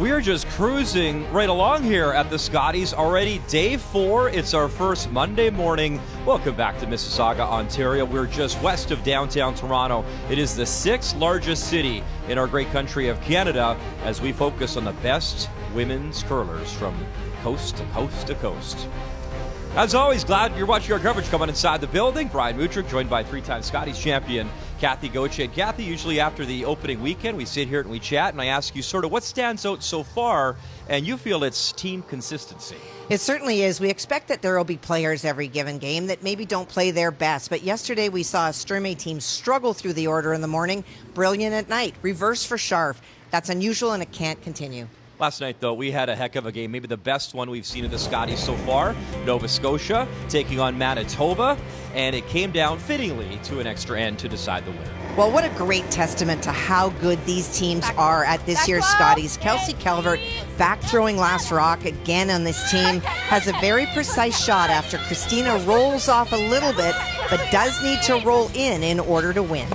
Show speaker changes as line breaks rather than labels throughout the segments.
We are just cruising right along here at the Scotties. Already day 4. It's our first Monday morning. Welcome back to Mississauga, Ontario. We're just west of downtown Toronto. It is the 6th largest city in our great country of Canada as we focus on the best women's curlers from coast to coast to coast. As always, glad you're watching our coverage. Coming inside the building, Brian Mutrick, joined by 3-time Scotties champion Kathy Gauthier. And Kathy, usually after the opening weekend, we sit here and we chat, and I ask you sort of what stands out so far, and you feel it's team consistency.
It certainly is. We expect that there will be players every given game that maybe don't play their best, but yesterday we saw a Sturmey team struggle through the order in the morning, brilliant at night, reverse for Scharf. That's unusual and it can't continue.
Last night, though, we had a heck of a game, maybe the best one we've seen in the Scotties so far. Nova Scotia taking on Manitoba, and it came down fittingly to an extra end to decide the winner.
Well, what a great testament to how good these teams are at this year's Scotties. Kelsey Calvert back throwing last rock again on this team, has a very precise shot after Christina rolls off a little bit, but does need to roll in order to win.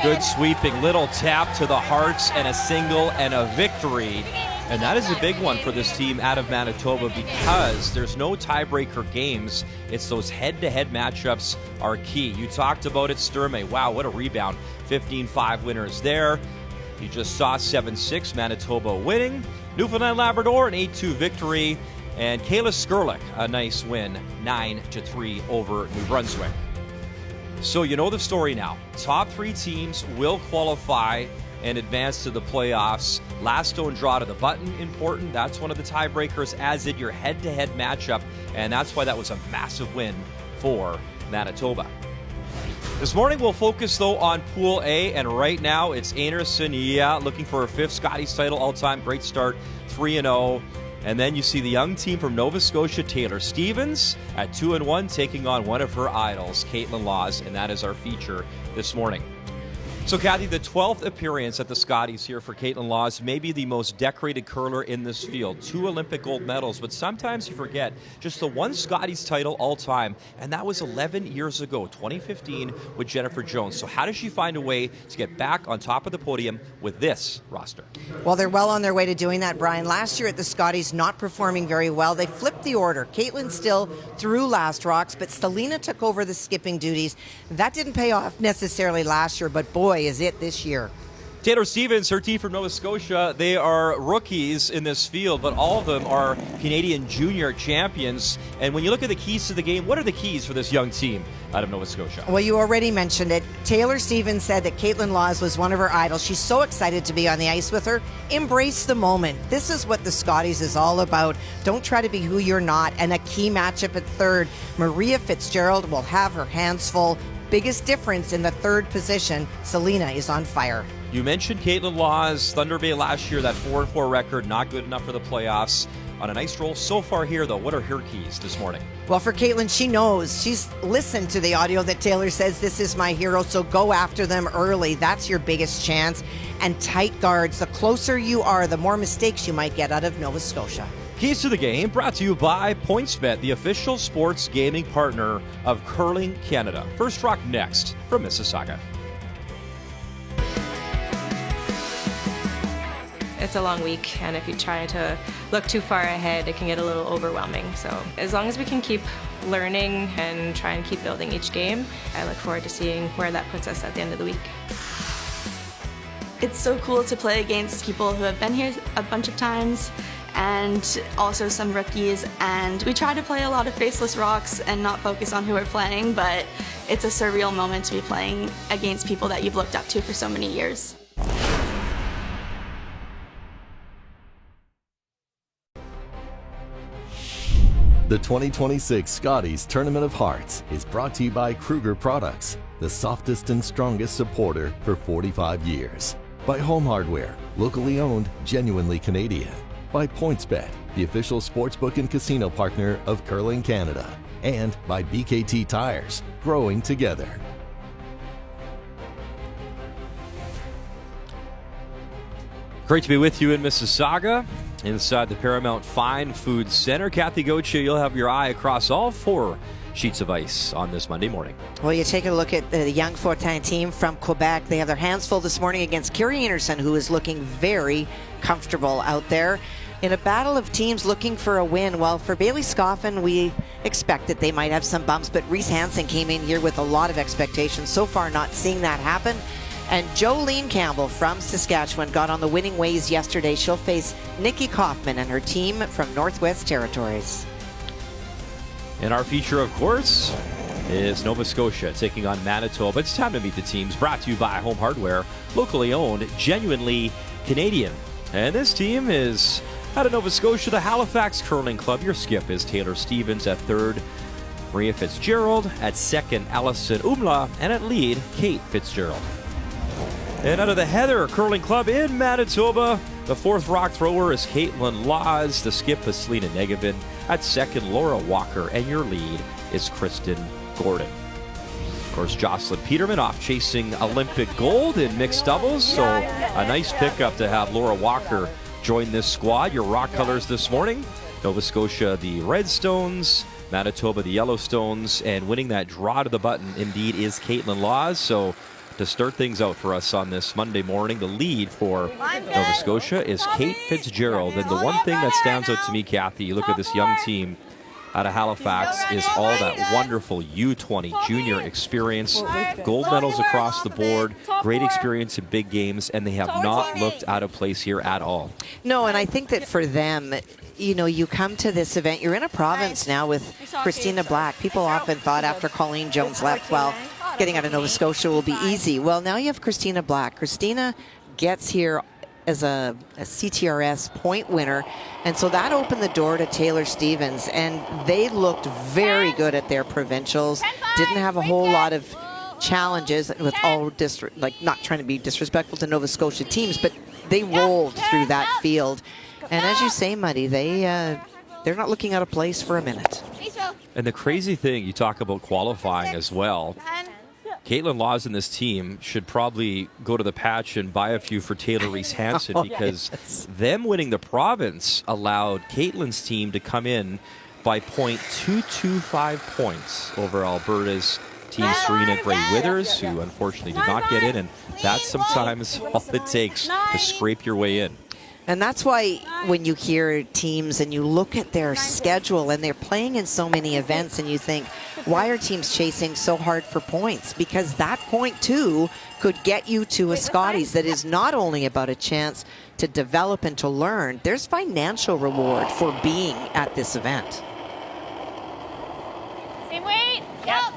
Good sweeping little tap to the hearts and a single and a victory. And that is a big one for this team out of Manitoba because there's no tiebreaker games. It's those head-to-head matchups are key. You talked about it, Sturmey. Wow, what a rebound. 15-5 winners there. You just saw 7-6 Manitoba winning. Newfoundland Labrador, an 8-2 victory. And Kayla Skurlik, a nice win, 9-3 over New Brunswick. So you know the story now. Top 3 teams will qualify and advance to the playoffs. Last stone draw to the button, important. That's one of the tiebreakers, as in your head-to-head matchup, and that's why that was a massive win for Manitoba. This morning we'll focus, though, on Pool A, and right now it's Einarson, looking for her 5th Scotties title all-time. Great start, 3-0. And then you see the young team from Nova Scotia, Taylor Stevens, at 2-1, taking on one of her idols, Caitlin Laws, and that is our feature this morning. So, Kathy, the 12th appearance at the Scotties here for Caitlin Laws, maybe the most decorated curler in this field. 2 Olympic gold medals, but sometimes you forget just the 1 Scotties title all time, and that was 11 years ago, 2015, with Jennifer Jones. So how does she find a way to get back on top of the podium with this roster?
Well, they're well on their way to doing that, Brian. Last year at the Scotties, not performing very well. They flipped the order. Caitlin still threw last rocks, but Stelina took over the skipping duties. That didn't pay off necessarily last year, but boy, is it this year.
Taylor Stevens, her team from Nova Scotia, they are rookies in this field, but all of them are Canadian junior champions. And when you look at the keys to the game, what are the keys for this young team out of Nova Scotia?
Well, you already mentioned it. Taylor Stevens said that Caitlin Laws was one of her idols. She's so excited to be on the ice with her. Embrace the moment. This is what the Scotties is all about. Don't try to be who you're not. And a key matchup at third, Maria Fitzgerald will have her hands full. Biggest difference in the third position, Selena is on fire.
You mentioned Caitlin Laws, Thunder Bay last year, that 4-4 record, not good enough for the playoffs. On a nice roll so far here, though. What are her keys this morning?
Well, for Caitlin, she knows. She's listened to the audio that Taylor says, this is my hero, so go after them early. That's your biggest chance. And tight guards. The closer you are, the more mistakes you might get out of Nova Scotia.
Keys to the game brought to you by PointsBet, the official sports gaming partner of Curling Canada. First Rock next from Mississauga.
It's a long week, and if you try to look too far ahead, it can get a little overwhelming. So as long as we can keep learning and try and keep building each game, I look forward to seeing where that puts us at the end of the week.
It's so cool to play against people who have been here a bunch of times, and also some rookies, and we try to play a lot of faceless rocks and not focus on who we're playing, but it's a surreal moment to be playing against people that you've looked up to for so many years.
The 2026 Scotties Tournament of Hearts is brought to you by Kruger Products, the softest and strongest supporter for 45 years. By Home Hardware, locally owned, genuinely Canadian. By PointsBet, the official sportsbook and casino partner of Curling Canada. And by BKT Tires, growing together.
Great to be with you in Mississauga, inside the Paramount Fine Food Center. Kathy Gauthier, you'll have your eye across all 4 sheets of ice on this Monday morning.
Well, you take a look at the young Fortin team from Quebec. They have their hands full this morning against Kerry Anderson, who is looking very comfortable out there in a battle of teams looking for a win. Well, for Bailey Scoffin, we expect that they might have some bumps, but Reese Hansen came in here with a lot of expectations. So far, not seeing that happen. And Jolene Campbell from Saskatchewan got on the winning ways yesterday. She'll face Nikki Kaufman and her team from Northwest Territories.
And our feature, of course, is Nova Scotia taking on Manitoba. It's time to meet the teams. Brought to you by Home Hardware, locally owned, genuinely Canadian. And this team is out of Nova Scotia, the Halifax Curling Club. Your skip is Taylor Stevens at third, Maria Fitzgerald at second, Allison Umla, and at lead, Kate Fitzgerald. And out of the Heather Curling Club in Manitoba, the fourth rock thrower is Caitlin Laws. The skip is Selena Negevin. At second, Laura Walker. And your lead is Kristen Gordon. Of course, Jocelyn Peterman off chasing Olympic gold in mixed doubles. So a nice pickup to have Laura Walker join this squad. Your rock colors this morning: Nova Scotia, the Redstones; Manitoba, the Yellowstones. And winning that draw to the button, indeed, is Caitlin Laws. So to start things out for us on this Monday morning, the lead for Nova Scotia is Kate Fitzgerald. And the one thing that stands out to me, Kathy, you look at this young team out of Halifax, is all that wonderful U20 junior experience, gold medals across the board, great experience in big games, and they have not looked out of place here at all.
No, and I think that for them, you know, you come to this event, you're in a province now with Christina Black. People often thought after Colleen Jones left, well, getting out of Nova Scotia will be easy. Well, now you have Christina Black. Christina gets here as a CTRS point winner, and so that opened the door to Taylor Stevens, and they looked very good at their provincials. Didn't have a whole lot of challenges with all like not trying to be disrespectful to Nova Scotia teams, but they rolled through that field. And as you say, Muddy, they're not looking out of place for a minute.
And the crazy thing, you talk about qualifying as well. Caitlin Laws and this team should probably go to the patch and buy a few for Taylor Reese Hansen, because them winning the province allowed Caitlin's team to come in by 0.225 points over Alberta's team Serena Gray-Withers, who unfortunately did not get in, and that's sometimes all it takes to scrape your way in.
And that's why when you hear teams and you look at their schedule and they're playing in so many events and you think, why are teams chasing so hard for points? Because that point, too, could get you to a Scotties that is not only about a chance to develop and to learn. There's financial reward for being at this event.
Same weight. Yep.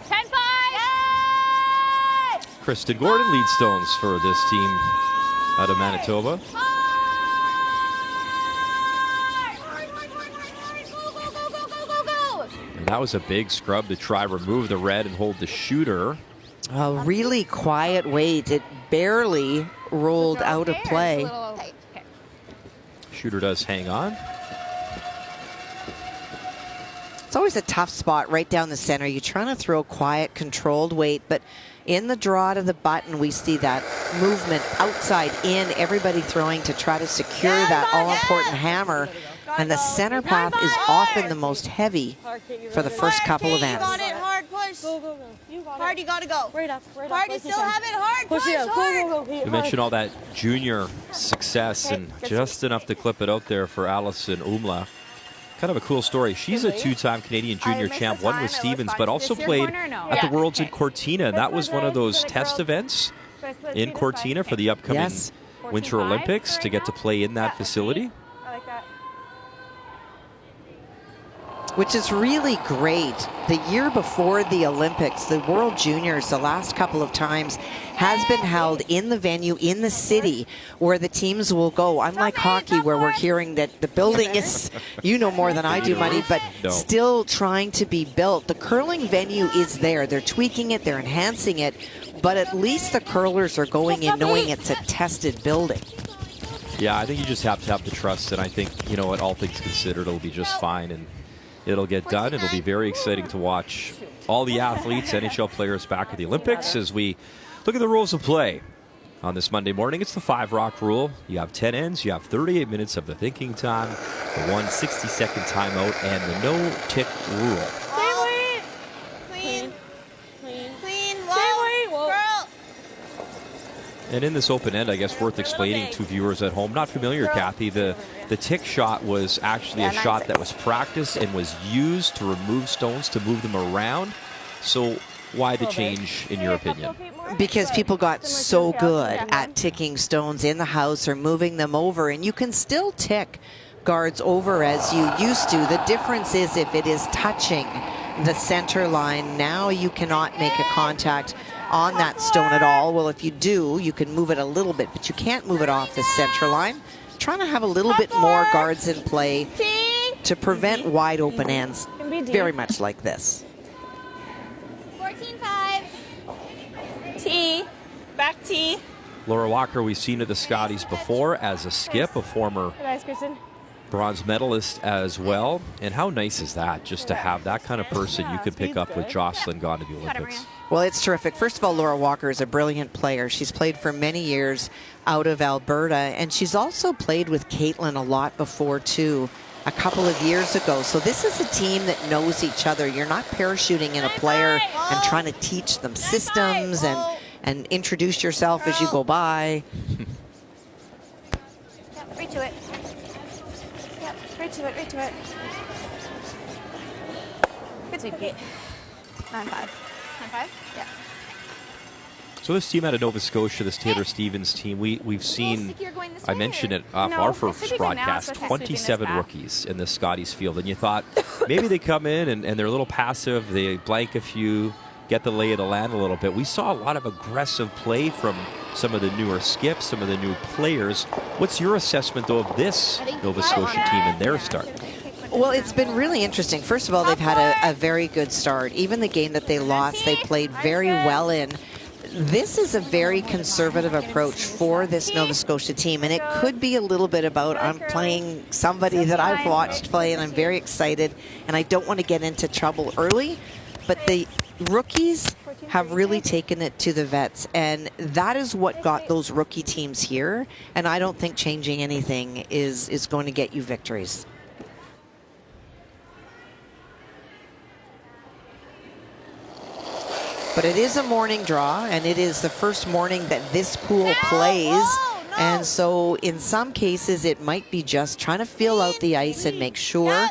10-5.
Kristen Gordon lead stones for this team out of Manitoba. And that was a big scrub to try remove the red and hold the shooter.
A really quiet weight. It barely rolled out of play.
Shooter does hang on.
It's always a tough spot right down the center. You're trying to throw quiet, controlled weight, but in the draw to the button, we see that movement outside in, everybody throwing to try to secure that all-important hammer. And the center path is often the most heavy for the first couple of ends.
Hard push. Hard, you gotta go.
Right up.
Hard, you still have it. Hard push. Hard.
You mentioned all that junior success, and just enough to clip it out there for Allison Umla. Kind of a cool story. She's a two-time Canadian junior champ, won with Stevens, but also played at the Worlds in Cortina. And that was one of those test events in Cortina for the upcoming Winter Olympics to get to play in that facility.
Which is really great. The year before the Olympics, the World Juniors, the last couple of times, has been held in the venue, in the city, where the teams will go. Unlike hockey, where we're hearing that the building is, you know more than I do, Money, but still trying to be built. The curling venue is there. They're tweaking it, they're enhancing it, but at least the curlers are going in knowing it's a tested building.
Yeah, I think you just have to have the trust, and I think, you know, at all things considered, it'll be just fine, and it'll get done. It'll be very exciting to watch all the athletes, NHL players back at the Olympics as we look at the rules of play on this Monday morning. It's the 5-rock rule. You have 10 ends, you have 38 minutes of the thinking time, the 1 60-second timeout, and the no-tick rule. And in this open end, I guess worth explaining to viewers at home, not familiar, Kathy, the tick shot was actually a shot that was practiced and was used to remove stones, to move them around. So why the change, in your opinion?
Because people got so good at ticking stones in the house or moving them over, and you can still tick guards over as you used to. The difference is if it is touching the center line, now you cannot make a contact on that stone at all. Well, if you do, you can move it a little bit, but you can't move it off the center line. Trying to have a little bit more guards in play to prevent wide open ends, very much like this.
14-5. T. Back T.
Laura Walker, we've seen at the Scotties before as a skip, a former bronze medalist as well. And how nice is that, just to have that kind of person you could pick up with Jocelyn gone to the Olympics?
Well, it's terrific. First of all, Laura Walker is a brilliant player. She's played for many years out of Alberta, and she's also played with Caitlin a lot before, too, a couple of years ago. So this is a team that knows each other. You're not parachuting in a player and trying to teach them systems and introduce yourself as you go by.
Yep, right to it. Yep, right to it, right to it. Good sweep, Kate. 9-5. 9-5? Yeah.
So this team out of Nova Scotia, this Taylor Stevens team, we've seen, I mentioned it off our first broadcast, 27 rookies in the Scotties field. And you thought maybe they come in and they're a little passive, they blank a few, get the lay of the land a little bit. We saw a lot of aggressive play from some of the newer skips, some of the new players. What's your assessment, though, of this Nova Scotia team and their start?
Well, it's been really interesting. First of all, they've had a very good start. Even the game that they lost, they played very well in. This is a very conservative approach for this Nova Scotia team, and it could be a little bit about I'm playing somebody that I've watched play, and I'm very excited, and I don't want to get into trouble early. But the rookies have really taken it to the vets, and that is what got those rookie teams here, and I don't think changing anything is going to get you victories. But it is a morning draw, and it is the first morning that this pool plays. And so in some cases, it might be just trying to feel out the ice and make sure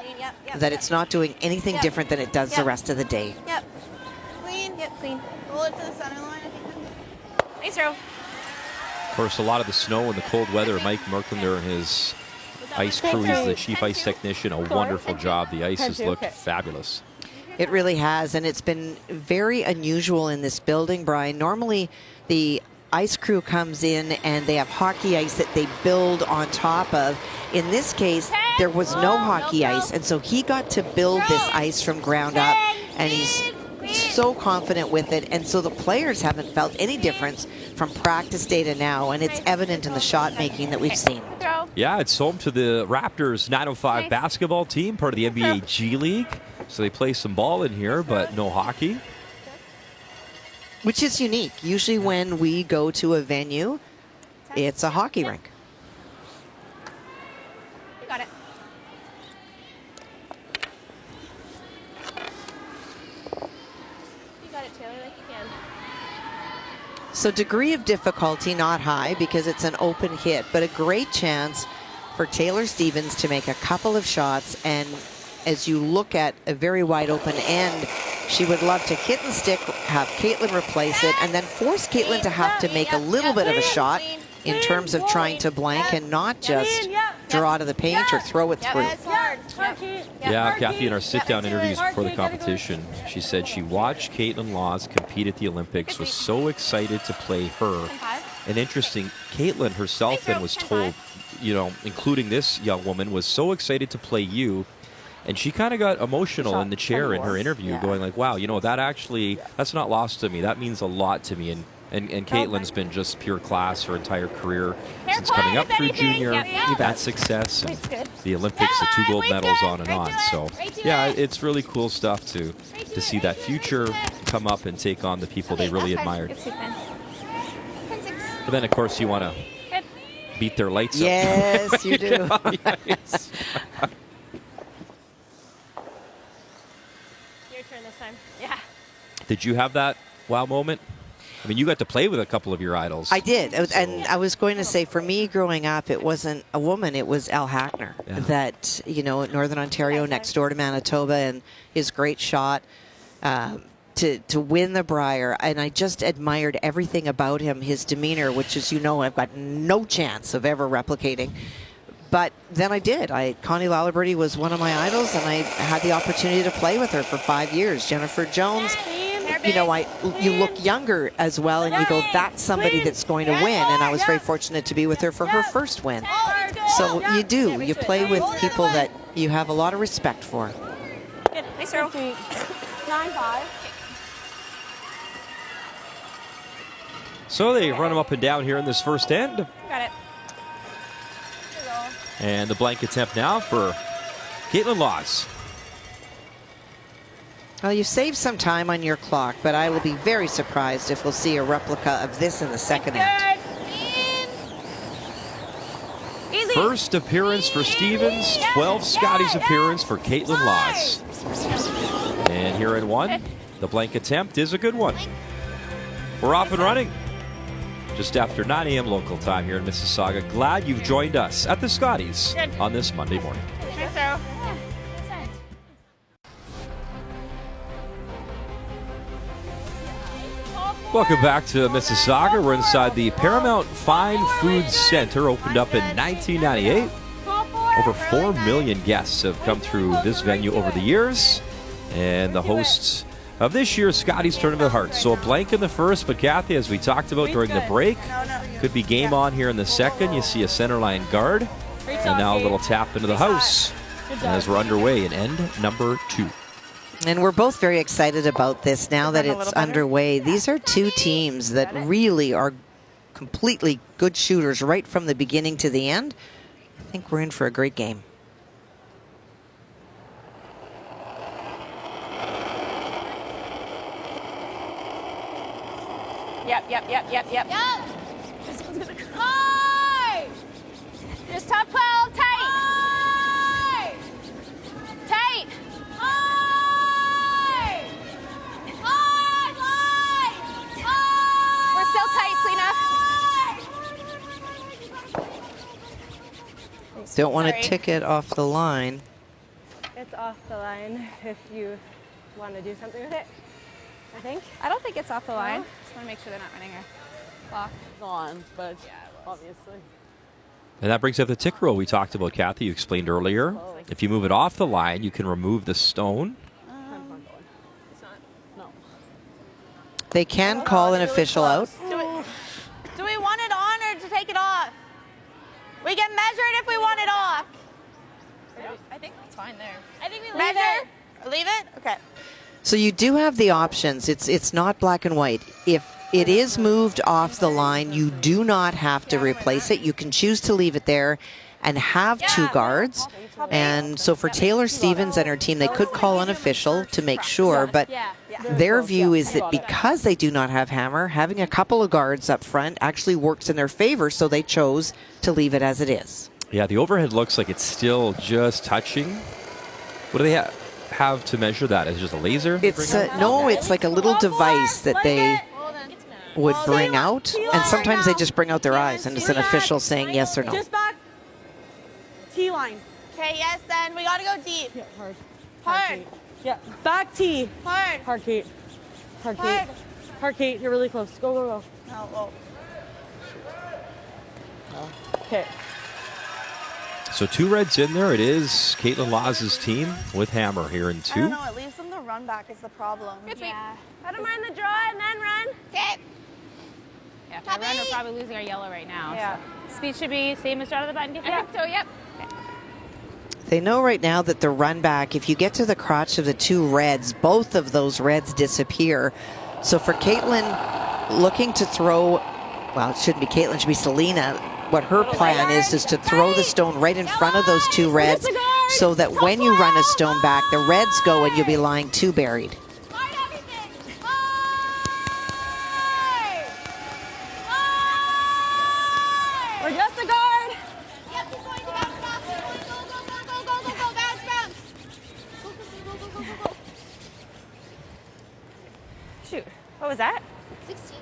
that it's not doing anything different than it does the rest of the day.
Yep. Clean. Yep, clean. Roll it to the center line. Nice throw.
Of course, a lot of the snow and the cold weather, Mike Merklander and his ice crew, he's the chief ice technician, a wonderful job. The ice has looked fabulous.
It really has, and it's been very unusual in this building, Brian. Normally, the ice crew comes in and they have hockey ice that they build on top of. In this case, there was no hockey ice, and so he got to build this ice from ground up, and he's so confident with it. And so the players haven't felt any difference from practice day to now, and it's evident in the shot making that we've seen.
Yeah, it's home to the Raptors 905 basketball team, part of the NBA G League. So they play some ball in here, but no hockey.
Which is unique. Usually when we go to a venue, it's a hockey rink.
You got it. You got it, Taylor, like you can.
So degree of difficulty not high because it's an open hit, but a great chance for Taylor Stevens to make a couple of shots. And as you look at a very wide open end, she would love to hit and stick, have Caitlin replace it, and then force Caitlin to have to make a little bit of a shot in terms of trying to blank and not just draw to the paint or throw it through.
Yeah, Kathy, in our sit-down interviews before the competition, she said she watched Caitlin Laws compete at the Olympics, was so excited to play her. And interesting, Caitlin herself then was told, you know, including this young woman, was so excited to play you. And she kind of got emotional in the chair in her interview, going like, wow, you know, that actually, that's not lost to me. That means a lot to me. And Caitlin's been just pure class her entire career since coming up through junior. You've had success and the Olympics, the 2 gold medals, on and on. So, yeah, it's really cool stuff to see that future come up and take on the people they really admired. But then, of course, you want to beat their lights up.
Yes, you do.
Yes.
Your turn this time. Yeah.
Did you have that wow moment? I mean, you got to play with a couple of your idols.
I did. And I was going to say, for me growing up, it wasn't a woman, it was Al Hackner.
Yeah.
That, Northern Ontario, next door to Manitoba, and his great shot to win the Brier. And I just admired everything about him, his demeanor, which, as you know, I've got no chance of ever replicating. But then I did. Connie Laliberte was one of my idols, and I had the opportunity to play with her for 5 years. Jennifer Jones, you look younger as well, and you go, that's somebody that's going to win. And I was very fortunate to be with her for her first win. So you play with people that you have a lot of respect for.
Good. Nice throw. 9-5.
So they run them up and down here in this first end.
Got it.
And the blank attempt now for Caitlin Laws.
Well, you saved some time on your clock, but I will be very surprised if we'll see a replica of this in the second end.
First appearance for Stevens, 12 Scotties appearance for Caitlin Laws. And here in one, the blank attempt is a good one. We're off and running. Just after 9 a.m. local time here in Mississauga. Glad you've joined us at the Scotties on this Monday morning. Welcome back to Mississauga. We're inside the Paramount Fine Food Center, opened up in 1998. Over 4 million guests have come through this venue over the years. And the hosts of this year's Scotties Tournament of Hearts. So a blank in the first, but Kathy, as we talked about during the break, could be game on here in the second. You see a centerline guard, and now a little tap into the house as we're underway in end number 2.
And we're both very excited about this now that it's underway. These are two teams that really are completely good shooters right from the beginning to the end. I think we're in for a great game.
Yep. High! Just top 12, tight. High! Tight. High! High! We're still tight, Selena.
Don't want to tick it off the line.
It's off the line if you want to do something with it, I think.
I don't think it's off the line. Just want to make sure they're not running a clock.
On, but obviously.
And that brings up the tick roll we talked about, Kathy. You explained earlier. If you move it off the line, you can remove the stone.
They can call an official out.
Do we want it on or to take it off? We can measure it if we want it off. I think it's fine there. I think we leave it. Leave it? Okay.
So you do have the options. It's not black and white. If it is moved off the line, you do not have to replace it. You can choose to leave it there and have 2 guards. And so for Taylor Stevens and her team, they could call an official to make sure, but their view is that because they do not have hammer, having a couple of guards up front actually works in their favor, so they chose to leave it as it is.
Yeah, the overhead looks like it's still just touching. What do they have to measure that? Is it just a laser?
It's no, it's like a little device that they would bring out, and sometimes they just bring out their eyes, and it's an official saying yes or no.
Just back. T-line.
Okay, yes, then we got to go deep.
Yeah, hard.
Hard.
Yeah, back T.
Hard.
Hard, Kate. Hard, Kate. Hard, Kate. You're really close. Go, go, go.
No, whoa.
Okay.
So 2 reds in there. It is Caitlin Laws' team with hammer here in 2.
I don't know, it leaves them to run back is the problem.
Yeah.
Let them run the draw and then run. Okay.
Yeah, if I run, we're probably losing our yellow right now.
Yeah.
So speed should be same as start of the button. Do you think?
I think so, yep.
They know right now that the run back, if you get to the crotch of the 2 reds, both of those reds disappear. So for Caitlin looking to throw, well, it shouldn't be Caitlin, it should be Selena. What her plan is to throw the stone right in front of those 2 reds so that when you run a stone back, the reds go and you'll be lying 2 buried.
We're just a guard. Yep, keep going. Bounce, bounce. Go, bounce, bounce. Go. Shoot. What was that? 16.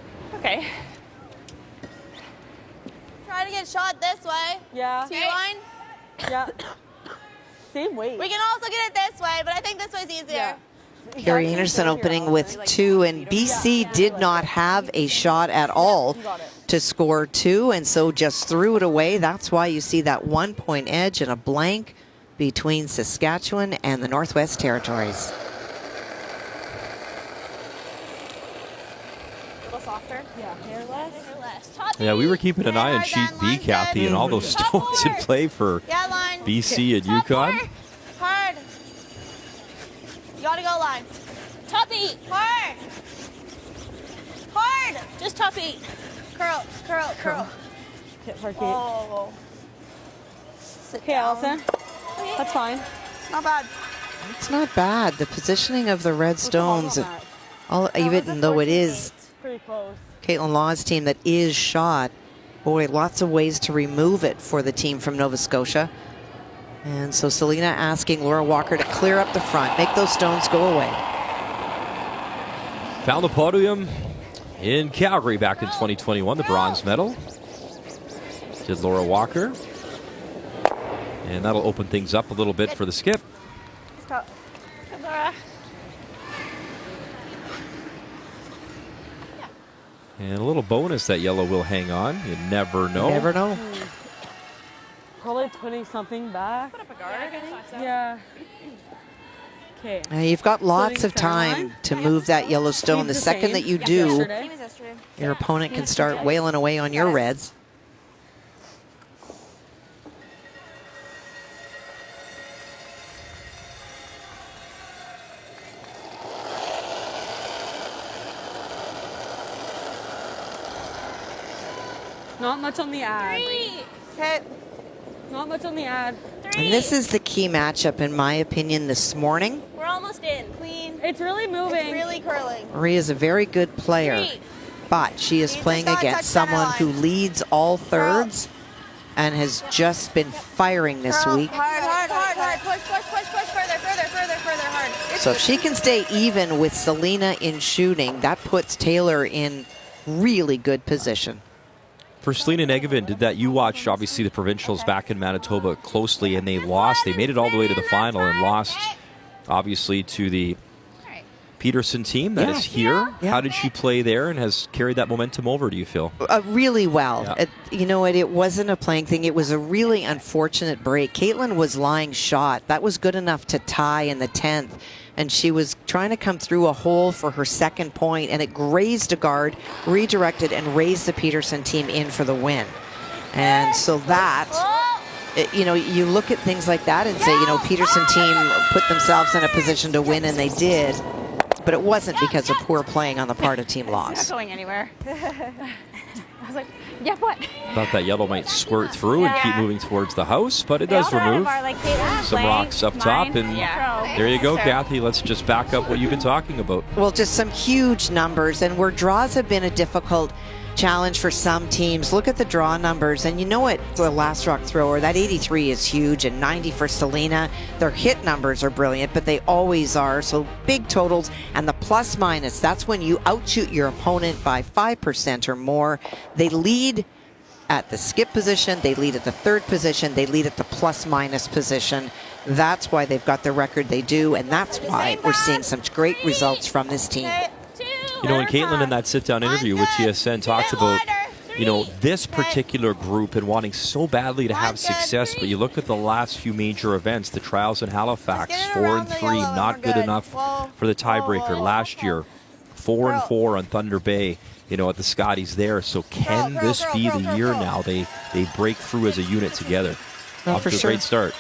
Okay. Try to get shot this way.
Yeah.
T-line.
Yeah. Same weight.
We can also get it this way, but I think this way's easier.
Carrie Anderson opening with 2, and BC did not have a shot at all to score 2, and so just threw it away. That's why you see that 1-point edge and a blank between Saskatchewan and the Northwest Territories.
A little softer.
Yeah, hairless.
Yeah, we were keeping an eye on sheet B, Kathy, and all those stones in play for
Yeah, line.
BC and Yukon.
Hard. You gotta go line. Top 8. Hard. Hard. Just top 8. Curl, curl, curl.
Hit her, Kate.
Oh. Sit
Okay,
down.
Allison. That's fine.
Not bad.
It's not bad. The positioning of the red stones,
All
even though it is
pretty close.
Caitlin Law's team that is shot, boy, lots of ways to remove it for the team from Nova Scotia. And so Selena asking Laura Walker to clear up the front, make those stones go away.
Found the podium in Calgary back in 2021, the bronze medal. Did Laura Walker. And that'll open things up a little bit for the skip.
Good, Laura.
And a little bonus that yellow will hang on. You never know.
You never know.
Probably putting something back.
Put up a guard.
Yeah. Okay.
You've got lots of time to move that yellow stone. The second that you do, your opponent can start wailing away on your reds.
Not much on the ad.
3. Okay.
Not much on the ad.
3.
And this is the key matchup, in my opinion, this morning.
We're almost in. Clean.
It's really moving.
It's really curling.
Marie is a very good player,
3.
but she is
She
playing
does not
against
touch center
someone
line.
who leads all thirds and has just been firing this
Curl.
week.
Hard, hard, hard, hard. Push, push, push, push. Further, further, further, further, hard.
So if she can stay even with Selena in shooting, that puts Taylor in really good position.
For Selena Negevin, did that? You watched, obviously, the provincials back in Manitoba closely, and they lost. They made it all the way to the final and lost, obviously, to the Peterson team that is here.
Yeah.
How did she play there and has carried that momentum over, do you feel?
Really well.
Yeah.
You know what? It wasn't a playing thing. It was a really unfortunate break. Caitlin was lying shot. That was good enough to tie in the 10th. And she was trying to come through a hole for her second point, and it grazed a guard, redirected, and raised the Peterson team in for the win. And so that, you know, you look at things like that and say, you know, Peterson team put themselves in a position to win, and they did. But it wasn't because of poor playing on the part of Team
It's not
Loss.
going anywhere. I was like, yeah, what?
Thought that yellow might squirt through and keep moving towards the house, but it
They
does
also had a
remove
bar like Caitlin's
some
playing,
rocks up top.
mine,
And
yeah.
there you go,
So-
Kathy. Let's just back up what you've been talking about.
Well, just some huge numbers, and where draws have been a difficult challenge for some teams. Look at the draw numbers, and you know what? The last rock thrower, that 83 is huge, and 90 for Selena. Their hit numbers are brilliant, but they always are. So big totals, and the plus minus, that's when you outshoot your opponent by 5% or more. They lead at the skip position, they lead at the third position, they lead at the plus minus position. That's why they've got the record they do, and that's why we're seeing some great results from this team.
You know, when Caitlin in that sit-down interview with TSN talked about, you know, this particular group and wanting so badly to have success, but you look at the last few major events, the trials in Halifax, 4-3, not good enough for the tiebreaker. Last year, 4-4 on Thunder Bay, you know, at the Scotties there. So can this be the year now they break through as a unit together?
Well,
Off
for
to a
sure.
great start.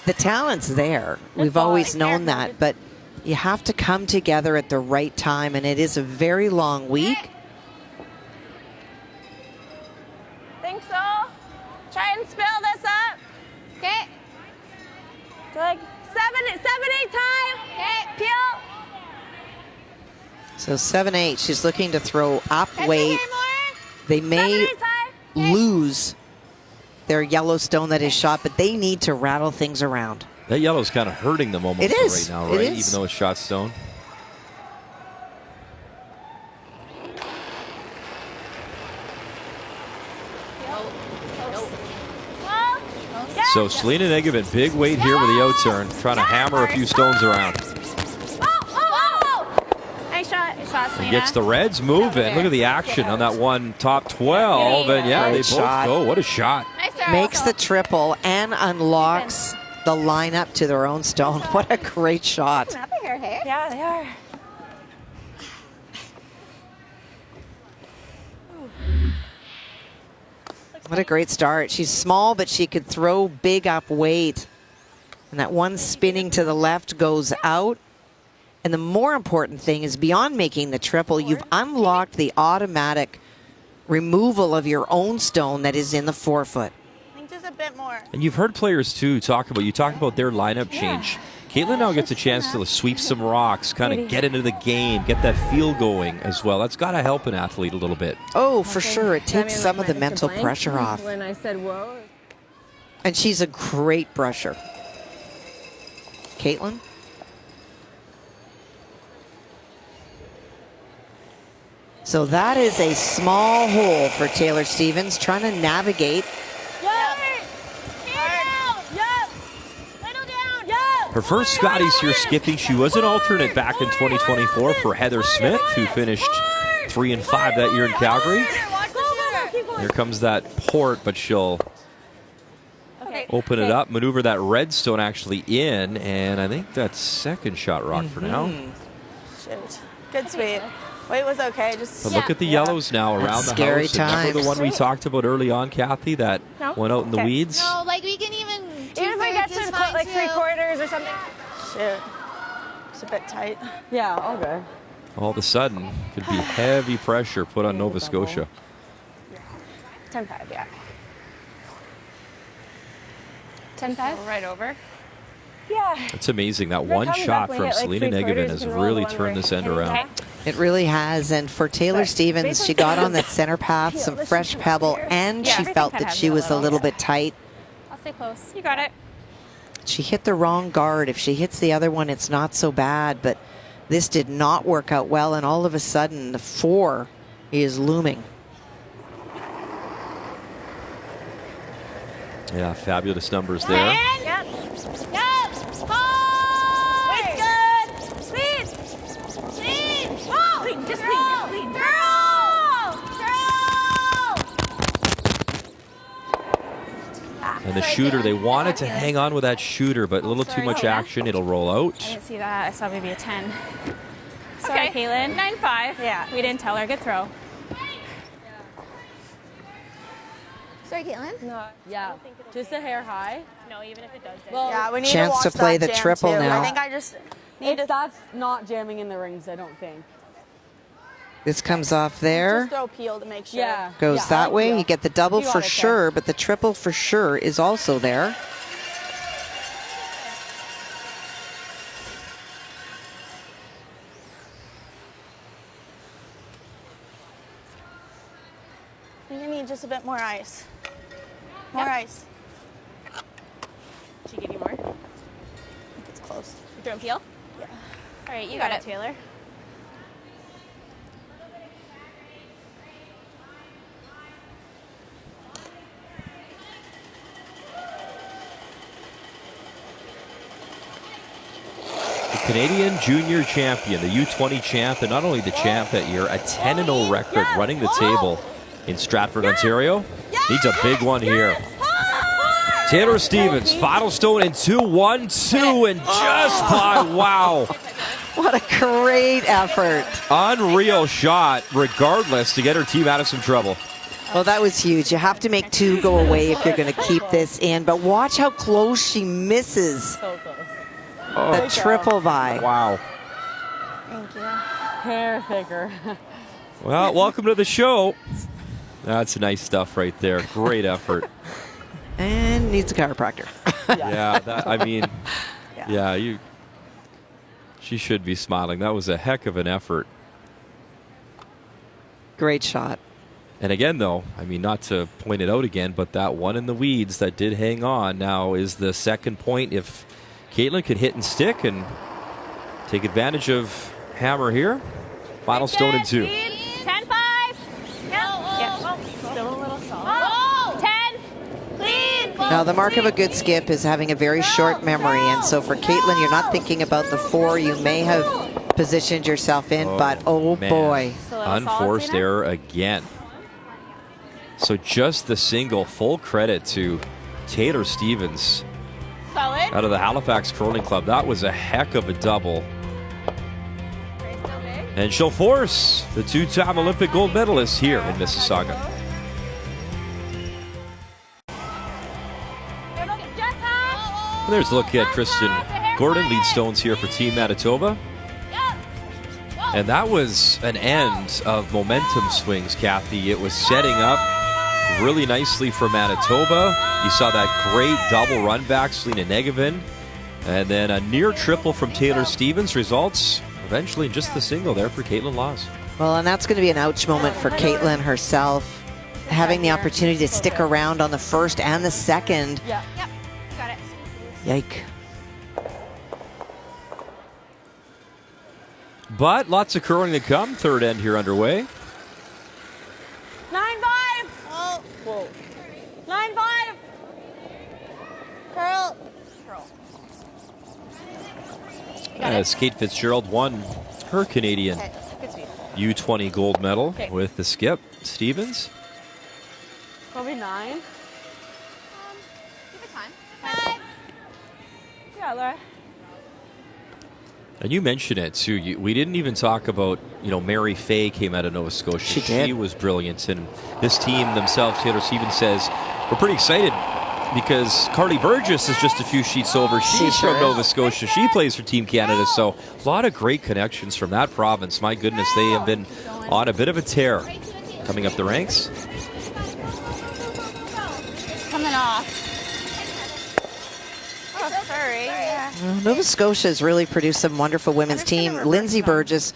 The talent's there. We've always known that, but you have to come together at the right time, and it is a very long week.
Think so? Try and spill this up. Okay. Like 7-8 time. Okay. Peel.
So 7-8, she's looking to throw up
Can
weight.
you hear more?
They may
7-8 time.
lose their Yellowstone that is shot, but they need to rattle things around.
That yellow's kind of hurting them almost
It is.
right now,
It
right?
is.
Even though it's shot stone. So Selena Negavan, big weight here with the out-turn, trying to hammer a few stones around.
Nice shot. Good shot, Selena.
Gets the Reds moving. Look at the action on that one top 12. And yeah, they both go. What a shot.
Makes the triple and unlocks the lineup to their own stone. What a great shot.
Yeah, they are.
What a great start. She's small, but she could throw big up weight. And that one spinning to the left goes out. And the more important thing is, beyond making the triple, you've unlocked the automatic removal of your own stone that is in the forefoot.
I think just a bit more.
And you've heard players, too, talk about their lineup change. Caitlin now gets a chance to sweep some rocks, kind of get into the game, get that feel going as well. That's got to help an athlete a little bit.
Oh, for sure. It takes some of the mental pressure off.
When I said, whoa.
And she's a great brusher. Caitlin? So that is a small hole for Taylor Stevens, trying to navigate.
Her first Scotties here skipping. She was an alternate back in 2024 for Heather Smith, who finished 3 and 5 that year in Calgary. Here comes that port, but she'll open it up, maneuver that redstone actually in, and I think that's second shot rock for now.
Shoot. Good sweep. Weight was okay. Just
but look at the yellows now around
that's
the
scary
house. Remember the
times.
one we talked about early on, Kathy, that went out in the weeds?
No, like we can even
Even if I get to like 3/4 or something.
shoot. It's a bit tight.
Yeah, all good.
All of a sudden, could be heavy pressure put on Nova Scotia.
10-5, yeah.
10-5. Right over.
Yeah.
It's amazing. That one shot from Selena Negavan has really turned this end around.
It really has. And for Taylor Stevens, she got on that center path, some fresh pebble, and she felt that she was a little bit tight.
I'll stay close. You got it.
She hit the wrong guard. If she hits the other one, it's not so bad. But this did not work out well, and all of a sudden, the 4 is looming.
Yeah, fabulous numbers there.
Yep. Oh, it's good. Clean. Oh, clean. Just clean.
And the shooter, they wanted to hang on with that shooter, but a little too much action. It'll roll out.
I didn't see that. I saw maybe a 10. Sorry, Caitlin. 9-5.
Yeah.
We didn't tell her. Good throw.
Sorry, Caitlin.
No, yeah. Just a hair high.
No, even if it does.
Well,
Yeah, we need
Chance
to
to
watch
play
that
the
jam
triple
too.
now.
I think I just need to
that's not jamming in the rings, I don't think.
This comes off there.
just throw peel to make sure.
Yeah.
Goes
yeah, I
that
like
way.
Peel.
You get the double
You got
for
it there.
sure, but the triple for sure is also there.
I think I need just a bit more ice. More ice.
Did she give you more?
It's close.
You throw and peel?
Yeah.
All right, you got it, Taylor.
Canadian junior champion, the U20 champ, and not only the champ that year, a 10-0 record running the table in Stratford, Ontario. Needs a big one here. Taylor Stevens, final stone in 2-1-2, and just by, wow.
What a great effort.
Unreal shot, regardless, to get her team out of some trouble.
Well, that was huge. You have to make 2 go away if you're going to keep this in. But watch how close she misses
So close.
the triple by.
Wow.
Thank you.
Hair thicker.
Well, welcome to the show. That's nice stuff right there. Great effort.
And needs a chiropractor.
Yeah, that, I mean, yeah, she should be smiling. That was a heck of an effort.
Great shot.
And again, though, I mean, not to point it out again, but that one in the weeds that did hang on now is the second point. If Caitlin could hit and stick and take advantage of hammer here, final stone in 2.
10-5.
Yeah.
Still a little soft.
Now, the mark of a good skip is having a very short memory, and so for Caitlin, you're not thinking about the 4 you may have positioned yourself in, but oh
man.
boy.
Unforced error again. So just the single, full credit to Taylor Stevens
Solid.
out of the Halifax Curling Club. That was a heck of a double. And she'll force the 2-time Olympic gold medalist here in Mississauga. And there's a look at Kristen Gordon, lead stones here for Team Manitoba. And that was an end of momentum swings, Kathy. It was setting up really nicely for Manitoba. You saw that great double run back, Selena Negevin. And then a near triple from Taylor Stevens. Results eventually just the single there for Caitlin Laws.
Well, and that's going to be an ouch moment for Caitlin herself, having the opportunity to stick around on the first and the second.
Yep. Got it.
Yike.
But lots of curling to come. Third end here underway.
9-5.
Whoa.
9-5. Curl.
As Kate Fitzgerald won her Canadian U20 gold medal with the skip. Stevens.
Probably 9.
Give it time. 5.
Yeah, Laura.
And you mentioned it too. We didn't even talk about, Mary Fay came out of Nova Scotia.
She did.
She was brilliant. And this team themselves, Taylor Stevens says, we're pretty excited because Carly Burgess is just a few sheets over. She's from Nova Scotia. She plays for Team Canada. So a lot of great connections from that province. My goodness, they have been on a bit of a tear. Coming up the ranks.
Coming off. Oh, sorry.
Nova Scotia has really produced some wonderful women's team. Lindsay Burgess,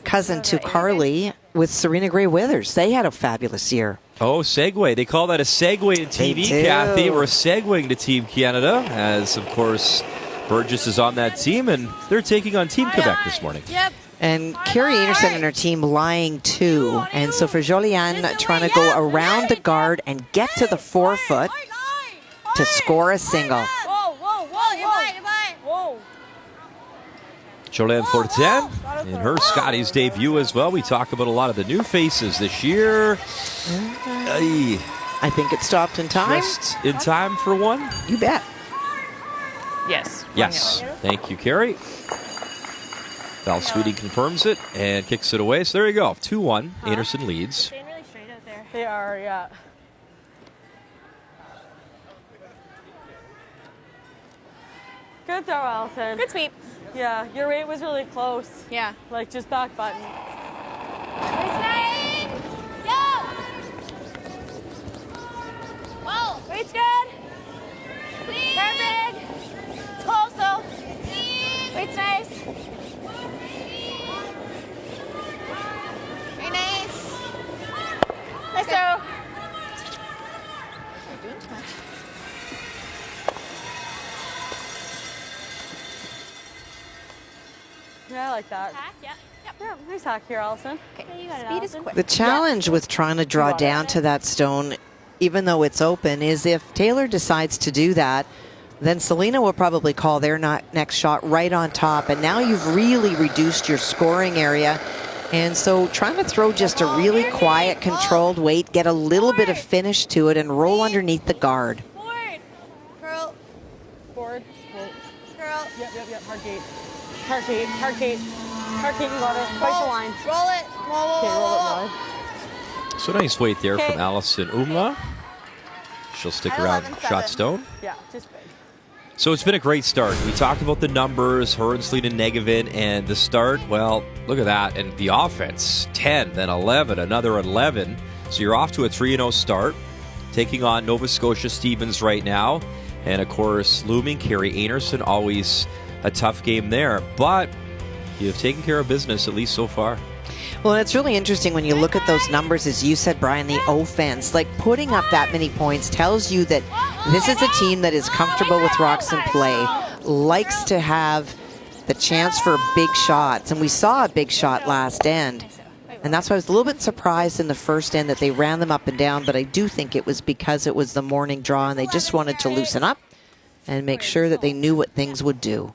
cousin to Carly, with Serena Gray Withers. They had a fabulous year.
Oh, segue. They call that a segue to TV, Kathy. We're segueing to Team Canada, as, of course, Burgess is on that team, and they're taking on Team Quebec this morning.
Yep.
And Carrie Anderson and her team lying 2. And so for Joliane trying to go around the guard and get to the forefoot to score a single.
Whoa.
Jolene Fortin in her Scotties debut as well. We talk about a lot of the new faces this year.
I think it stopped in time.
Just in time for one?
You bet.
Yes.
Yes. Thank you, Carrie. Val Sweeting confirms it and kicks it away. So there you go. 2-1. Anderson leads.
Staying really straight out there. They are, yeah. Good throw, Allison.
Good sweep.
Yeah, your rate was really close.
Yeah.
Like, just back button.
Whoa. Weight's good. Perfect. It's close though. Weight's nice. Very nice. Nice throw.
Yeah, I like that.
Hack, yeah.
Yeah, nice hack here, Allison.
Okay.
Yeah, you got it,
Speed is
Allison.
quick.
The challenge with trying to draw down to that stone, even though it's open, is if Taylor decides to do that, then Selena will probably call their next shot right on top. And now you've really reduced your scoring area. And so trying to throw just a really quiet, controlled weight, get a little bit of finish to it, and roll underneath the guard.
Forward. Curl.
Forward. Whoa.
Curl.
Yep. Hard gate. Hard gate. You got it. Fight the line.
Roll it.
Okay, roll it wide.
So nice weight there from Allison Umla. She'll stick around shot stone.
Yeah, just big.
So it's been a great start. We talked about the numbers, her and Selena Negevin, and the start, well, look at that. And the offense, 10, then 11, another 11. So you're off to a 3-0 start, taking on Nova Scotia Stevens right now. And, of course, looming Carrie Anderson, always a tough game there. But you have taken care of business, at least so far.
Well, it's really interesting when you look at those numbers, as you said, Brian, the offense. Like, putting up that many points tells you that this is a team that is comfortable with rocks and play, likes to have the chance for big shots. And we saw a big shot last end. And that's why I was a little bit surprised in the first end that they ran them up and down, but I do think it was because it was the morning draw and they just wanted to loosen up and make sure that they knew what things would do.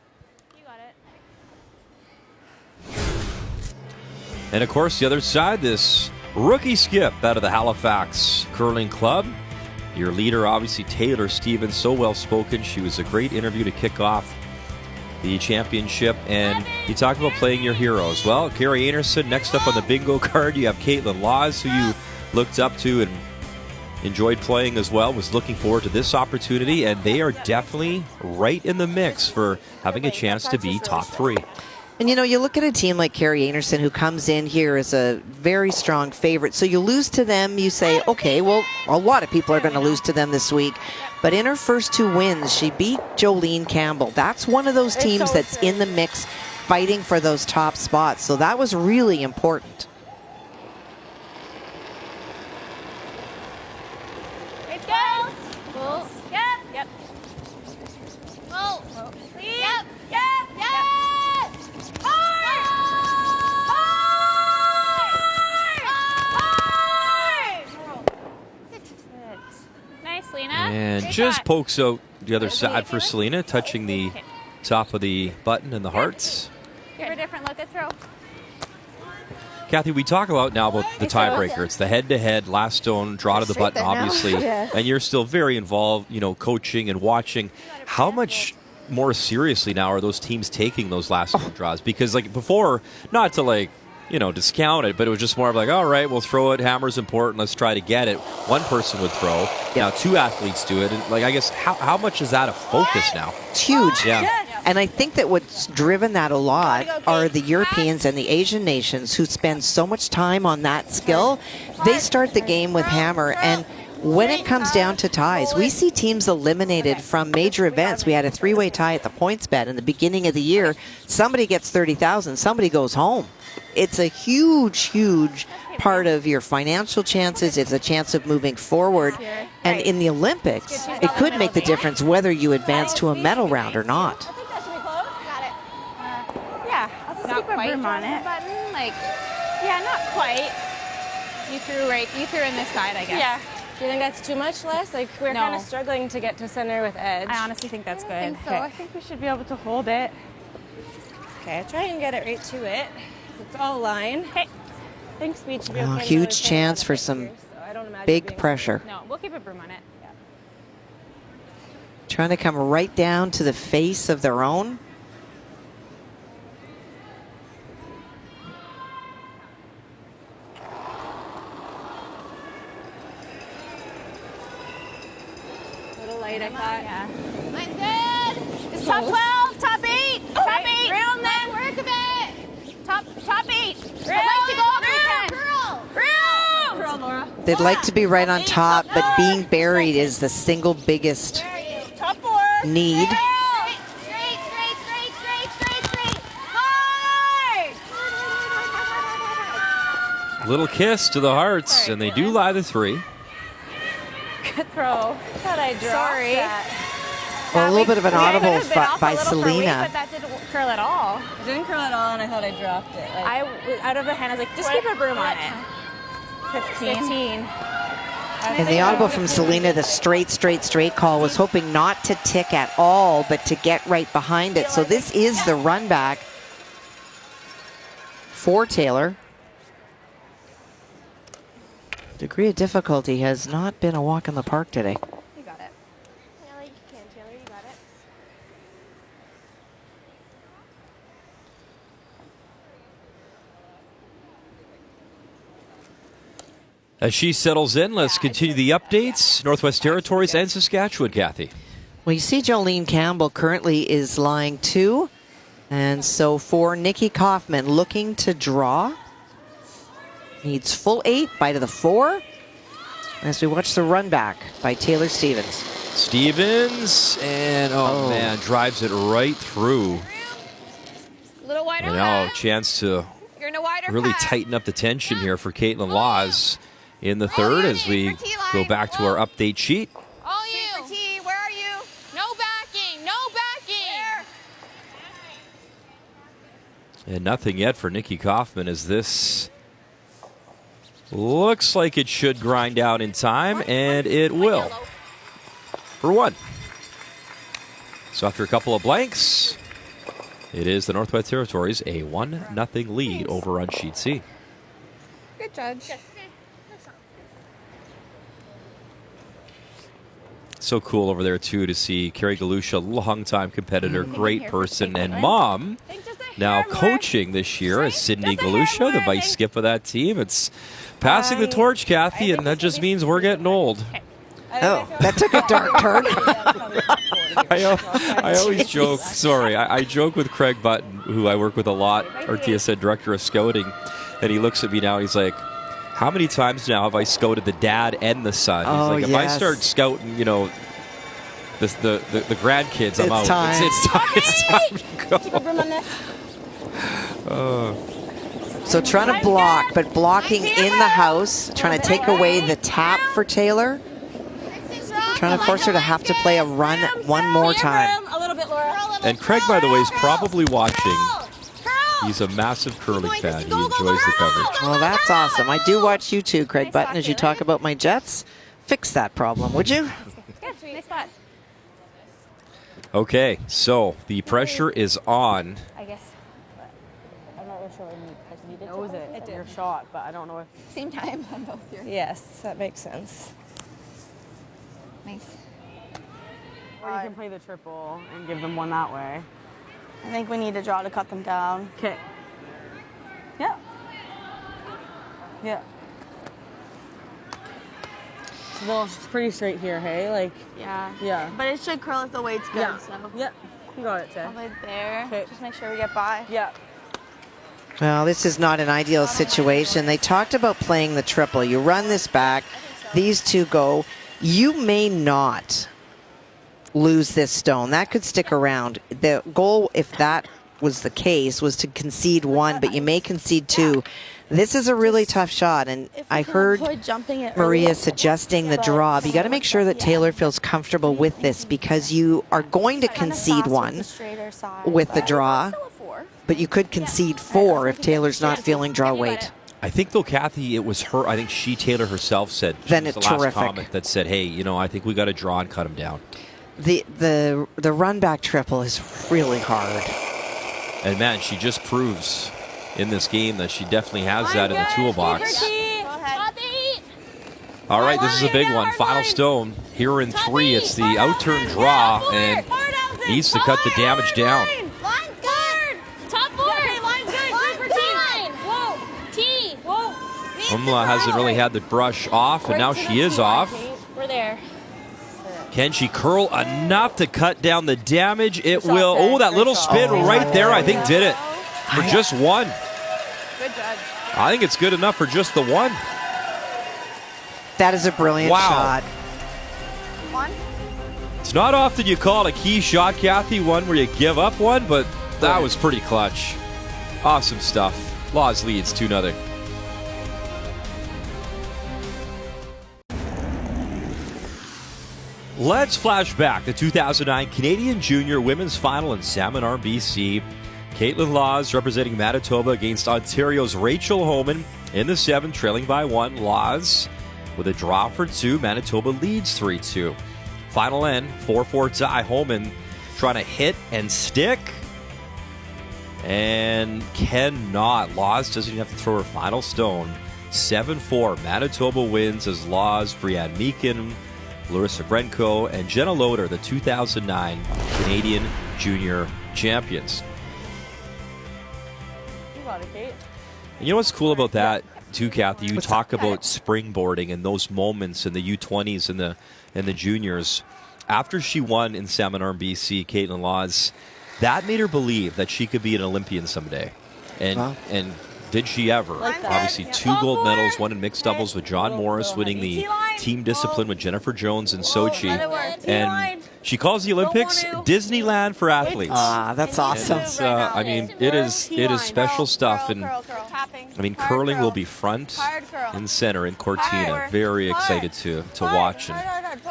And of course, the other side, this rookie skip out of the Halifax Curling Club. Your leader, obviously, Taylor Stevens, so well-spoken. She was a great interview to kick off the championship. And you talk about playing your heroes. Well, Gary Anderson, next up on the bingo card, you have Caitlin Laws, who you looked up to and enjoyed playing as well, was looking forward to this opportunity. And they are definitely right in the mix for having a chance to be top 3.
And, you know, you look at a team like Carrie Anderson, who comes in here as a very strong favorite. So you lose to them, you say, okay, well, a lot of people are going to lose to them this week. But in her first 2 wins, she beat Jolene Campbell. That's one of those teams that's in the mix fighting for those top spots. So that was really important.
Let's go. Cool. Yep. Yep. Oh. Yep. Yep. Yep.
Nice, Lena.
And just pokes out the other side for Selena, touching the top of the button and the hearts.
Give her a different look at throw.
Kathy, we talk a lot now about the tiebreaker. It's the head-to-head, last stone, draw to the button, obviously. And you're still very involved, you know, coaching and watching. How much more seriously now are those teams taking those last stone draws? Because, like, before, not to, like, you know, discount it, but it was just more of like, all right, we'll throw it. Hammer's important. Let's try to get it. One person would throw. Now 2 athletes do it. And, like, I guess, how much is that a focus now?
It's huge.
Yeah.
And I think that what's driven that a lot are the Europeans and the Asian nations who spend so much time on that skill. They start the game with hammer, and when it comes down to ties, we see teams eliminated from major events. We had a 3-way tie at the points bet in the beginning of the year. Somebody gets 30,000, somebody goes home. It's a huge, huge part of your financial chances. It's a chance of moving forward. And in the Olympics, it could make the difference whether you advance to a medal round or not.
Yeah, I'll just keep a broom on it. Button, like, yeah, not quite. You threw in this side, I guess.
Yeah. Do you think that's too much less? Like, we're kind of struggling to get to center with edge.
I honestly think that's good.
So I think we should be able to hold it. Okay, try and get it right to it. It's all line.
Okay.
I think speed should be okay.
Huge chance for some big pressure.
No, we'll keep a broom on it. Yeah.
Trying to come right down to the face of their own.
Light, I thought.
Yeah.
Mine's good.
It's top 12, top 8, top 8.
Room then. Work a bit.
Top 8.
I'd like to go over 10.
Curl, Laura.
They'd like to be right on top, but being buried is the single biggest
Top 4.
need.
Straight. Hard.
Little kiss to the hearts, and they do lie the 3.
Good throw.
Thought I dropped that.
Well, a little bit of an audible by
Weight,
Selena.
but that didn't curl at all.
It didn't curl at all, and I thought I dropped it. Like,
I was out of the hand. I was like, just keep a broom on it. 15.
And the audible from Selena, the straight call, was hoping not to tick at all, but to get right behind it. So this is the run back for Taylor. Degree of difficulty has not been a walk in the park today.
You got it.
yeah, like you can, Taylor. You got it.
As she settles in, let's continue the updates. Northwest Territories and Saskatchewan, Kathy.
Well, you see Jolene Campbell currently is lying 2. And so for Nikki Kaufman, looking to draw. Needs full 8, bite of the 4. As we watch the run back by Taylor Stevens.
Stevens, and oh man, drives it right through.
A little wider.
And now a chance to
You're in a wider
really
path.
tighten up the tension here for Caitlin Laws in the third as we go back to our update sheet.
All you. T, where are you? No backing. No backing.
And nothing yet for Nikki Kaufman as this Looks like it should grind out in time, and it will. For one. So after a couple of blanks, it is the Northwest Territories a 1-0 lead over on Sheet C.
Good judge.
So cool over there, too, to see Carrie Galusha, long-time competitor, great person, and mom now coaching this year as Sydney Galusha, the vice skip of that team. It's passing the torch, Kathy, and that just means we're getting old.
Oh, that took a dark turn.
I always joke, I joke with Craig Button, who I work with a lot, our TSN director of scouting, and he looks at me now, and he's like, how many times now have I scouted the dad and the son? He's like, if I start scouting, the grandkids, I'm out.
Time.
It's time to go.
So trying to block, but blocking in the house, trying to take away the tap for Taylor. Trying to force her to have to play a run one more time.
And Craig, by the way, is probably watching. He's a massive curling fan. He enjoys the coverage.
Well, that's awesome. I do watch you too, Craig Button, as you talk about my Jets. Fix that problem, would you?
Nice spot.
Okay, so the pressure is on.
I guess. I'm not really sure what you did.
Knows it. Your shot, but I don't know if.
Same time on both your.
Yes, that makes sense.
Nice.
Or you can play the triple and give them one that way.
I think we need to draw to cut them down.
Okay. Yeah. Yeah. Well, it's pretty straight here, hey? Like.
Yeah.
Yeah.
But it should curl if the weight's good,
Yeah.
so.
Yeah. You got it, Tay.
Hold it there.
Okay.
Just make sure we get by.
Yeah.
Well, this is not an ideal situation. They talked about playing the triple. You run this back, these two go. You may not lose this stone. That could stick around. The goal, if that was the case, was to concede one, but you may concede two. This is a really tough shot, and I heard Maria suggesting the draw. But you got to make sure that Taylor feels comfortable with this, because you are going to concede one with the draw, but you could concede four if Taylor's not feeling draw weight.
I think, though, Kathy, it was her. I think Taylor herself said.
Then
it's
it's
the last
terrific.
comment that said, "Hey, I think we got to draw and cut him down."
The run back triple is really hard.
And man, she just proves in this game that she definitely has that in the toolbox. All right, this is a big one. Final stone here in 3. It's the outturn draw, and needs to cut the damage down. Umla hasn't really had the brush off, and now she is off.
We're there.
Can she curl enough to cut down the damage? It will. Oh, that little spin right there, I think, did it for just one.
Good judge.
I think it's good enough for just the one.
That is a brilliant shot.
It's not often you call it a key shot, Kathy, one where you give up one, but that was pretty clutch. Awesome stuff. Laws leads 2-0. Let's flash back the 2009 Canadian Junior Women's Final in Salmon Arm, BC. Caitlin Laws representing Manitoba against Ontario's Rachel Homan in the 7th, trailing by 1. Laws with a draw for 2. Manitoba leads 3-2. Final end, 4-4 tie. Homan trying to hit and stick. And cannot. Laws doesn't even have to throw her final stone. 7-4. Manitoba wins as Laws, Brianne Meekin, Larissa Brenko, and Jenna Loader, the 2009 Canadian Junior Champions.
You got it, Kate.
And you know what's cool about that, too, Kathy? You talk about springboarding and those moments in the U20s and the juniors. After she won in Salmon Arm, BC, Caitlin Laws, that made her believe that she could be an Olympian someday. And did she ever? Obviously, 2 gold medals, one in mixed doubles with John Morris, winning the team discipline with Jennifer Jones in Sochi. And she calls the Olympics Disneyland for athletes.
That's awesome.
It's, I mean, it is special stuff. And I mean, curling will be front and center in Cortina. Very excited to watch and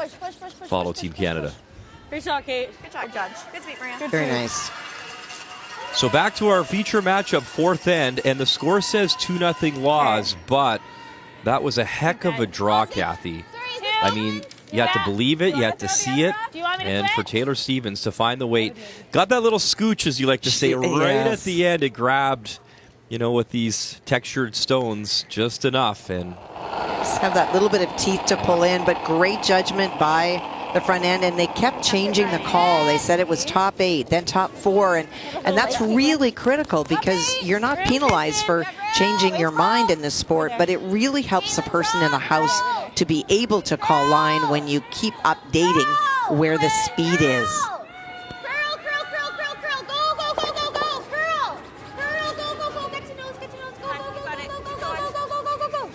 follow Team Canada.
Great shot, Kate.
Good job, Judge. Good sweep, Maria.
Very nice.
So back to our feature matchup, 4th end, and the score says 2-0 Laws, but That was a heck of a draw, Kathy. I mean, you have to believe it, you have to see it, and for Taylor Stevens to find the weight. Got that little scooch, as you like to say, right at the end. It grabbed, you know, with these textured stones just enough. And
just have that little bit of teeth to pull in, but great judgment by the front end, and they kept changing the call. They said it was top 8, then top 4, and that's really critical because you're not penalized for changing your mind in this sport, but it really helps the person in the house to be able to call line when you keep updating where the speed is.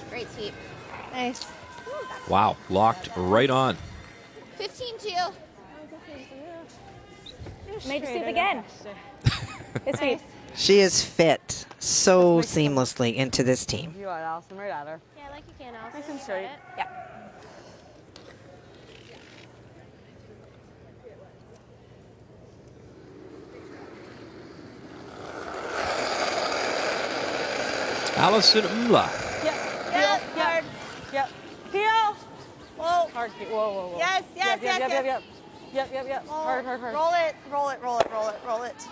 Great sweep. Nice.
wow, locked right on.
15-2.
Made sweep again. Good sweep.
She is fit so seamlessly into this team.
You are, Allison, right at her.
Yeah, like you can, Allison.
Nice and straight.
Yeah.
Allison Umla.
Yep.
Yep. Hard.
Yep. Heel.
Whoa.
Hard. Whoa, whoa, whoa.
Yes, yes,
Yep,
yes,
yep,
yes.
yep, yep. Yep, yep.
Whoa.
Hard, hard, hard.
Roll it, roll it, roll it, roll it, roll it.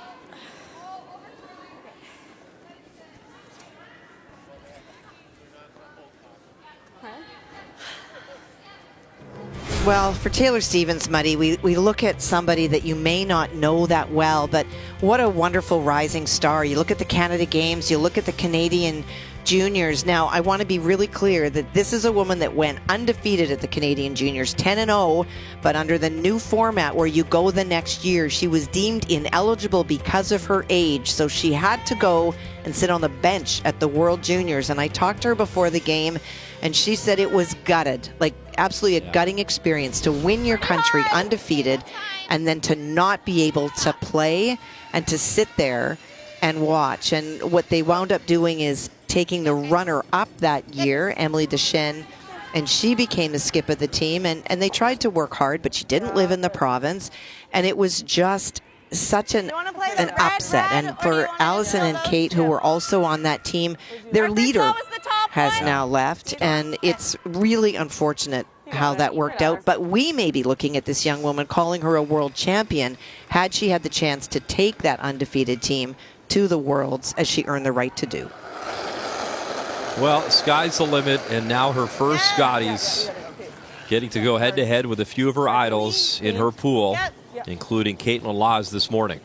Well, for Taylor Stevens, Muddy, we look at somebody that you may not know that well, but what a wonderful rising star. You look at the Canada Games, you look at the Canadian Juniors. Now, I want to be really clear that this is a woman that went undefeated at the Canadian Juniors, 10-0, but under the new format where you go the next year, she was deemed ineligible because of her age, so she had to go and sit on the bench at the World Juniors. And I talked to her before the game, and she said it was gutted, like absolutely a gutting experience to win your country undefeated and then to not be able to play and to sit there and watch. And what they wound up doing is taking the runner-up that year, Emily Deschênes, and she became the skip of the team. And they tried to work hard, but she didn't live in the province. And it was just such an upset. And for Allison and Kate, who were also on that team, their leader has now left. And it's really unfortunate how that worked out. But we may be looking at this young woman, calling her a world champion, had she had the chance to take that undefeated team to the Worlds, as she earned the right to do.
Well, sky's the limit, and now her first Scotties getting to go head-to-head with a few of her idols in her pool, including Caitlin Laws this morning.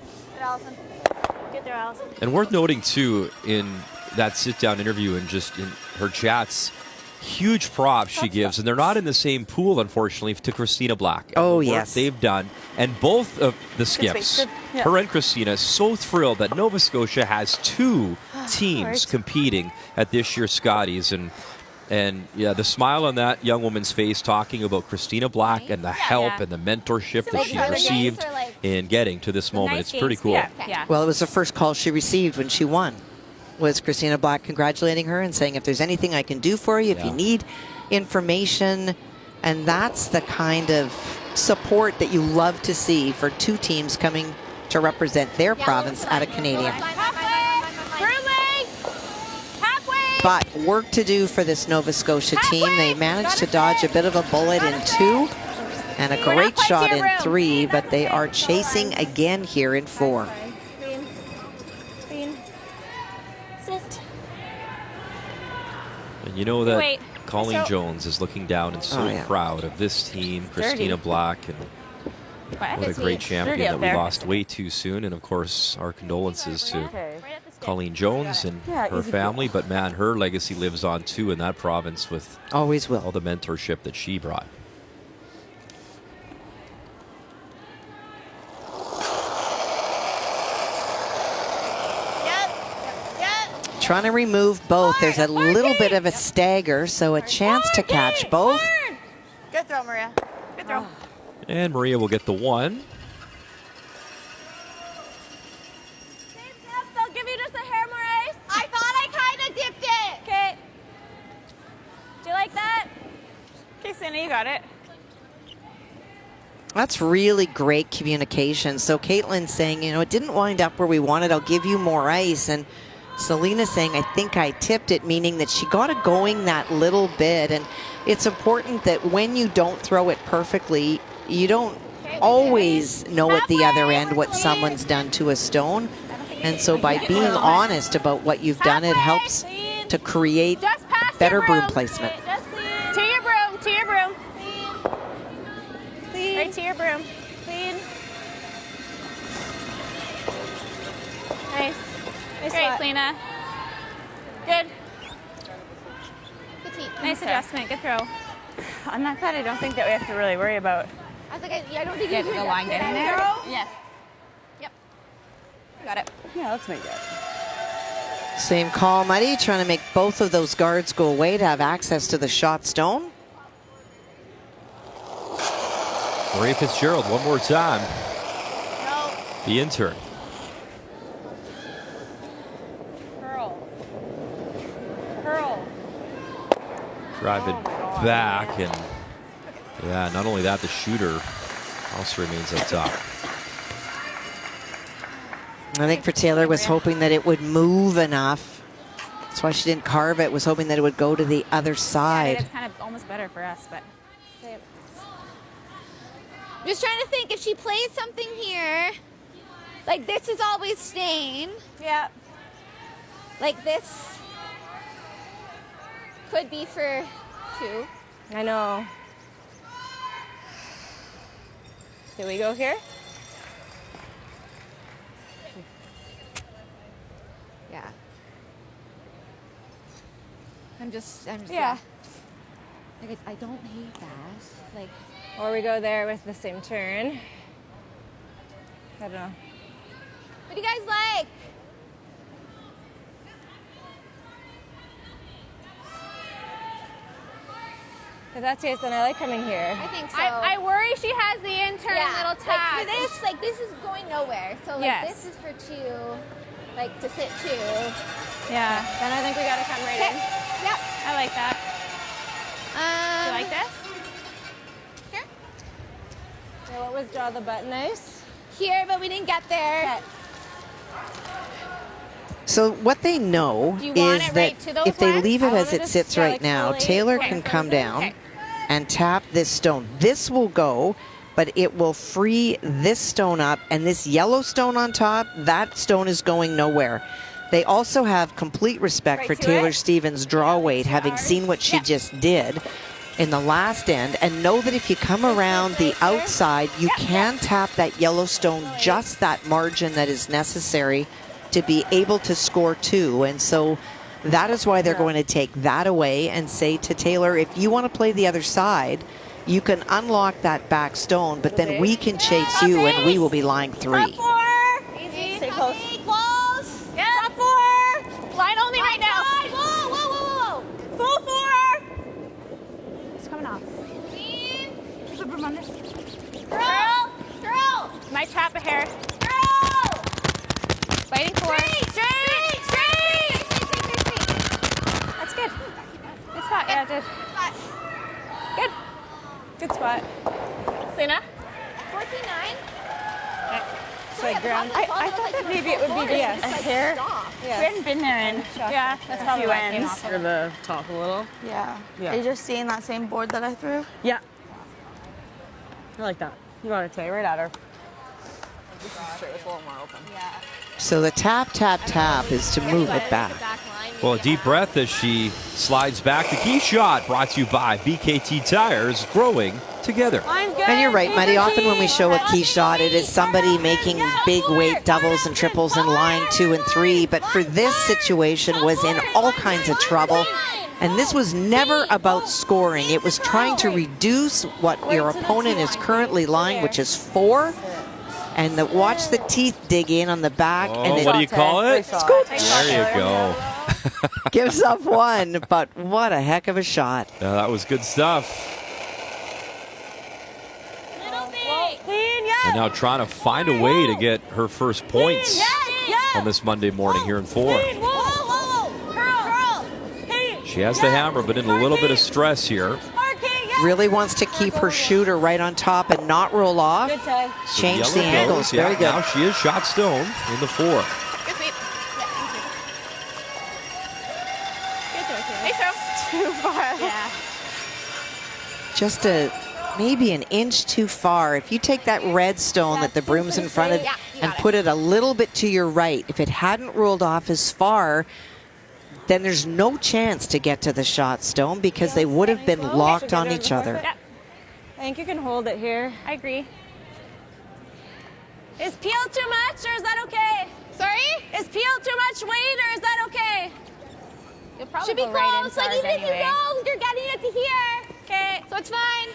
Get there, Allison.
And worth noting, too, in that sit-down interview and just in her chats, huge props she gives, and they're not in the same pool, unfortunately, to Christina Black.
Oh,
the work
yes.
they've done. And both of the skips, her and Christina, so thrilled that Nova Scotia has two teams competing at this year's Scotties. And yeah, the smile on that young woman's face talking about Christina Black and the help and the mentorship that she's received in getting to this moment. It's pretty cool.
Yeah.
Well, it was the first call she received when she won, was Christina Black congratulating her and saying, if there's anything I can do for you, if you need information. And that's the kind of support that you love to see for two teams coming to represent their province at a Canadian. But work to do for this Nova Scotia team. They managed to dodge a bit of a bullet in 2 and a great shot in 3, but they are chasing again here in 4.
And you know that Colleen Jones is looking down and so proud of this team, Christina Black, and what a great champion that we lost way too soon. And of course, our condolences to Colleen Jones and her family. But man, her legacy lives on too in that province with
always will
all the mentorship that she brought.
Trying to remove both. There's a little bit of a stagger, so a chance to catch both.
Good throw, Maria. Good throw.
And Maria will get the 1.
They'll give you just a hair, Maurice.
I thought I kind of dipped it.
Okay. Do you like that?
Okay, Cindy, you got it.
That's really great communication. So Caitlin's saying, you know, it didn't wind up where we wanted. I'll give you more ice. And Selena saying, I think I tipped it, meaning that she got it going that little bit. And it's important that when you don't throw it perfectly, you don't always know at the other end what someone's done to a stone. And so by being honest about what you've done, it helps to create better broom placement.
To your broom, to your broom. Right to your broom.
Clean.
Nice. Great, Selena. Good.
Good feet.
Nice adjustment. Good throw. On that side, I don't think that we have to really worry about
I was like, I don't think
getting
you
the line getting there.
Yes.
Yep. Got it.
Yeah, let's make it.
Same call, Muddy, trying to make both of those guards go away to have access to the shot stone.
Marie Fitzgerald, one more time.
No.
The intern.
Curl.
Drive it back, and yeah, not only that, the shooter also remains up top.
I think for Taylor was hoping that it would move enough. That's why she didn't carve it, was hoping that it would go to the other
Yeah,
side.
it's kind of almost better for us, but
Just trying to think if she plays something here, like this is always staying.
yeah.
Like this could be for 2.
I know. Do we go here?
Yeah. I'm just
Yeah.
Like I don't hate that. Like
Or we go there with the same turn. I don't know.
what do you guys like?
If that's the case, then I like coming here.
I think so.
I worry she has the intern little tag.
Like for this, like this is going nowhere. So like
Yes.
this is for 2, like to sit 2.
Yeah, then I think we gotta come right in.
Yep.
I like that. You like this?
Here?
Yeah, what was draw the button nice?
Here, but we didn't get there.
So what they know
Do you want
is
it
that
right to those
if they
ones?
leave it
I
as
wanna
it
just
sits
get,
right
like,
now,
fully-
Taylor
okay,
can come
frozen?
down
Okay.
and tap this stone. This will go, but it will free this stone up, and this yellow stone on top, that stone is going nowhere. They also have complete respect
Right
for
to
Taylor
it?
Stevens' draw weight, having seen what she just did in the last end, and know that if you come around the outside, you can tap that yellow stone just that margin that is necessary to be able to score 2. And so that is why they're going to take that away and say to Taylor, if you want to play the other side, you can unlock that back stone, but then we can chase you and we will be line 3.
Easy. Stay close.
Balls.
Yeah. Top 4. Line only right now.
Whoa, whoa, whoa, whoa.
Full 4. It's coming off.
Clean.
Keep the broom on this.
Girl. Girl.
Might trap a hair.
Girl.
Fighting 4.
Straight. Straight.
That's good. Good spot. Yeah, it did. Good. Good spot. Selena?
49.
So ground. I thought that maybe it would be just a hair. We hadn't been there in. Yeah, that's probably why it came off.
Or the top a little.
Yeah.
Yeah.
Are you just seeing that same board that I threw?
Yeah. I like that. You want to take right at her. This is straight. It's a little more open.
Yeah.
So the tap, tap, tap is to move it back.
Well, a deep breath as she slides back. The key shot brought to you by BKT Tires, growing together.
And you're right, Muddy. Often when we show a key shot, it is somebody making big weight doubles and triples in line 2 and 3. But for this situation was in all kinds of trouble. And this was never about scoring. It was trying to reduce what your opponent is currently lying, which is 4. And watch the teeth dig in on the back.
Oh,
and
what do you call it? There you go.
Gives up 1, but what a heck of a shot.
Yeah, that was good stuff. And now trying to find a way to get her first points on this Monday morning here in 4. She has the hammer, but in a little bit of stress here.
Really wants to keep her shooter right on top and not roll off.
So
Change the
yellow
angles.
goes.
Very
Yeah,
good.
now she is shot stone in the 4.
just maybe an inch too far. If you take that red stone that the broom's in front of and put it a little bit to your right, if it hadn't rolled off as far, then there's no chance to get to the shot stone because they would have been locked on each other.
Yeah. I think you can hold it here.
I agree.
Is peel too much, or is that okay?
Sorry?
Is peel too much weight, or is that okay?
You'll probably
Should be
go right in
close. Like
stars
even if you
anyway.
go, you're getting it to here.
Okay.
So it's fine.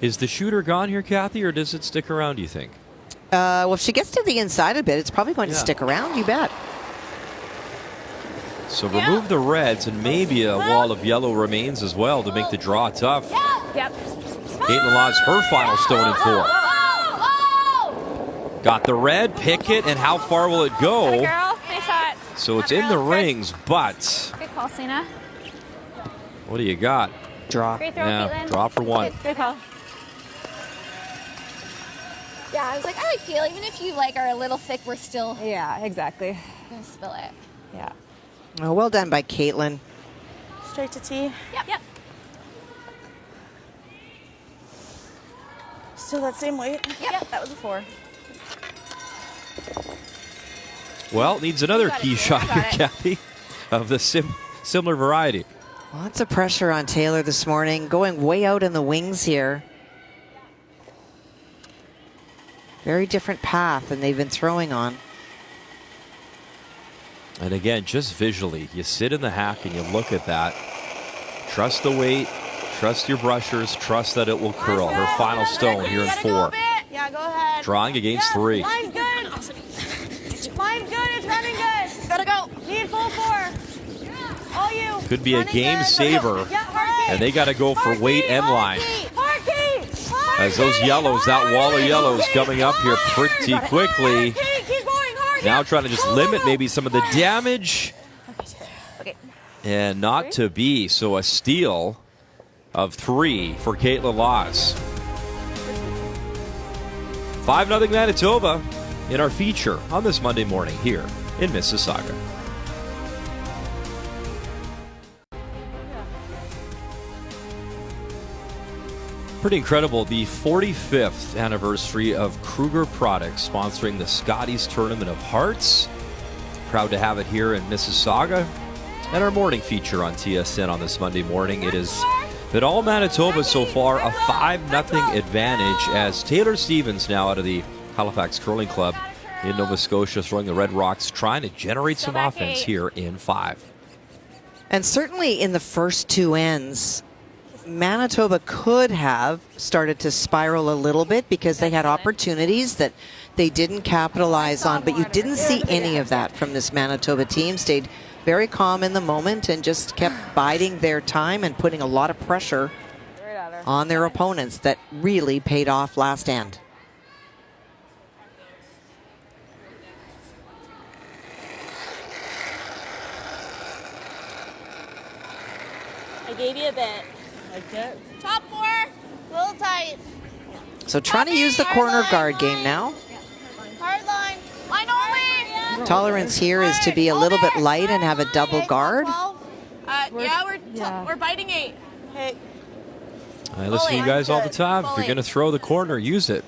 Is the shooter gone here, Kathy, or does it stick around, do you think?
Well, if she gets to the inside a bit, it's probably going to stick around, you bet.
So remove the reds, and maybe a wall of yellow remains as well to make the draw tough.
Yep.
Caitlin Laws, her final stone in 4. Got the red, pick it, and how far will it go?
Good girl. Nice shot.
So it's in the rings, but
Good call, Sina.
what do you got?
Draw.
Great throw,
Yeah,
Caitlin.
draw for 1.
Good call.
Yeah, I was like, I like feel even if you like are a little thick, we're still
Yeah, exactly.
gonna spill it.
Yeah.
Oh, well done by Caitlin.
Straight to tee.
Yep.
Still that same weight?
Yep.
That was a 4.
Well, needs another key shot here, Kathy, of the similar variety.
Lots of pressure on Taylor this morning, going way out in the wings here. Very different path than they've been throwing on.
And again, just visually, you sit in the hack and you look at that. Trust the weight, trust your brushers, trust that it will curl. Her final stone here in 4.
Yeah, go ahead.
Drawing against 3.
Mine's good. Mine's good. It's running good. Gotta go. Need full 4. All you.
Could be a
Running
game
good.
saver,
Yeah, hard
and they got to go for weight and line.
Hard key.
As those yellows, that wall of yellows coming up here pretty quickly.
Keep going hard.
Now trying to just limit maybe some of the damage. And not to be, so a steal of 3 for Caitlin Laws. 5-0 Manitoba in our feature on this Monday morning here in Mississauga. Pretty incredible, the 45th anniversary of Kruger Products sponsoring the Scotties Tournament of Hearts. Proud to have it here in Mississauga. And our morning feature on TSN on this Monday morning. It has been all Manitoba so far, a 5-0 advantage as Taylor Stevens now out of the Halifax Curling Club in Nova Scotia throwing the Red Rocks, trying to generate some offense here in 5.
And certainly in the first 2 ends, Manitoba could have started to spiral a little bit because they had opportunities that they didn't capitalize on, but you didn't see any of that from this Manitoba team. Stayed very calm in the moment and just kept biding their time and putting a lot of pressure on their opponents that really paid off last end.
I gave you a bit.
Like it.
Top 4. A little tight.
So trying to use the corner guard game now.
Hard line. Line only.
Tolerance here is to be a little bit light and have a double guard.
We're biting 8. Okay.
I listen to you guys all the time. If you're going to throw the corner, use it.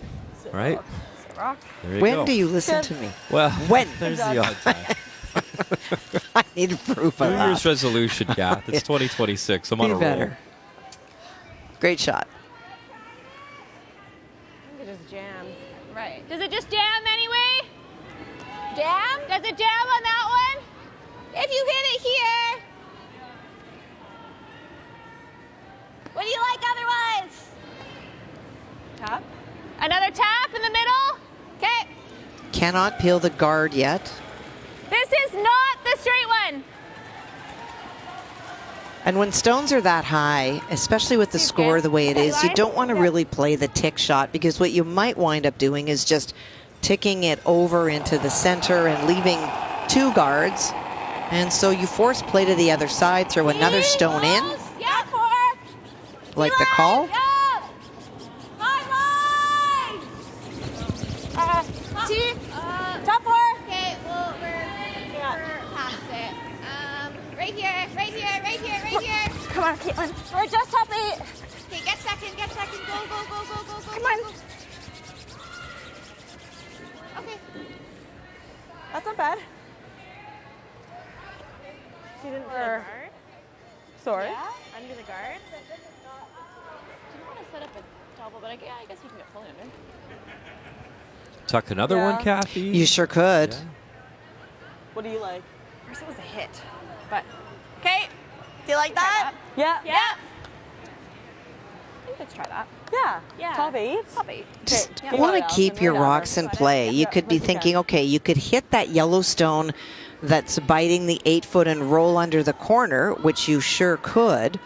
Right? There you
When
go.
do you listen to me?
Well,
When?
there's the odd time.
I need proof of
New
that.
Year's resolution, Kath. It's 2026. I'm on a
Be
roll.
better. Great shot.
It just jams.
Right. Does it just jam anyway?
Jam?
Does it jam on that one?
If you hit it here. What do you like otherwise?
Tap.
Another tap in the middle?
Okay.
Cannot peel the guard yet.
This is not the straight one.
And when stones are that high, especially with the score the way it is, you don't want to really play the tick shot because what you might wind up doing is just ticking it over into the center and leaving 2 guards. And so you force play to the other side, throw another stone in,
Yeah, 4.
like the call.
High line.
T? Top 4?
Okay, well, we're past it. Right here, right here, right here, right here.
Come on, Caitlin. We're just top 8.
Okay, get second, go, go, go, go, go, go.
Come on.
Go. Okay.
That's not bad.
She didn't play
Or-
guard.
Sorry.
Yeah, under the guard.
I want to set up a double, but I guess you can get fully under.
Tuck another one, Kathy.
You sure could.
Yeah.
What do you like?
First it was a hit, but okay. Do you like that?
Yeah.
Yeah. I think let's try that.
Yeah.
Yeah.
Top 8?
Top 8.
Just
Yeah.
want
Yeah.
to keep your rocks in play. You could be thinking, okay, you could hit that Yellowstone that's biting the 8-foot and roll under the corner, which you sure could.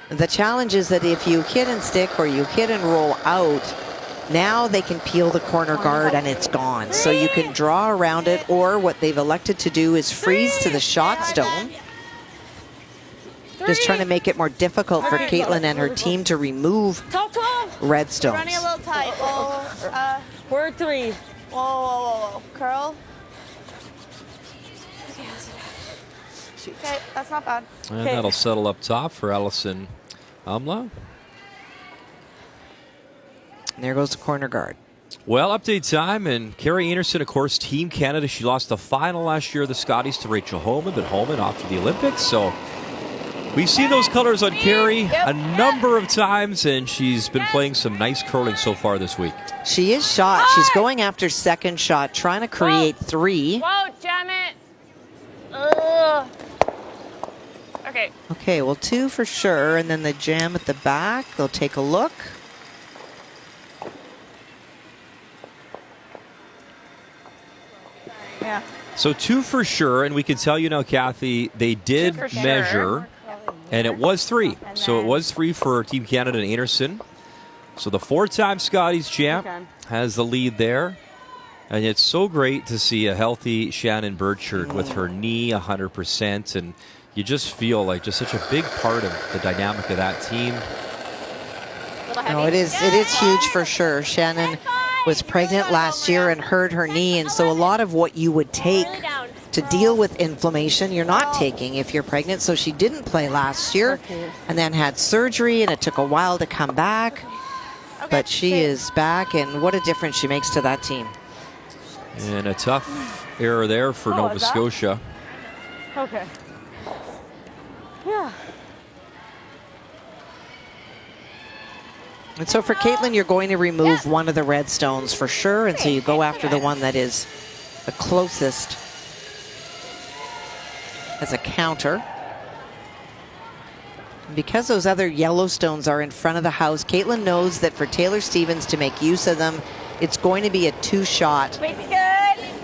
The challenge is that if you hit and stick or you hit and roll out, now they can peel the corner guard and it's gone. So you can draw around it, or what they've elected to do is freeze to the shot stone. Just trying to make it more difficult for Caitlin and her team to remove
Top 12.
red stones.
Running a little tight. Oh,
We're 3.
whoa. Curl. Okay, that's not bad.
And that'll settle up top for Allison Amla.
And there goes the corner guard.
Well, update time, and Carrie Anderson, of course, Team Canada. She lost the final last year of the Scotties to Rachel Homan, but Homan off to the Olympics. So we've seen those colors on Carrie a number of times, and she's been playing some nice curling so far this week.
She is shot. She's going after second shot, trying to create 3.
Whoa, jam it. Ugh. Okay.
Okay, well, 2 for sure, and then the jam at the back. They'll take a look.
Yeah.
So 2 for sure, and we can tell you now, Kathy, they did
2 for sure.
measure, and it was 3. So it was 3 for Team Canada and Anderson. So the 4-time Scotties champ has the lead there. And it's so great to see a healthy Shannon Burchard with her knee 100%, and you just feel like just such a big part of the dynamic of that team.
No, it is huge for sure. Shannon was pregnant last year and hurt her knee, and so a lot of what you would take to deal with inflammation, you're not taking if you're pregnant. So she didn't play last year and then had surgery, and it took a while to come back. But she is back, and what a difference she makes to that team.
And a tough error there for Nova Scotia.
Okay. Yeah.
And so for Caitlin, you're going to remove one of the red stones for sure, and so you go after the one that is the closest as a counter. And because those other yellow stones are in front of the house, Caitlin knows that for Taylor Stevens to make use of them, it's going to be a 2-shot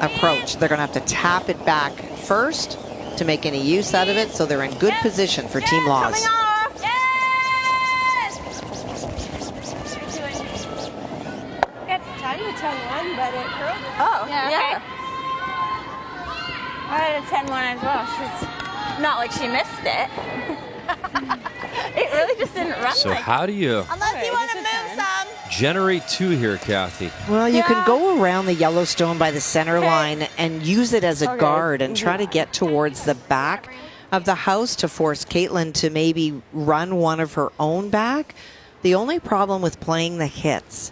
approach. They're going to have to tap it back first to make any use out of it, so they're in good position for Team Laws.
Time to 10-1, but it curled.
Oh,
Yeah.
I had a 10-1 as well. She's not like she missed it. It really just didn't run
So
like
how do you
Unless you want to move some.
generate 2 here, Kathy?
Well, you can go around the Yellowstone by the center line and use it as a guard and try to get towards the back of the house to force Caitlin to maybe run one of her own back. The only problem with playing the hits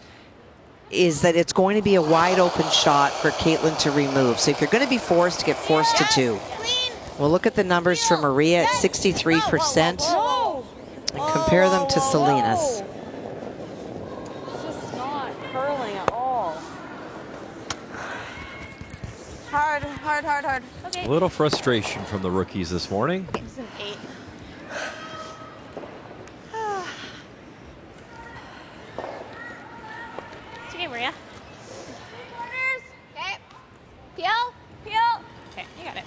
is that it's going to be a wide open shot for Caitlin to remove. So if you're going to be forced to get forced to 2. We'll look at the numbers for Maria at 63% and compare them to Selena's.
It's just not curling at all.
Hard. Okay.
A little frustration from the rookies this morning.
It's an 8. It's okay, Maria.
Corners. Okay. Peel.
Okay, you got it.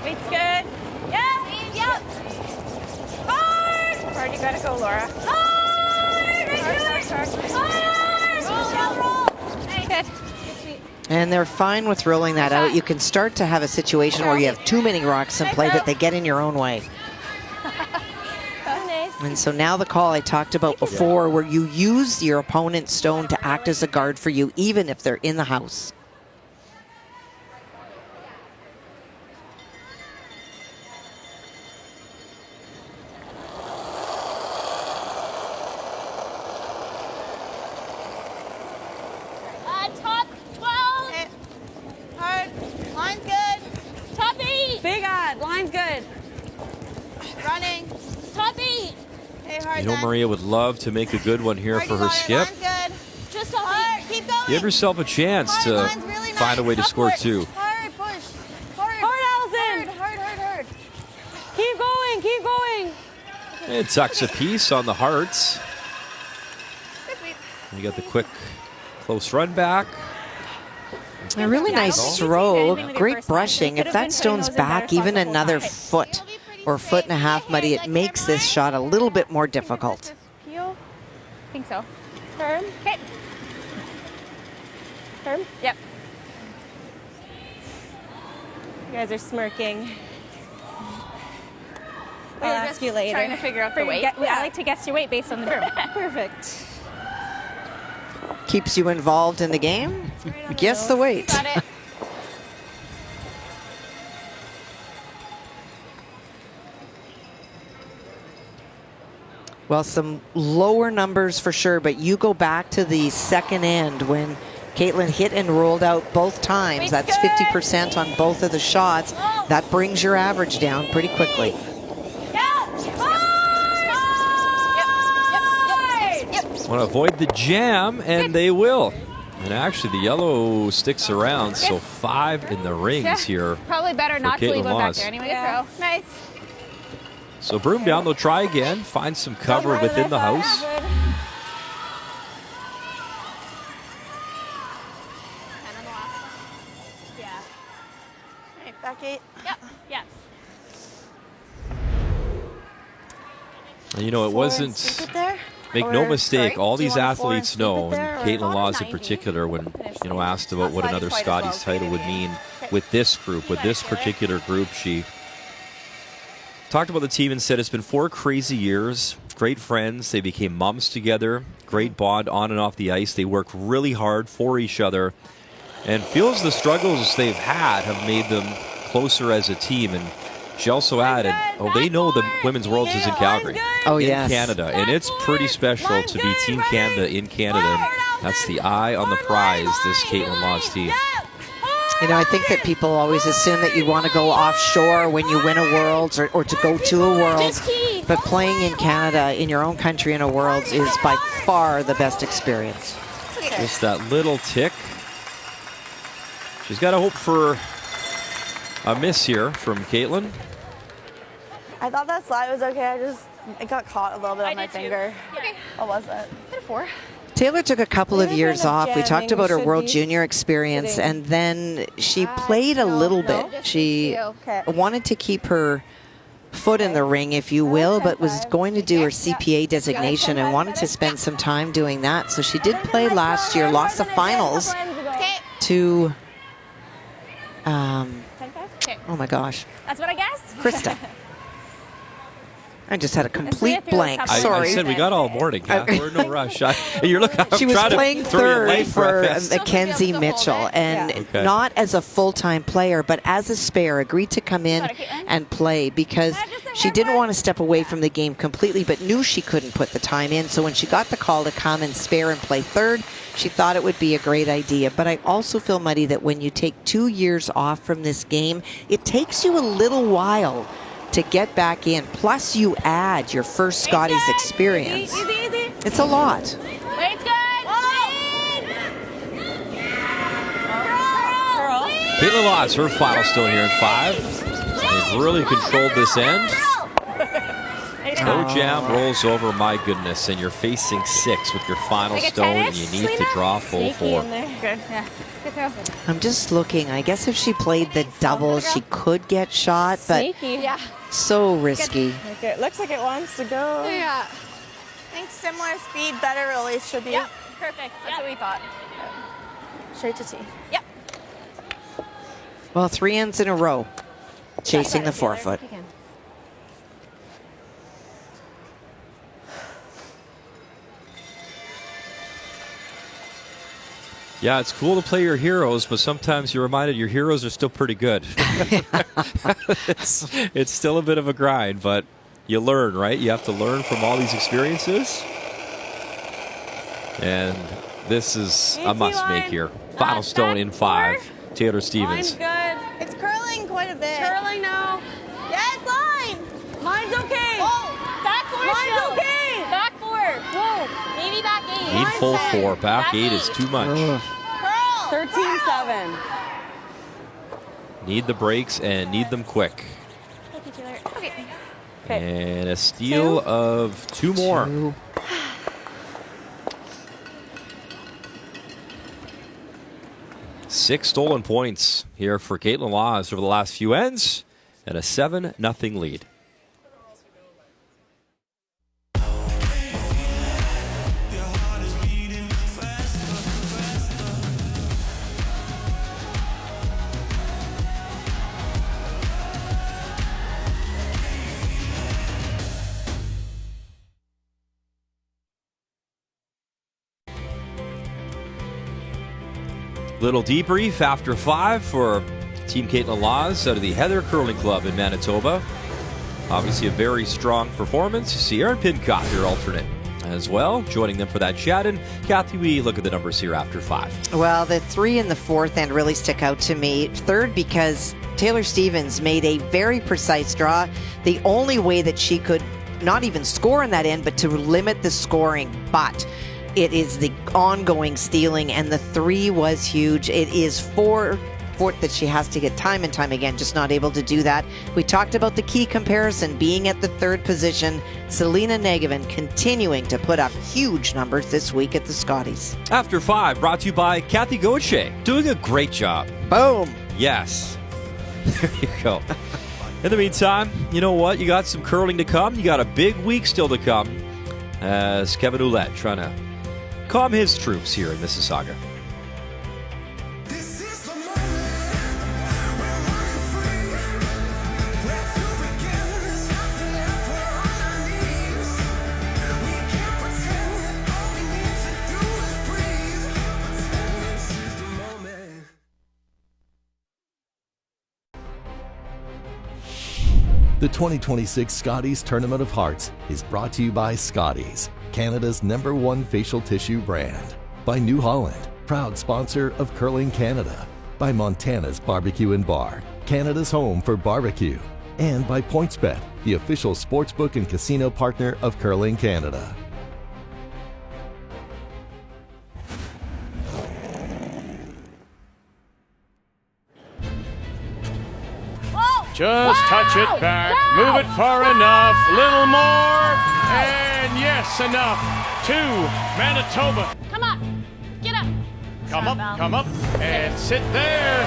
Weight's good.
Yep.
Hard. Hard, you gotta go, Laura.
Hard. Right
Hard.
And they're fine with rolling that out. You can start to have a situation where you have too many rocks in play that they get in your own way. And so now the call I talked about before, where you use your opponent's stone to act as a guard for you, even if they're in the house.
Top 12. Okay. Hard. Line's good. Top 8.
Big odd. Line's good.
Running. Top 8. Okay, hard.
You know, Maria would love to make a good one here for her skip.
Line's good. Just top 8. Keep going.
Give yourself a chance to find a way to score 2.
Hard, push. Hard.
Hard, Allison.
Hard.
Keep going. Keep going.
It tucks a piece on the hearts. You got the quick close run back.
A really nice throw, great brushing. If that stone's back even another foot or foot and a half, Muddy, it makes this shot a little bit more difficult.
I think so. Firm. Okay. Firm. Yep.
You guys are smirking.
I'll
ask you later.
Trying to figure out the weight. I like to guess your weight based on the berm.
Perfect.
Keeps you involved in the game. Guess the weight.
Got it.
Well, some lower numbers for sure, but you go back to the second end when Caitlin hit and rolled out both times. That's 50% on both of the shots. That brings your average down pretty quickly.
Want to avoid the jam, and they will. And actually, the yellow sticks around, so 5 in the rings here.
Probably better not to leave it back there anyway. Throw. Nice.
So broom down, they'll try again, find some cover within the house.
Yeah. Okay, back 8.
Yep. Yeah.
And you know, it wasn't... Make no mistake, all these athletes know, and Caitlin Laws in particular, when asked about what another Scotties title would mean with this group, with this particular group, she talked about the team and said it's been 4 crazy years, great friends, they became moms together, great bond on and off the ice, they work really hard for each other, and feels the struggles they've had have made them closer as a team. And she also added, they know the Women's Worlds is in Calgary, in Canada, and it's pretty special to be Team Canada in Canada. That's the eye on the prize, this Caitlin Laws team.
You know, I think that people always assume that you want to go offshore when you win a Worlds or to go to a Worlds, but playing in Canada, in your own country in a Worlds, is by far the best experience.
Just that little tick. She's got to hope for a miss here from Caitlin.
I thought that slide was okay. It got caught a little bit on my finger.
Okay.
What was it?
4.
Taylor took a couple of years off. We talked about her World
be
Junior experience, and then she played a little bit. She wanted to keep her foot in the ring, if you will, but was going to do her CPA designation and wanted to spend some time doing that. So she did play last year, lost the finals to, oh my gosh.
That's what I guessed.
Krista. I just had a complete blank. Sorry.
I said we got all morning. Yeah? We're in no rush. You're looking.
She was playing third for Mackenzie Mitchell, and not as a full-time player, but as a spare. Agreed to come in and play because she didn't want to step away from the game completely, but knew she couldn't put the time in. So when she got the call to come and spare and play third, she thought it would be a great idea. But I also feel, Muddy, that when you take 2 years off from this game, it takes you a little while to get back in. Plus, you add your first Scotties experience.
Easy.
It's a lot.
Weight's good.
Caitlin Laws, her final stone here in 5. They've really controlled this end. Toe jam rolls over, my goodness, and you're facing 6 with your final stone, and you need to draw full 4.
Good, yeah. Good throw.
I'm just looking. I guess if she played the double, she could get shot, but so risky.
Okay, it looks like it wants to go.
Yeah. I think similar speed, better release should be.
Yep, perfect. That's what we thought.
Straight to T.
Yep.
Well, 3 ends in a row, chasing the forefoot.
Yeah, it's cool to play your heroes, but sometimes you're reminded your heroes are still pretty good. It's still a bit of a grind, but you learn, right? You have to learn from all these experiences. And this is a must-make here. Final stone in 5. Taylor Stevens.
Line's good. It's curling quite a bit.
Curling now.
Yes, line.
Mine's okay.
Oh,
Back 4
mine's
still.
okay.
Back 4. Whoa. Maybe back 8.
Need full 4. Back 8 is too much.
Curl.
13-7.
Need the breaks and need them quick.
Thank you, Taylor. Okay.
And a steal of 2 more. 6 stolen points here for Caitlin Laws over the last few ends, and a 7-0 lead. Little debrief after 5 for Team Caitlin Laws out of the Heather Curling Club in Manitoba. Obviously a very strong performance. You see Erin Pincott, your alternate, as well, joining them for that chat. And Kathy, we look at the numbers here after 5.
Well, the 3 and the 4th end really stick out to me. 3rd, because Taylor Stevens made a very precise draw. The only way that she could not even score in that end, but to limit the scoring. But it is the ongoing stealing, and the 3 was huge. It is 4 that she has to get time and time again, just not able to do that. We talked about the key comparison being at the 3rd position. Selena Negevin continuing to put up huge numbers this week at the Scotties.
After 5, brought to you by Kathy Gauthier, doing a great job.
Boom.
Yes. There you go. In the meantime, you know what? You got some curling to come. You got a big week still to come as Kevin Ouellette trying to calm his troops here in Mississauga.
The 2026 Scotties Tournament of Hearts is brought to you by Scotties, Canada's #1 facial tissue brand. By New Holland, proud sponsor of Curling Canada. By Montana's Barbecue and Bar, Canada's home for barbecue. And by PointsBet, the official sportsbook and casino partner of Curling Canada.
Just touch it back, move it far enough, little more, and yes, enough. 2, Manitoba.
Come up. Get up.
Come up, and sit there.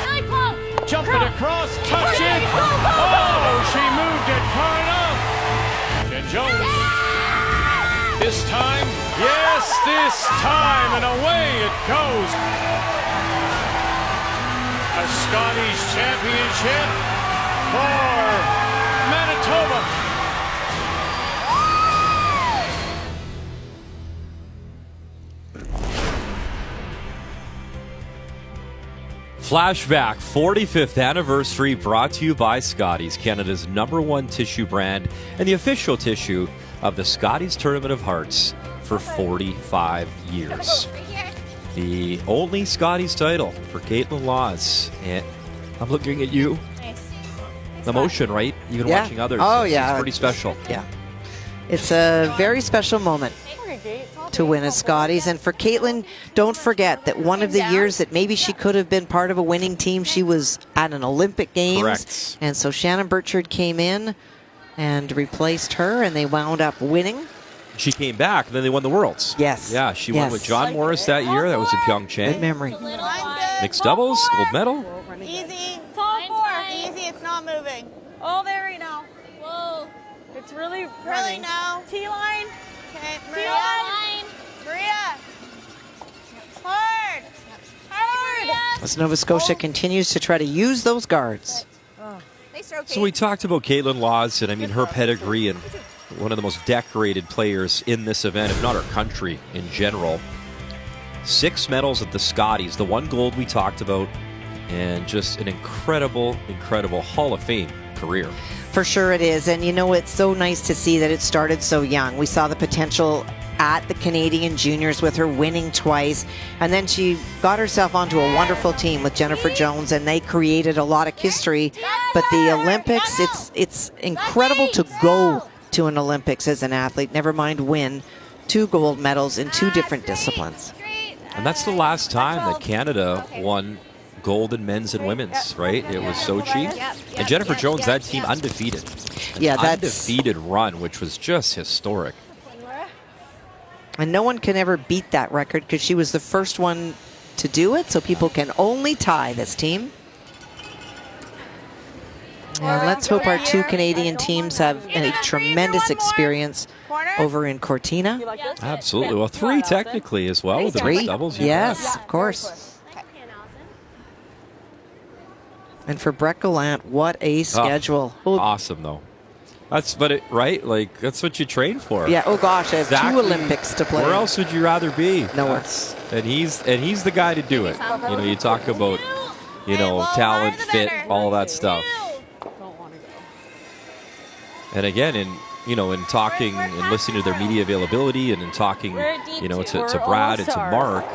Really close.
Jump it across, touch it. Oh, she moved it far enough. Jen Jones. This time, yes, this time, and away it goes. A Scotties championship for Manitoba.
Flashback 45th anniversary brought to you by Scotties, Canada's #1 tissue brand and the official tissue of the Scotties Tournament of Hearts for 45 years. The only Scotties title for Caitlin Laws. And I'm looking at you.
Nice.
Emotion, right? Even watching others.
Oh, yeah.
It's pretty special.
Yeah. It's a very special moment to win a Scotties. And for Caitlin, don't forget that one of the years that maybe she could have been part of a winning team, she was at an Olympic Games.
Correct.
And so Shannon Burchard came in and replaced her, and they wound up winning.
She came back, and then they won the Worlds.
Yes.
Yeah, she won with John Morris that year. That was in Pyeongchang.
Good memory.
Mixed doubles, gold medal.
Easy.
Fall 4.
Easy, it's not moving.
Oh, there we go. Whoa. It's really
Really now.
T-line.
Okay, Maria.
T-line.
Maria. Hard.
Hard.
As Nova Scotia continues to try to use those guards.
So we talked about Caitlin Laws, and I mean her pedigree, and one of the most decorated players in this event, if not our country in general. 6 medals at the Scotties, the 1 gold we talked about, and just an incredible, incredible Hall of Fame career.
For sure it is. And you know, it's so nice to see that it started so young. We saw the potential at the Canadian Juniors with her winning twice. And then she got herself onto a wonderful team with Jennifer Jones, and they created a lot of history. But the Olympics, it's incredible to go to an Olympics as an athlete, never mind win 2 gold medals in 2 different disciplines.
And that's the last time that Canada won gold in men's and women's, right? It was Sochi. And Jennifer Jones, that team undefeated.
Yeah, that's
undefeated run, which was just historic.
And no one can ever beat that record because she was the first one to do it, so people can only tie this team. And let's hope our 2 Canadian teams have a tremendous experience over in Cortina.
Absolutely. Well, 3 technically as well with the
3
doubles.
Yes, of course. And for Brett Gallant, what a schedule.
Awesome, though. Right? Like, that's what you train for.
Yeah, oh gosh, I have 2 Olympics to play.
Where else would you rather be?
Nowhere.
And he's the guy to do it. You know, you talk about, talent, fit, all that stuff. And again, in talking and listening to their media availability and in talking, to Brad and to Mark,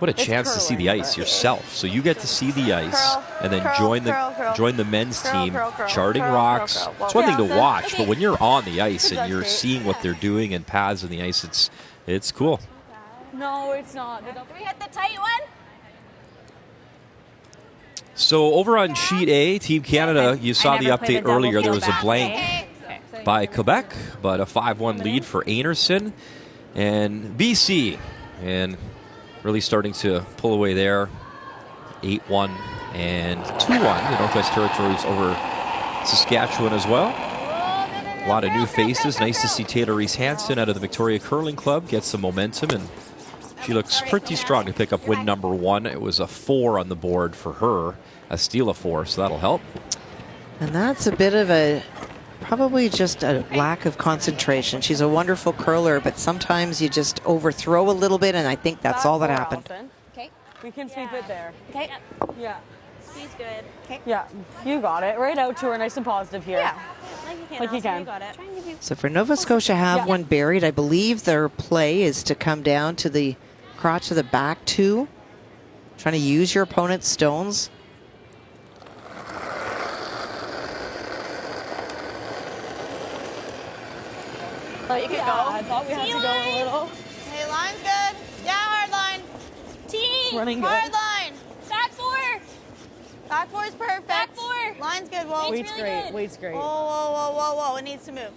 what a chance to see the ice yourself. So you get to see the ice and then join the men's team, charting rocks. It's one thing to watch, but when you're on the ice and you're seeing what they're doing and paths on the ice, it's cool.
No, it's not.
Can we hit the tight one?
So over on Sheet A, Team Canada, you saw the update earlier. There was a blank by Quebec, but a 5-1 lead for Einarson and BC. And really starting to pull away there. 8-1 and 2-1. The Northwest Territories over Saskatchewan as well. A lot of new faces. Nice to see Taylor Reese-Hansen out of the Victoria Curling Club get some momentum, and she looks pretty strong to pick up win number 1. It was a 4 on the board for her, a steal of 4, so that'll help.
And that's a bit of probably just a lack of concentration. She's a wonderful curler, but sometimes you just overthrow a little bit, and I think that's all that happened.
Okay. We can sweep it there.
Okay.
Yeah.
She's good. Okay.
Yeah, you got it. Right out to her, nice and positive here.
Yeah. Like you can.
You got it.
So for Nova Scotia have one buried, I believe their play is to come down to the crotch of the back 2. Trying to use your opponent's stones.
Oh, you can go.
I thought we had to go a little.
Hey, line's good. Yeah, hard line. Team.
Running good.
Hard line. Back 4. Back 4 is perfect. Back 4. Line's good. Whoa.
Weight's really great. Good. Weight's great.
Whoa, whoa, whoa, whoa, whoa. It needs to move.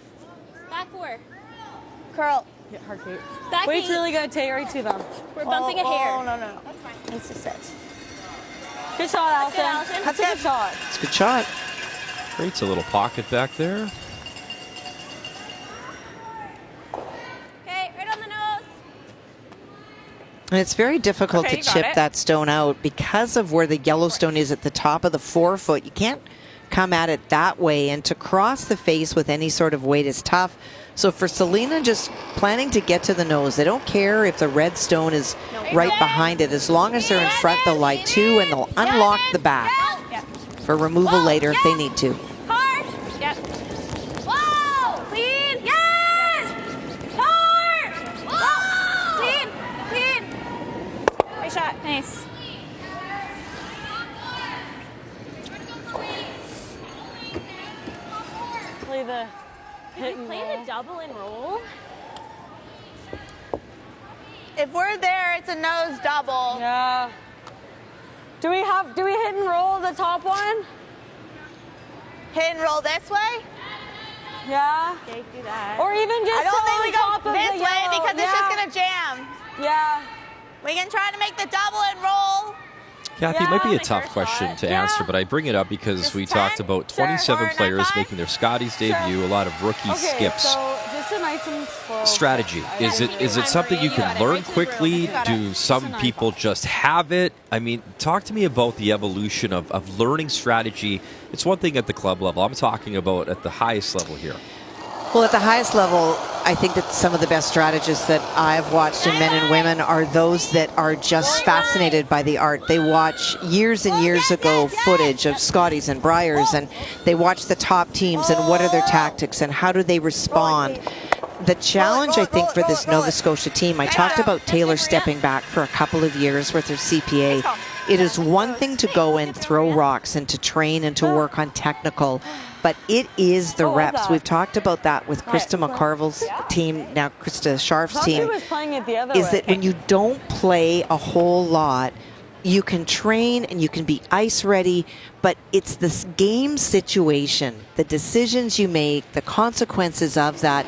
Back 4. Curl.
Yeah, hard Kate.
Back
Weight's
8.
really good. Take it right to them.
We're bumping a hair. Oh, no. That's fine. Needs to sit.
Good shot, Allison. That's a good shot.
It's a good shot.
Creates a little pocket back there.
And it's very difficult to chip that stone out because of where the yellow stone is at the top of the 4-foot. You can't come at it that way, and to cross the face with any sort of weight is tough. So for Selena, just planning to get to the nose, they don't care if the red stone is right behind it, as long as they're in front, they'll light 2, and they'll unlock the back for removal later if they need to.
Hard. Yep. Whoa! Clean. Yes! Hard! Whoa! Clean. Nice shot. Nice.
Play the hit and
play
roll.
the double and roll. If we're there, it's a nose double.
Yeah. Do we hit and roll the top one?
Hit and roll this way?
Yeah.
Okay, do that.
Or even just
I don't think we
top
go
of
this
the
way
yellow.
because it's just gonna jam.
Yeah.
We can try to make the double and roll.
Kathy, it might be a tough question to answer, but I bring it up because we talked about 27 players making their Scotties debut, a lot of rookie skips.
So just
Just a nice and slow
strategy. Is it something you can learn quickly? Do some people just have it? I mean, talk to me about the evolution of learning strategy. It's one thing at the club level. I'm talking about at the highest level here.
Well, at the highest level, I think that some of the best strategists that I've watched in men and women are those that are just fascinated by the art. They watch years and years ago footage of Scotties and Briars, and they watch the top teams and what are their tactics and how do they respond. The challenge, I think, for this Nova Scotia team, I talked about Taylor stepping back for a couple of years with her CPA. It is one thing to go and throw rocks and to train and to work on technical, but it is the reps. We've talked about that with Krista McCarville's team, now Krista Scharf's team, is that when you don't play a whole lot, you can train and you can be ice ready, but it's this game situation, the decisions you make, the consequences of that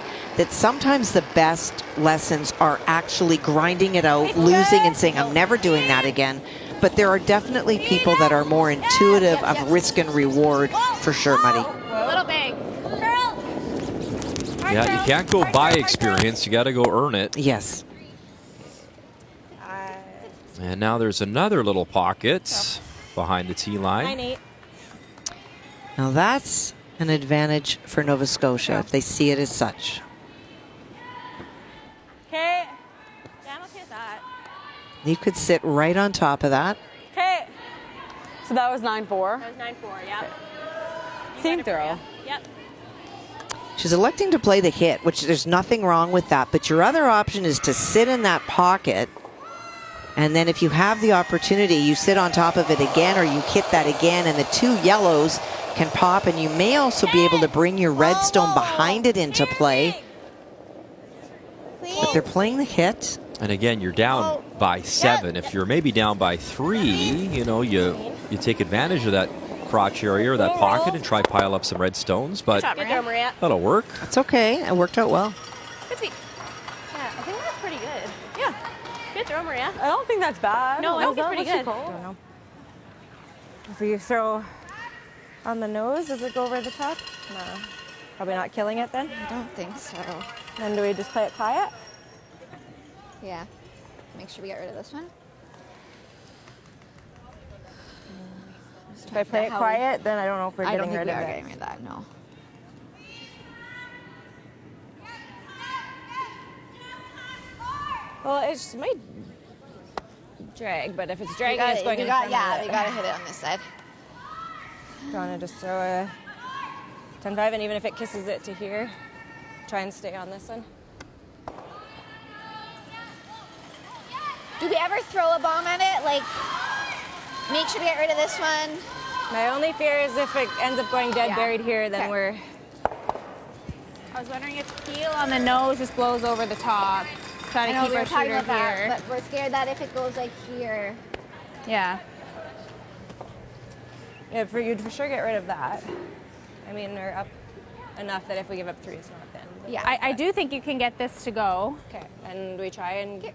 sometimes the best lessons are actually grinding it out, losing and saying, I'm never doing that again. But there are definitely people that are more intuitive of risk and reward, for sure, Muddy.
A little big.
Yeah, you can't go buy experience. You got to go earn it.
Yes.
And now there's another little pocket behind the tee line.
Now that's an advantage for Nova Scotia if they see it as such.
Okay. Dan, okay with that.
You could sit right on top of that.
Okay.
So that was 9-4.
That was 9-4, yep.
Seam throw.
Yep.
She's electing to play the hit, which there's nothing wrong with that. But your other option is to sit in that pocket. And then if you have the opportunity, you sit on top of it again or you hit that again. And the two yellows can pop. And you may also be able to bring your red stone behind it into play. But they're playing the hit.
And again, you're down by 7. If you're maybe down by 3, you know, you take advantage of that crotch area or that pocket and try pile up some red stones. But that'll work.
That's okay. It worked out well.
Good sweep. Yeah, I think that's pretty good. Yeah. Good throw, Maria.
I don't think that's bad.
No, I think it's pretty good.
I don't know. If you throw on the nose, does it go over the top? No. Probably not killing it then?
I don't think so.
Then do we just play it quiet?
Yeah. Make sure we get rid of this one.
If I play it quiet, then I don't know if we're getting rid of it.
I don't think we are getting rid of that, no.
Well, it's might drag, but if it's dragging, it's going in
we gotta hit it on this side.
Do you want to just throw a 10-5, and even if it kisses it to here, try and stay on this one?
Do we ever throw a bomb at it? Like, make sure we get rid of this one.
My only fear is if it ends up going dead buried here, then we're...
I was wondering if heel on the nose just blows over the top. Try to keep our shooter here.
But we're scared that if it goes like here.
Yeah.
Yeah, for you'd for sure get rid of that. I mean, we're up enough that if we give up 3, it's not the end.
Yeah. I do think you can get this to go.
Okay, and we try and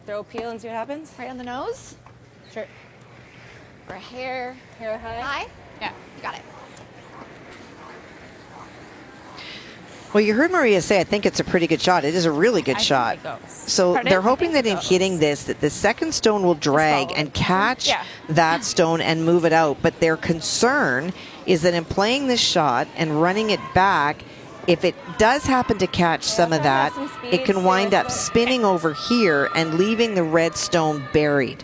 throw a peel and see what happens?
Right on the nose?
Sure.
Or hair high?
Yeah.
You got it.
Well, you heard Maria say, I think it's a pretty good shot. It is a really good shot. So they're hoping that in hitting this, that the second stone will drag and catch that stone and move it out. But their concern is that in playing this shot and running it back, if it does happen to catch some of that, it can wind up spinning over here and leaving the red stone buried.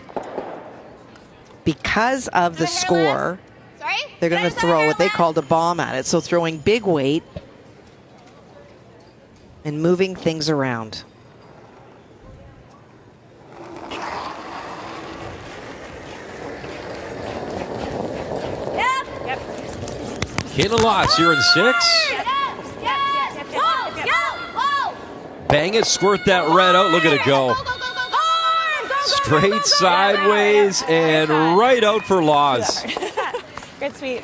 Because of the score, they're going to throw what they called a bomb at it. So throwing big weight and moving things around.
Caitlin Lotz here in 6. Bang it, squirt that red out. Look at it go. Straight sideways and right out for Laws.
Good sweep.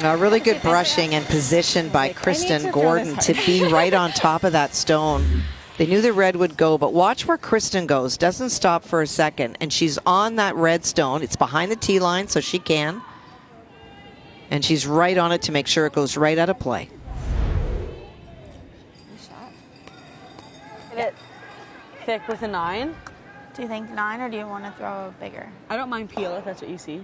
Really good brushing and position by Kristen Gordon to be right on top of that stone. They knew the red would go, but watch where Kristen goes. Doesn't stop for a second, and she's on that red stone. It's behind the tee line, so she can. And she's right on it to make sure it goes right out of play.
It thick with a 9.
Do you think 9 or do you want to throw bigger?
I don't mind peel if that's what you see.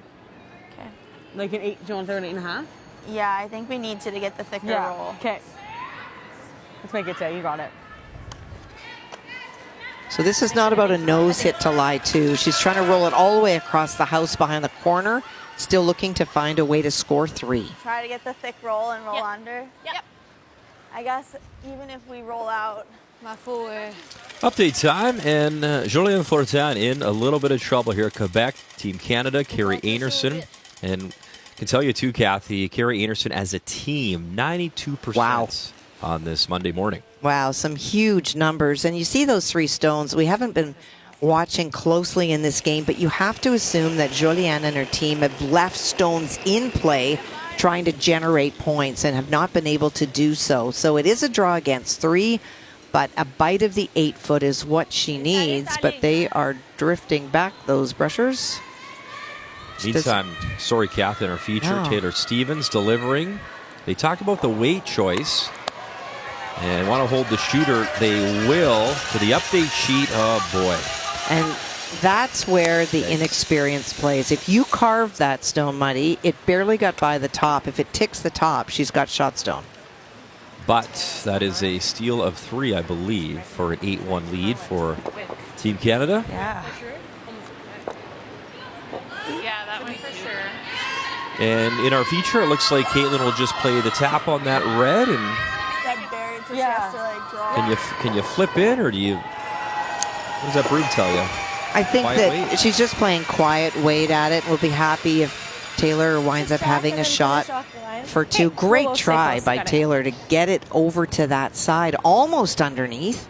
Okay.
Like an 8, do you want to throw an 8.5?
Yeah, I think we need to get the thicker roll.
Okay. Let's make it 10. You got it.
So this is not about a nose hit to lie to. She's trying to roll it all the way across the house behind the corner, still looking to find a way to score 3.
Try to get the thick roll and roll under. Yep. I guess even if we roll out, my forward.
Update time, and Julien Fortin in a little bit of trouble here. Quebec, Team Canada, Carrie Anderson. And I can tell you too, Kathy, Carrie Anderson as a team, 92% on this Monday morning.
Wow, some huge numbers. And you see those 3 stones. We haven't been watching closely in this game, but you have to assume that Julianne and her team have left stones in play trying to generate points and have not been able to do so. So it is a draw against 3, but a bite of the 8-foot is what she needs. But they are drifting back, those brushers.
Meantime, sorry, Kath, in our feature, Taylor Stevens delivering. They talked about the weight choice and want to hold the shooter. They will to the update sheet. Oh, boy.
And that's where the inexperience plays. If you carve that stone, Muddy, it barely got by the top. If it ticks the top, she's got shot stone.
But that is a steal of 3, I believe, for an 8-1 lead for Team Canada.
Yeah.
Yeah, that one for sure.
And in our feature, it looks like Caitlin will just play the tap on that red. And
That buried, so she has to like draw.
can you flip in, or do you? What does that broom tell you?
I think
Quiet
that
weight?
she's just playing quiet weight at it. We'll be happy if Taylor winds up having a shot for 2. Great try by Taylor to get it over to that side, almost underneath.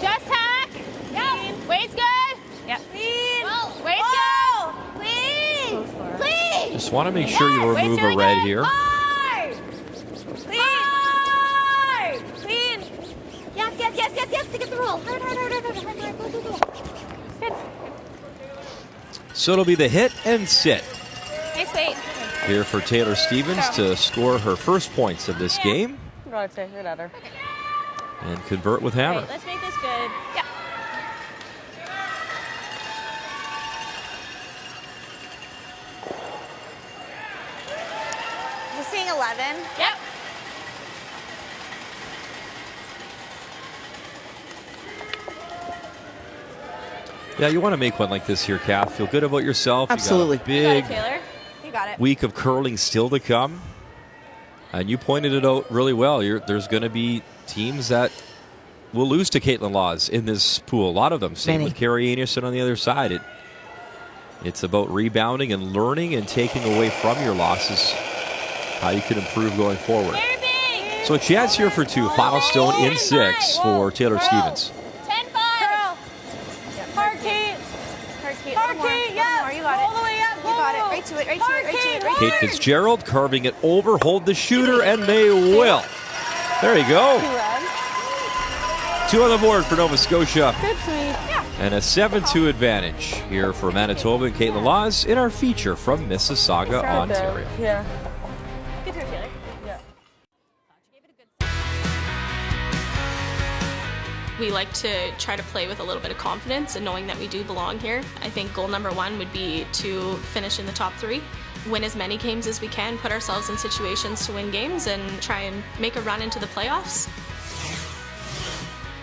Just hack. Yep. Weight's good. Yep. Clean. Weight's good. Clean. Clean.
Just want to make sure you remove a red here.
Hard. Clean. Hard. Clean.
Yes, to get the roll. Hard. Go.
Good.
So it'll be the hit and sit
Nice weight.
here for Taylor Stevens to score her first points of this game
You got it, right at her.
and convert with hammer.
Right, let's make this good. Yeah. Just seeing 11. Yep.
Yeah, you want to make one like this here, Kath. Feel good about yourself.
Absolutely.
You got a big
Taylor. You got it.
week of curling still to come. And you pointed it out really well. There's going to be teams that will lose to Caitlin Laws in this pool. A lot of them. Same with Carrie Anderson on the other side. It's about rebounding and learning and taking away from your losses how you can improve going forward. So a chance here for 2. Final stone in 6 for Taylor Stevens.
10-5. Hard Kate. Hard Kate, yeah. You got it. All the way up. You got it. Right to it, right to it, right to it.
Kate Fitzgerald carving it over, hold the shooter, and they will. There you go. 2 on the board for Nova Scotia.
Good sweep. Yeah.
And a 7-2 advantage here for Manitoba and Caitlin Laws in our feature from Mississauga, Ontario.
Yeah.
Good throw, Taylor.
We like to try to play with a little bit of confidence and knowing that we do belong here. I think goal number 1 would be to finish in the top 3, win as many games as we can, put ourselves in situations to win games, and try and make a run into the playoffs.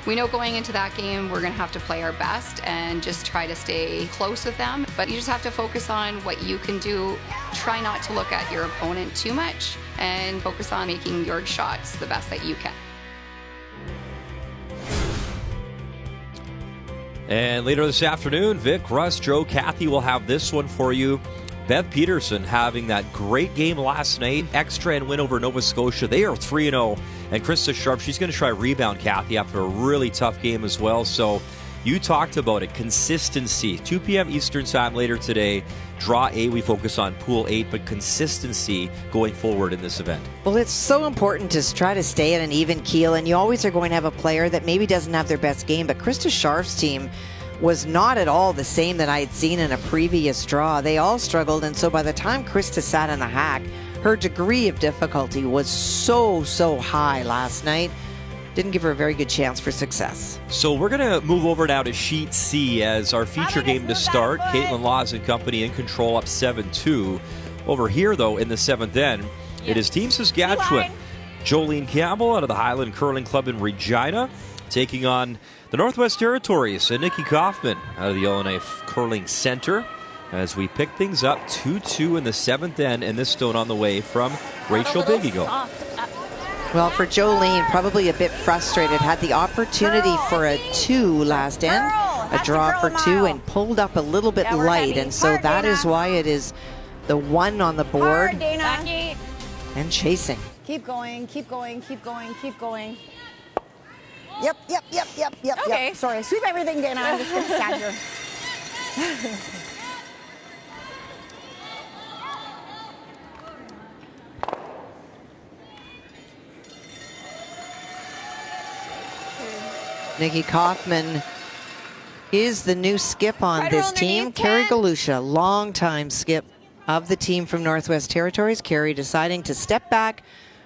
We know going into that game we're going to have to play our best and just try to stay close with them, but you just have to focus on what you can do. Try not to look at your opponent too much and focus on making your shots the best that you can.
And later this afternoon, Vic, Russ, Joe, Kathy will have this one for you. Beth Peterson having that great game last night, extra and win over Nova Scotia. They are 3-0. And Krista Sharp, she's going to try rebound Kathy after a really tough game as well. So you talked about it, consistency. 2 p.m. Eastern time later today. Draw A, we focus on Pool 8, but consistency going forward in this event.
Well, it's so important to try to stay at an even keel, and you always are going to have a player that maybe doesn't have their best game, but Krista Sharf's team was not at all the same that I had seen in a previous draw. They all struggled, and so by the time Krista sat in the hack, her degree of difficulty was so high last night. Didn't give her a very good chance for success.
So we're going to move over now to Sheet C as our feature game to start. Caitlin Laws and company in control, up 7-2. Over here, though, in the 7th end, it is Team Saskatchewan. Jolene Campbell out of the Highland Curling Club in Regina, taking on the Northwest Territories and Nikki Kaufman out of the Illinois Curling Center. As we pick things up 2-2 in the 7th end, and this stone on the way from Rachel Big Eagle.
Well, for Jolene, probably a bit frustrated. Had the opportunity for a 2 last end, a draw for 2, and pulled up a little bit light. And so that is why it is the 1 on the board and chasing.
Keep going, keep going, keep going, keep going. Yep. Okay. Sorry, sweep everything, Dana. I'm just going to stand here.
Nikki Kaufman is the new skip on this team. Carrie Galusha, longtime skip of the team from Northwest Territories. Carrie deciding to step back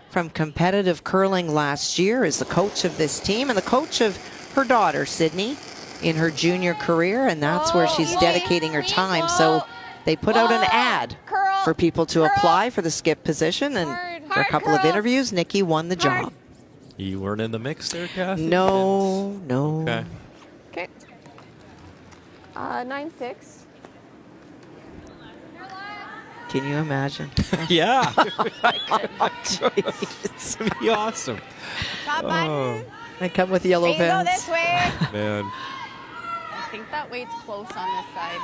from competitive curling last year as the coach of this team and the coach of her daughter, Sydney, in her junior career, and that's where she's dedicating her time. So they put out an ad for people to apply for the skip position, and for a couple of interviews, Nikki won the job.
You weren't in the mix there, Kathy?
No.
Okay.
Okay. 9-6.
Can you imagine?
Yeah.
It's
going to be awesome.
Top button.
I come with yellow
Hey,
pens.
go this way.
Man.
I think that weight's close on this side.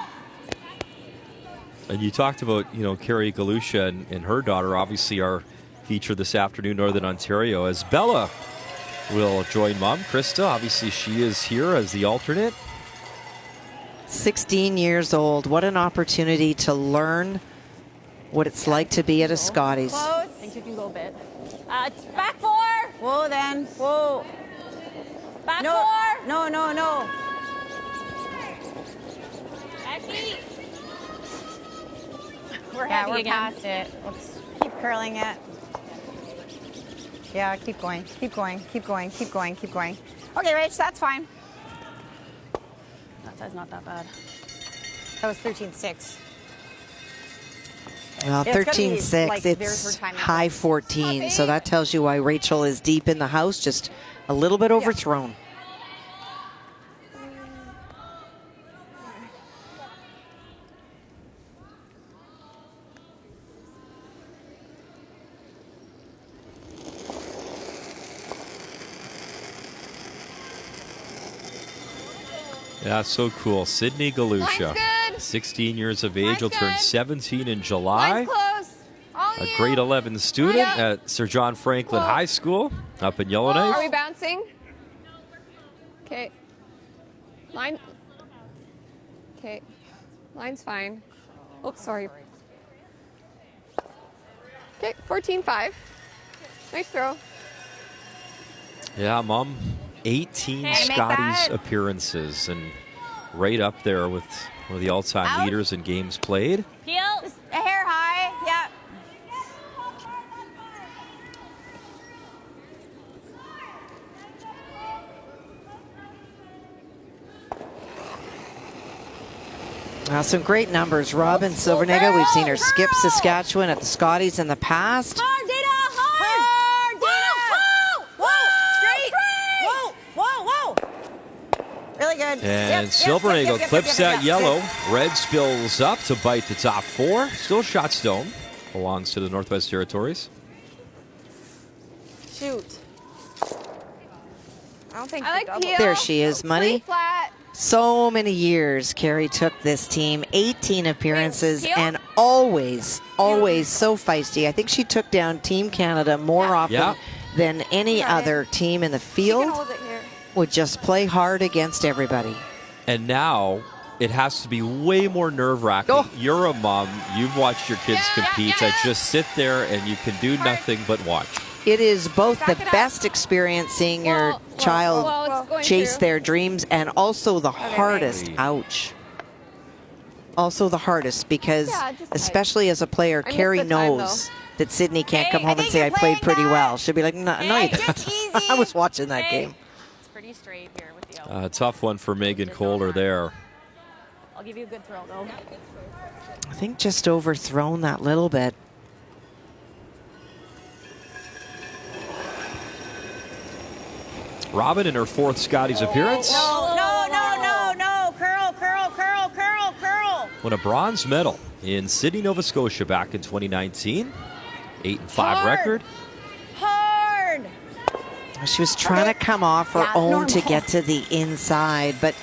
And you talked about, Carrie Galusha and her daughter, obviously our feature this afternoon, Northern Ontario, as Bella will join Mom, Krista. Obviously, she is here as the alternate.
16 years old. What an opportunity to learn what it's like to be at a Scotties.
Close. I think you can go a bit. It's back 4.
Whoa, then. Whoa.
Back 4.
No.
We're
Yeah,
heavy
we're
again.
past it. Let's keep curling it. Yeah, keep going. Okay, Rach, that's fine. That side's not that bad. That was 13-6.
Well,
It's gonna be,
13-6,
like, there's
it's
her time.
high 14, so that tells you why Rachel is deep in the house, just a little bit overthrown.
Yeah, so cool. Sydney Galusha, 16 years of age, will turn 17 in July. A grade 11 student at Sir John Franklin High School up in Yellowknife.
Are we bouncing? Okay. Line. Okay. Line's fine. Oh, sorry. Okay, 14-5. Nice throw.
Yeah, Mom, 18 Scotties appearances and right up there with one of the all-time leaders in games played.
Peel. Just a hair high. Yep.
Some great numbers. Robin Silvernega, we've seen her skip Saskatchewan at the Scotties in the past.
Hard, Dana. Hard. Whoa. Straight. Whoa.
Really good.
And Silvernega clips that yellow. Red spills up to bite the top 4. Still shot stone. Belongs to the Northwest Territories.
Shoot.
I don't think
I like Peel.
There she is, Money.
Flat.
So many years Carrie took this team, 18 appearances, and always so feisty. I think she took down Team Canada more often than any other team in the field. Would just play hard against everybody.
And now it has to be way more nerve-wracking. You're a mom. You've watched your kids compete. I just sit there and you can do nothing but watch.
It is both the best experience seeing your child chase their dreams, and also the hardest. Ouch. Also the hardest because, especially as a player, Carrie knows that Sydney can't come home and say, I played pretty well. She'll be like, no, you didn't. I was watching that game.
It's pretty straight here with the
Tough one for Megan Kohler there.
I'll give you a good throw, though.
I think just overthrown that little bit.
Robin in her 4th Scotties appearance.
No. Curl.
Won a bronze medal in Sydney, Nova Scotia back in 2019. 8-5 record.
Hard.
She was trying to come off her own to get to the inside, but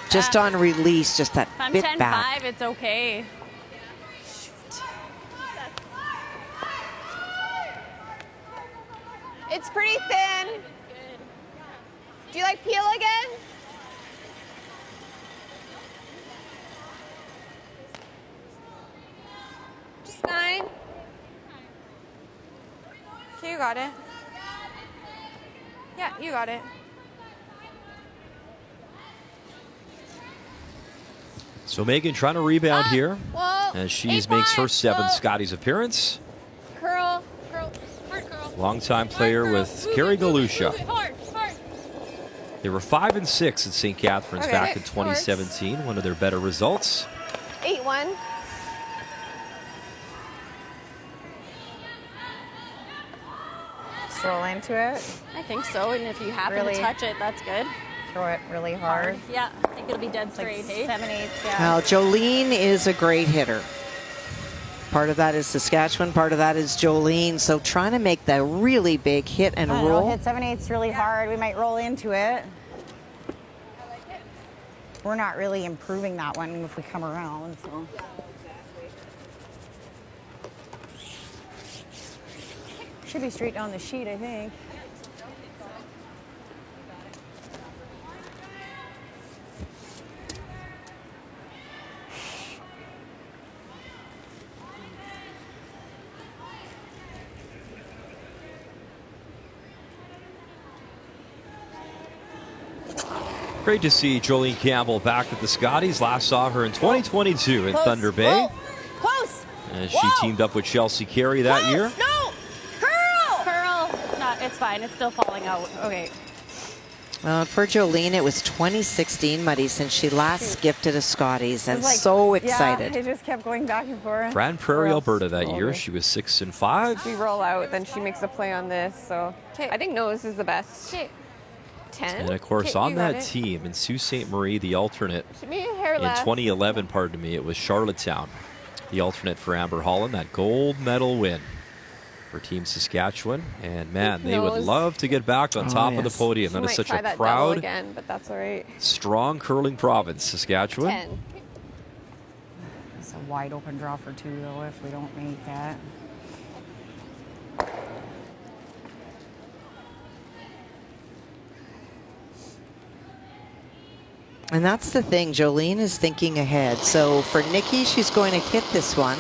just on release, just that
If I'm
bit
10-5,
back.
it's okay.
It's pretty thin. Do you like peel again? Just 9. Okay, you got it. Yeah, you got it.
So Megan trying to rebound here
Whoa.
as she makes her 7th Scotties appearance.
Curl. Hard curl.
Longtime player with Carrie Galusha.
Hard.
They were 5 and 6 at St. Catharines back in 2017, one of their better results.
8-1.
Roll into it.
I think so, and if you happen to touch it, that's good.
Throw it really hard.
Yeah, I think it'll be dead straight, hey?
7/8, yeah.
Well, Jolene is a great hitter. Part of that is Saskatchewan, part of that is Jolene. So trying to make the really big hit and roll.
Hit 7/8 really hard. We might roll into it. We're not really improving that one if we come around. So. Should be straight down the sheet, I think.
Great to see Jolene Campbell back at the Scotties. Last saw her in 2022 in Thunder Bay.
Close.
As she teamed up with Chelsea Carey that year.
No. Curl.
It's fine. It's still falling out. Okay.
For Jolene, it was 2016, Muddy, since she last skipped at a Scotties, and so excited.
Yeah, it just kept going back and forth.
Grand Prairie, Alberta that year. She was 6 and 5.
We roll out, then she makes a play on this. So I think nose is the best. 10.
And of course, on that team, in Sault Ste. Marie, the alternate, in 2011, pardon me, it was Charlottetown, the alternate for Amber Holland, that gold medal win for Team Saskatchewan. And man, they would love to get back on top of the podium. That is such a proud,
again, but that's all right.
strong curling province, Saskatchewan.
10.
It's a wide open draw for 2, though, if we don't make that.
And that's the thing, Jolene is thinking ahead. So for Nikki, she's going to hit this one,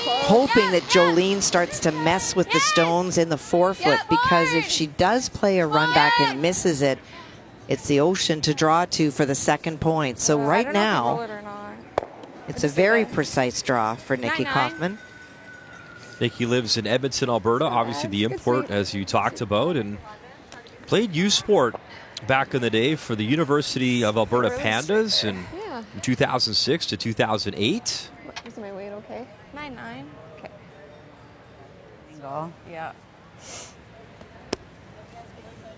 hoping that Jolene starts to mess with the stones in the forefoot, because if she does play a run back and misses it, it's the ocean to draw to for the 2nd point. So right now, it's a very precise draw for Nikki Kaufman.
Nikki lives in Edmonton, Alberta, obviously the import, as you talked about, and played U Sport back in the day for the University of Alberta Pandas in 2006 to 2008.
Is my weight okay?
9-9.
Okay.
Angle.
Yeah.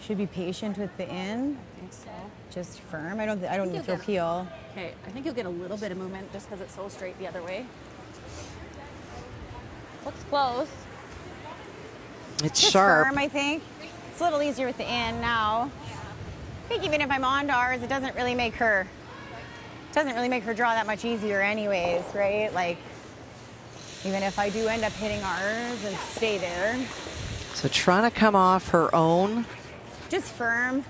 Should be patient with the in.
I think so.
Just firm. I don't need to peel.
Okay, I think you'll get a little bit of movement just because it's so straight the other way. Looks close.
It's
just
sharp.
Firm, I think. It's a little easier with the in now. I think even if I'm on to ours, it doesn't really make her draw that much easier anyways, right? Like, even if I do end up hitting ours and stay there.
So trying to come off her own.
Just firm.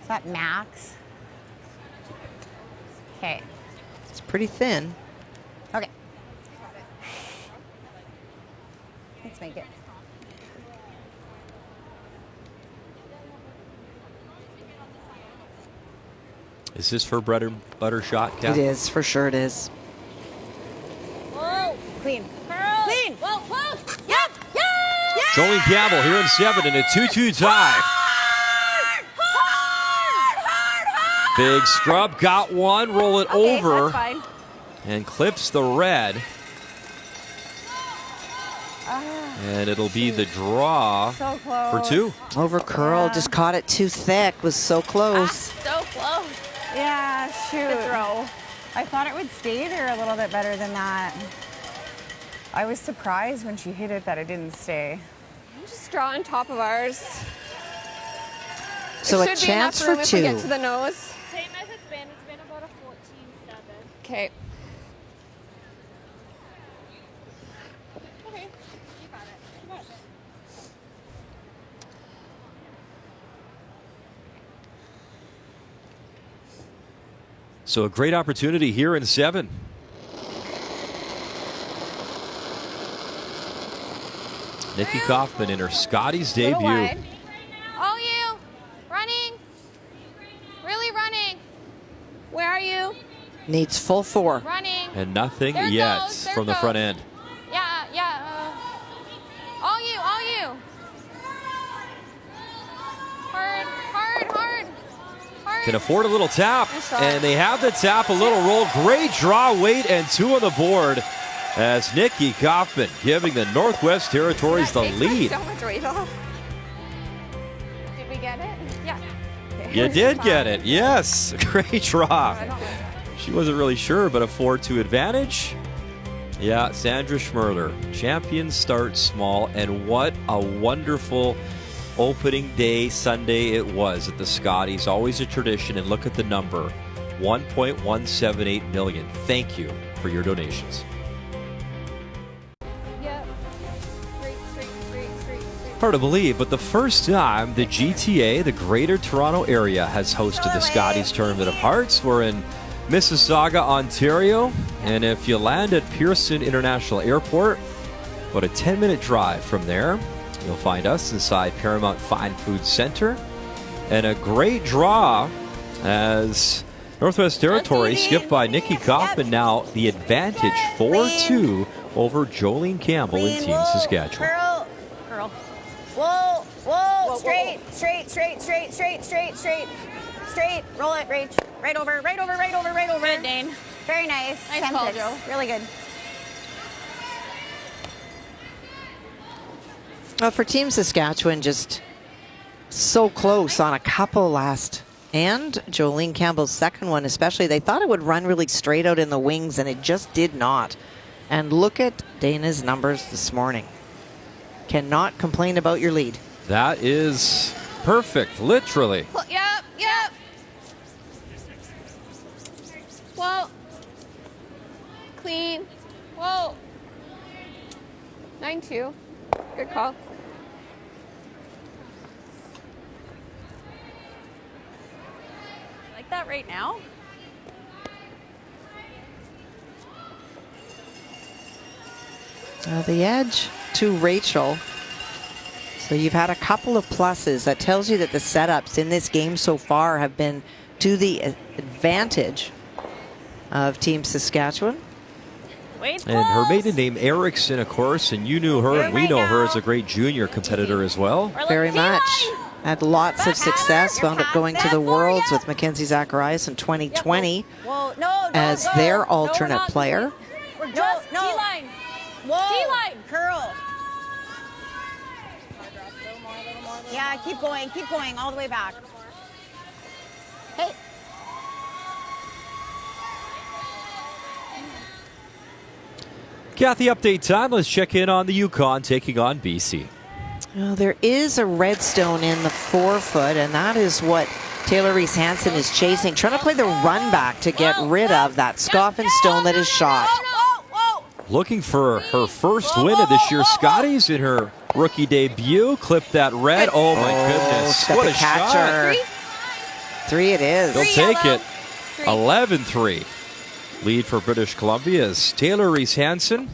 Is that max? Okay.
It's pretty thin.
Okay. Let's make it.
Is this her bread and butter shot, Kat?
It is, for sure it is.
Whoa. Clean. Clean. Whoa, whoa. Yep. Yep.
Jolene Campbell here in 7 in a 2-2 tie. Big scrub, got one, roll it over,
That's fine.
and clips the red. And it'll be the draw
So close.
for 2.
Over curl, just caught it too thick, was so close.
So close. Yeah, shoot.
Good throw.
I thought it would stay there a little bit better than that. I was surprised when she hit it that it didn't stay.
Just draw on top of ours.
So
It
a
should be enough
chance
room
for
if we get
2.
to the nose.
Same as it's been. It's been about a 14-7.
Okay.
Okay. You got it. You got it.
So a great opportunity here in 7. Nikki Kaufman in her Scotties debut.
All you. Running. Really running. Where are you?
Needs full 4.
Running.
And nothing
There it
yet
goes, there
from
it
the
goes.
front end.
Yeah, yeah. All you, all you. Hard, hard, hard. Hard.
Can afford a little tap, and they have the tap, a little roll. Great draw, weight, and 2 on the board as Nikki Kaufman giving the Northwest Territories the lead.
So much weight off. Did we get it?
Yeah.
You did get it, yes. Great draw. She wasn't really sure, but a 4-2 advantage. Yeah, Sandra Schmerler, champions start small, and what a wonderful opening day Sunday it was at the Scotties. Always a tradition, and look at the number, 1.178 million. Thank you for your donations.
Yep. Straight.
Hard to believe, but the first time the GTA, the Greater Toronto Area, has hosted the Scotties Tournament of Hearts. We're in Mississauga, Ontario, and if you land at Pearson International Airport, about a 10-minute drive from there, you'll find us inside Paramount Fine Food Center. And a great draw as Northwest Territories skipped by Nikki Kaufman. Now the advantage 4-2 over Jolene Campbell in Team Saskatchewan.
Curl. Whoa, whoa. Straight. Roll it, Rach. Right over. Good, Dane. Very nice.
Nice call,
10-6.
Joe.
Really good.
Well, for Team Saskatchewan, just so close on a couple last. And Jolene Campbell's second one especially. They thought it would run really straight out in the wings, and it just did not. And look at Dana's numbers this morning. Cannot complain about your lead.
That is perfect, literally.
Yep. Whoa. Clean. Whoa.
9-2. Good call.
Like that right now?
The edge to Rachel. So you've had a couple of pluses. That tells you that the setups in this game so far have been to the advantage of Team Saskatchewan.
And her maiden name Erickson, of course, and you knew her, and we know her as a great junior competitor as well.
Very much. Had lots of success. Wound up going to the Worlds with Mackenzie Zacharias in 2020 as their alternate player.
We're just D-line.
Whoa.
D-line.
Curl. Yeah, keep going all the way back. Hey.
Kathy, update time. Let's check in on the Yukon taking on BC.
Well, there is a redstone in the 4-foot, and that is what Taylor Reese Hansen is chasing, trying to play the run back to get rid of that scoffing stone that is shot.
Looking for her first win of this year's Scotties in her rookie debut. Clip that red. Oh, my goodness. What a
catcher.
shot.
3 it is.
They'll take it. 11-3. Lead for British Columbia's Taylor Reese Hansen.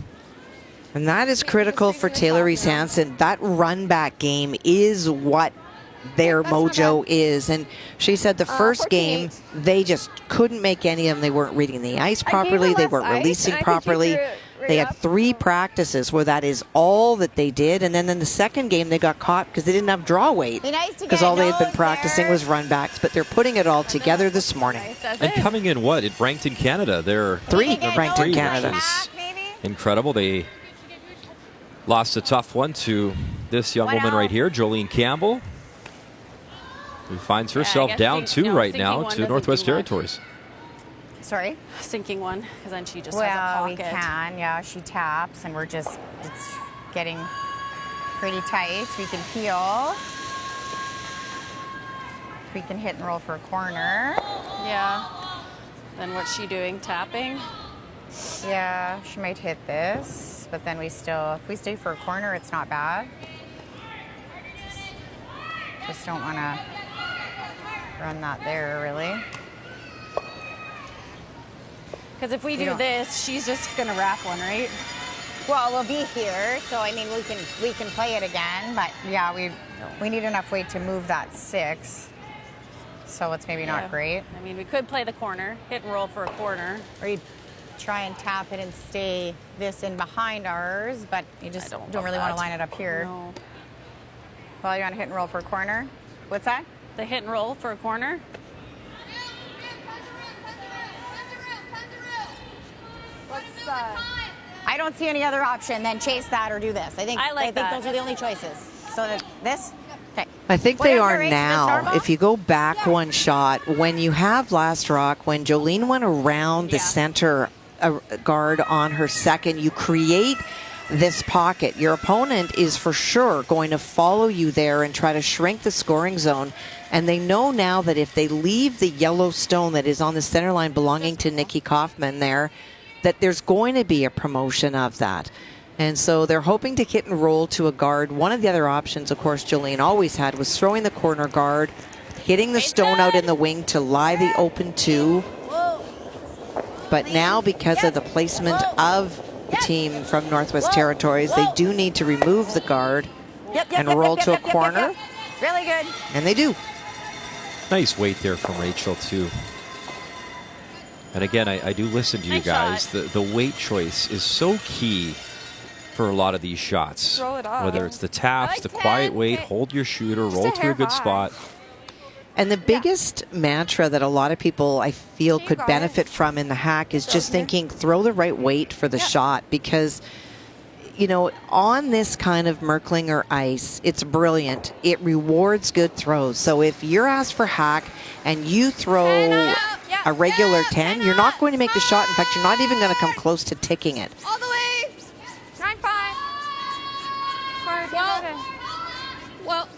And that is critical for Taylor Reese Hansen. That run back game is what their mojo is. And she said the first game, they just couldn't make any of them. They weren't reading the ice properly. They weren't releasing properly. They had 3 practices where that is all that they did. And then in the second game, they got caught because they didn't have draw weight. Because all they had been practicing was run backs. But they're putting it all together this morning.
And coming in ranked in Canada. They're
3 ranked in Canada.
Incredible. They lost a tough one to this young woman right here, Jolene Campbell, who finds herself down 2 right now to Northwest Territories.
Sorry? Sinking one, because then she just has a pocket.
We can, yeah, she taps, and it's getting pretty tight. We can peel. We can hit and roll for a corner.
Yeah. Then what's she doing, tapping?
Yeah, she might hit this, but then if we stay for a corner, it's not bad. Just don't want to run that there, really.
Because if we do this, she's just going to wrap one, right?
Well, we'll be here, so I mean, we can play it again, but yeah, we need enough weight to move that 6. So it's maybe not great.
I mean, we could play the corner, hit and roll for a corner.
Or you try and tap it and stay this in behind ours, but you just don't really want to line it up here.
No.
Well, you want to hit and roll for a corner? What's that?
The hit and roll for a corner?
I don't see any other option than chase that or do this. I think those are the only choices. So this? Okay.
I think they are now. If you go back one shot, when you have last rock, when Jolene went around the center guard on her second, you create this pocket. Your opponent is for sure going to follow you there and try to shrink the scoring zone. And they know now that if they leave the yellow stone that is on the center line belonging to Nikki Kaufman there, that there's going to be a promotion of that. And so they're hoping to hit and roll to a guard. One of the other options, of course, Jolene always had was throwing the corner guard, hitting the stone out in the wing to lie the open 2. But now, because of the placement of the team from Northwest Territories, they do need to remove the guard and roll to a corner.
Really good.
And they do.
Nice weight there from Rachel, too. And again, I do listen to you guys. The weight choice is so key for a lot of these shots.
Throw it off.
Whether it's the taps, the quiet weight, hold your shooter, roll to a good spot.
And the biggest mantra that a lot of people, I feel, could benefit from in the hack is just thinking, throw the right weight for the shot. Because, you know, on this kind of Merklinger ice, it's brilliant. It rewards good throws. So if you're asked for hack and you throw a regular 10, you're not going to make the shot. In fact, you're not even going to come close to ticking it.
All the way. 9-5. Well.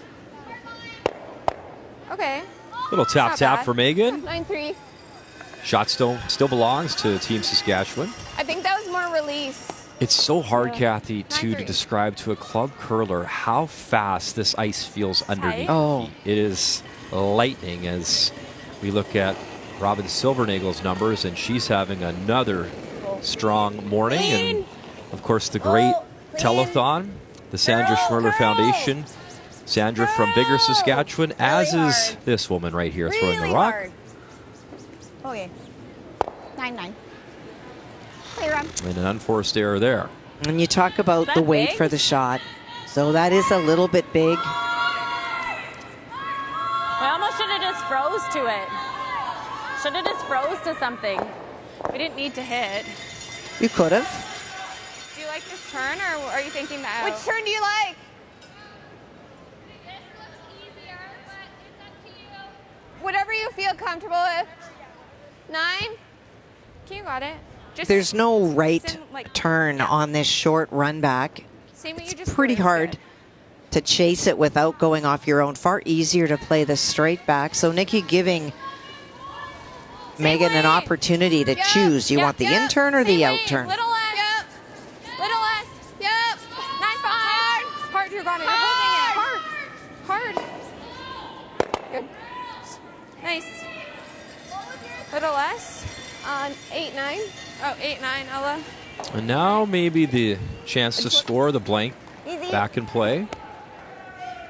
Okay.
Little tap for Megan.
9-3.
Shot still belongs to Team Saskatchewan.
I think that was more release.
It's so hard, Kathy, to describe to a club curler how fast this ice feels underneath.
Oh.
It is lightning as we look at Robin Silvernagel's numbers, and she's having another strong morning. And, of course, the great telethon, the Sandra Schmerler Foundation. Sandra from Bigger Saskatchewan, as is this woman right here throwing the rock.
Okay. 9-9. Play run.
And an unforced error there.
And you talk about the weight for the shot. So that is a little bit big.
We almost should have just froze to it. Should have just froze to something. We didn't need to hit.
You could have.
Do you like this turn, or are you thinking that?
Which turn do you like? Whatever you feel comfortable with. 9.
You got it.
There's no right turn on this short run back. It's pretty hard to chase it without going off your own. Far easier to play the straight back. So Nikki giving Megan an opportunity to choose. Do you want the in turn or the out turn?
Little less. Yep. Little less. Yep. 9-5. Hard. You got it. You're holding it. Hard. Good. Nice. Little less. On 8-9. Oh, 8-9, Ella.
And now maybe the chance to score the blank
Easy.
back in play.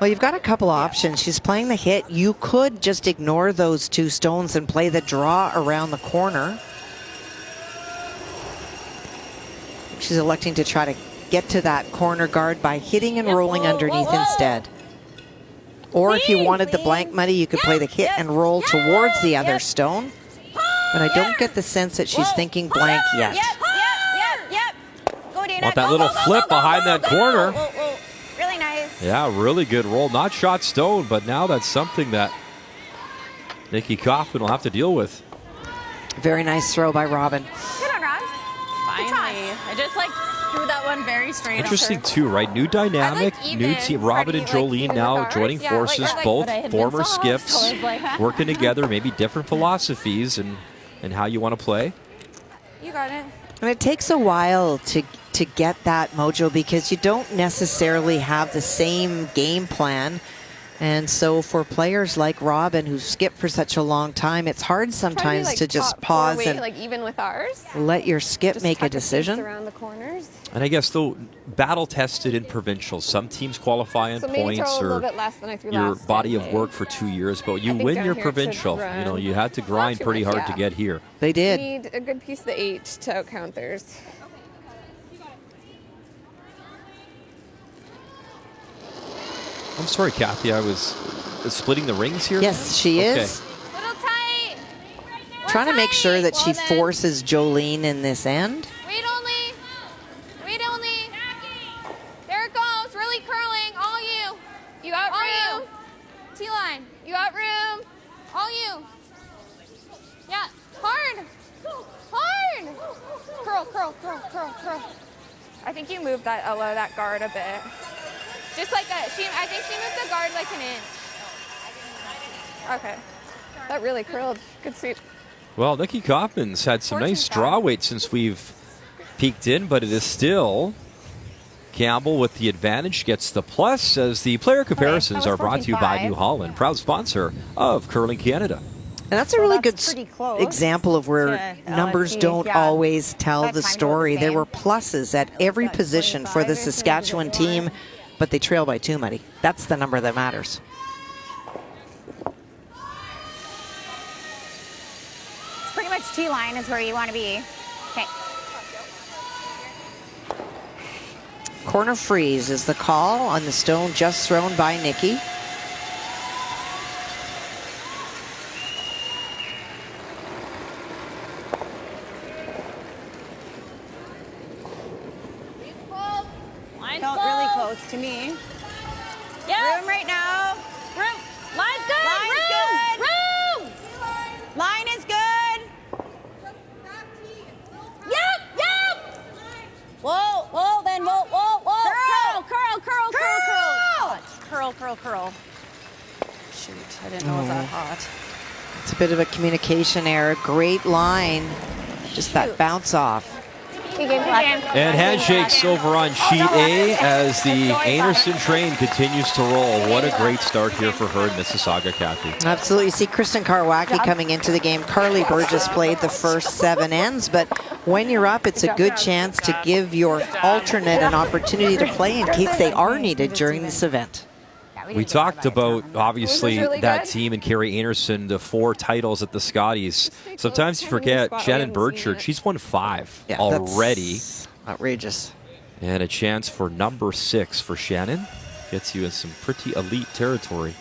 Well, you've got a couple options. She's playing the hit. You could just ignore those 2 stones and play the draw around the corner. She's electing to try to get to that corner guard by hitting and rolling underneath instead. Or if you wanted the blank money, you could play the hit and roll towards the other stone. But I don't get the sense that she's thinking blank yet.
Go, Dana.
Want that little flip behind that corner.
Really nice.
Yeah, really good roll. Not shot stone, but now that's something that Nikki Kaufman will have to deal with.
Very nice throw by Robin.
Good on, Rob.
Finally. I just like threw that one very straight.
Interesting too, right? New dynamic, new team. Robin and Jolene now joining forces, both former skips, working together, maybe different philosophies and how you want to play.
You got it.
And it takes a while to get that mojo because you don't necessarily have the same game plan. And so for players like Robin who skip for such a long time, it's hard sometimes to just pause and
like even with ours.
Let your skip make a decision.
Around the corners.
And I guess though, battle tested in provincials. Some teams qualify on
So maybe
points
throw a
or
little bit less than I threw
your
last
body
time,
of work for 2 years, but you
think
win
down
your
here it should
provincial. You know, you had to grind
too
pretty
much,
hard to
yeah.
get here.
They did.
We need a good piece of the 8 to outcount theirs.
I'm sorry, Kathy, I was splitting the rings here?
Yes, she
Okay.
is.
Little tight.
Trying to make sure that she forces Jolene in this end.
Wait only. Wait only. There it goes. Really curling. All you. You got room. T-line. You got room. All you. Yeah. Hard. Hard. Curl, curl, curl, curl, curl. I think you moved that guard a bit. Just like that. I think she moved the guard like an inch. Okay. That really curled. Good sweep.
Well, Nikki Kaufman's had some nice draw weight since we've peeked in, but it is still Campbell with the advantage, gets the plus as the player comparisons are brought to you by New Holland, proud sponsor of Curling Canada.
And that's a really good example of where numbers don't always tell the story. There were pluses at every position for the Saskatchewan team, but they trail by 2, Muddy. That's the number that matters.
It's pretty much T-line is where you want to be. Okay.
Corner freeze is the call on the stone just thrown by Nikki.
Felt really close to me.
Yeah.
Room right now.
Room. Line's good.
Line's
Room.
good. Line is good.
Yep.
Whoa, whoa, then whoa, whoa, whoa.
Curl, curl, curl, curl, curl.
Curl, curl, curl.
Shoot, I didn't know it was that hot.
It's a bit of a communication error. Great line. Just that bounce off.
And handshakes over on sheet A as the Anderson train continues to roll. What a great start here for her in Mississauga, Kathy.
Absolutely. You see Kristen Karwacki coming into the game. Carly Burgess played the first 7 ends, but when you're up, it's a good chance to give your alternate an opportunity to play in case they are needed during this event.
We talked about, obviously, that team and Carrie Anderson, the 4 titles at the Scotties. Sometimes you forget Shannon Burchard. She's won 5 already.
Outrageous.
And a chance for number 6 for Shannon. Gets you in some pretty elite territory.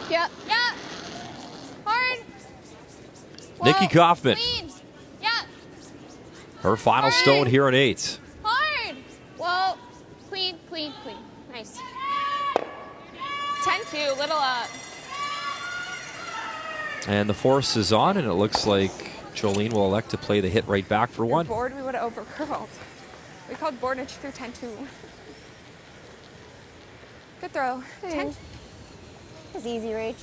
Yep. Yeah. Hard.
Nikki Kaufman.
Clean. Yeah.
Her final stone here in 8.
Hard. Whoa. Clean, clean, clean. Nice. 10-2, little up.
And the force is on, and it looks like Jolene will elect to play the hit right back for 1.
Board, we would have overcurled. We called board and she threw 10-2. Good throw. 10.
It's easy, Rach.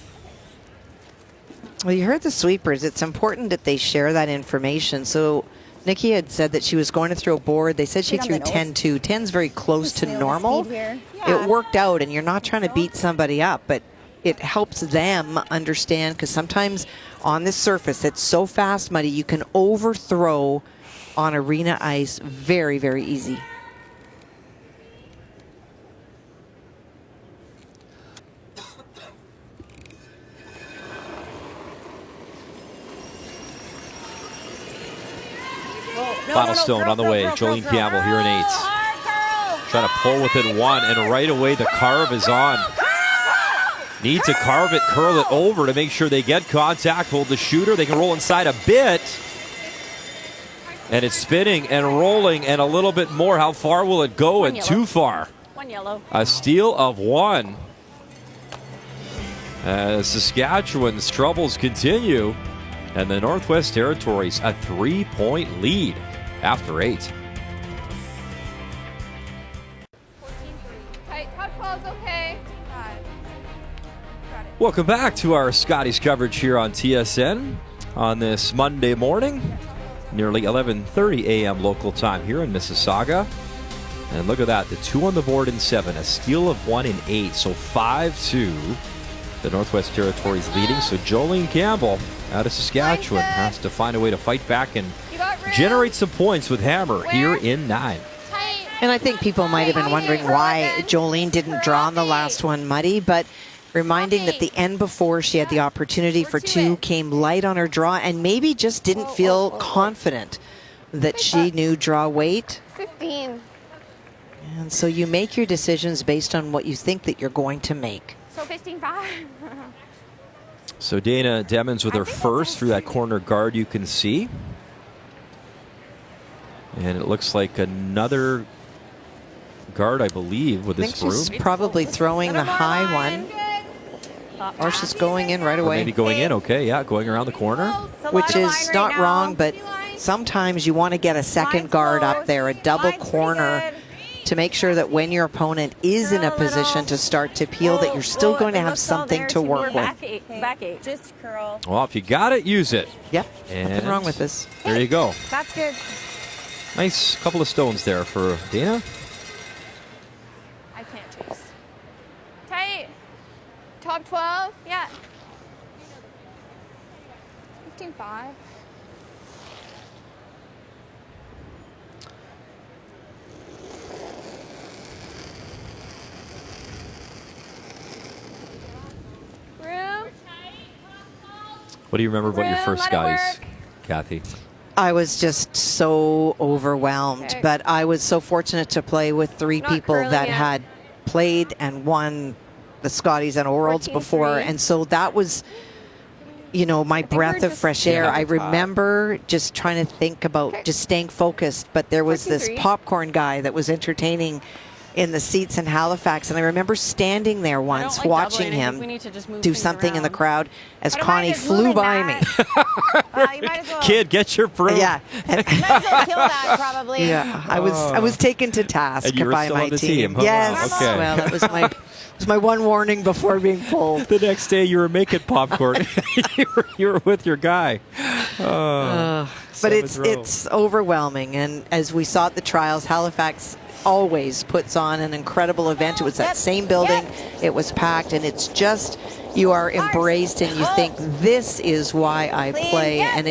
Well, you heard the sweepers. It's important that they share that information. So Nikki had said that she was going to throw board. They said she threw 10-2. 10's very close to normal. It worked out, and you're not trying to beat somebody up, but it helps them understand, because sometimes on this surface it's so fast, muddy, you can overthrow on arena ice very, very easy.
Final stone on the way. Jolene Campbell here in 8. Trying to pull within 1, and right away the carve is on. Need to carve it, curl it over to make sure they get contact, hold the shooter. They can roll inside a bit. And it's spinning and rolling and a little bit more. How far will it go? And too far.
1 yellow.
A steal of 1. As Saskatchewan's troubles continue. And the Northwest Territories a 3-point lead after 8.
Tight, top 12's okay.
Welcome back to our Scotties coverage here on TSN on this Monday morning. Nearly 11:30 a.m. local time here in Mississauga. And look at that, the 2 on the board in 7, a steal of 1 in 8. So 5-2, the Northwest Territories leading. So Jolene Campbell out of Saskatchewan has to find a way to fight back and generate some points with Hammer here in 9.
And I think people might have been wondering why Jolene didn't draw on the last one, Muddy, but reminding that the end before she had the opportunity for 2 came light on her draw and maybe just didn't feel confident that she knew draw weight.
15.
And so you make your decisions based on what you think that you're going to make.
So 15-5.
So Dana Demmons with her first through that corner guard, you can see. And it looks like another guard, I believe, with this group.
She's probably throwing the high one. Or she's going in right away.
Or maybe going in, okay, yeah, going around the corner.
Which is not wrong, but sometimes you want to get a second guard up there, a double corner, to make sure that when your opponent is in a position to start to peel, that you're still going to have something to work with.
Back 8. Just curl.
Well, if you got it, use it.
Yep,
and
nothing wrong with this.
There you go.
That's good.
Nice couple of stones there for Dana.
I can't chase. Tight. Top 12? Yeah. 15-5. Room.
What do you remember about your first Scotties, Kathy?
I was just so overwhelmed,
Okay.
but I was so fortunate to play with 3
Not
people
curling
that
yet.
had played and won the Scotties and Worlds before, and so that was, you know, my breath of fresh air. I remember just trying to think about just staying focused, but there was this
14-3.
popcorn guy that was entertaining in the seats in Halifax, and I remember standing there once
like
watching
doubling. I think
him
we need to just move
do
things
something in the
around.
crowd as
I don't
Connie
mind us
flew
moving
by
that.
me.
You might as well.
Kid, get your broom.
Yeah.
Might as well kill that, probably.
Yeah, I was taken to task
And you were
by
still
my
on the
team.
team, huh?
Yes.
Wow, okay.
Well, that was my one warning before being pulled.
The next day you were making popcorn. you were with your guy.
But it's overwhelming, and as we saw at the trials, Halifax always puts on an incredible event. It was that same building. It was packed, and it's just, you are embraced and you think, this is why I play. And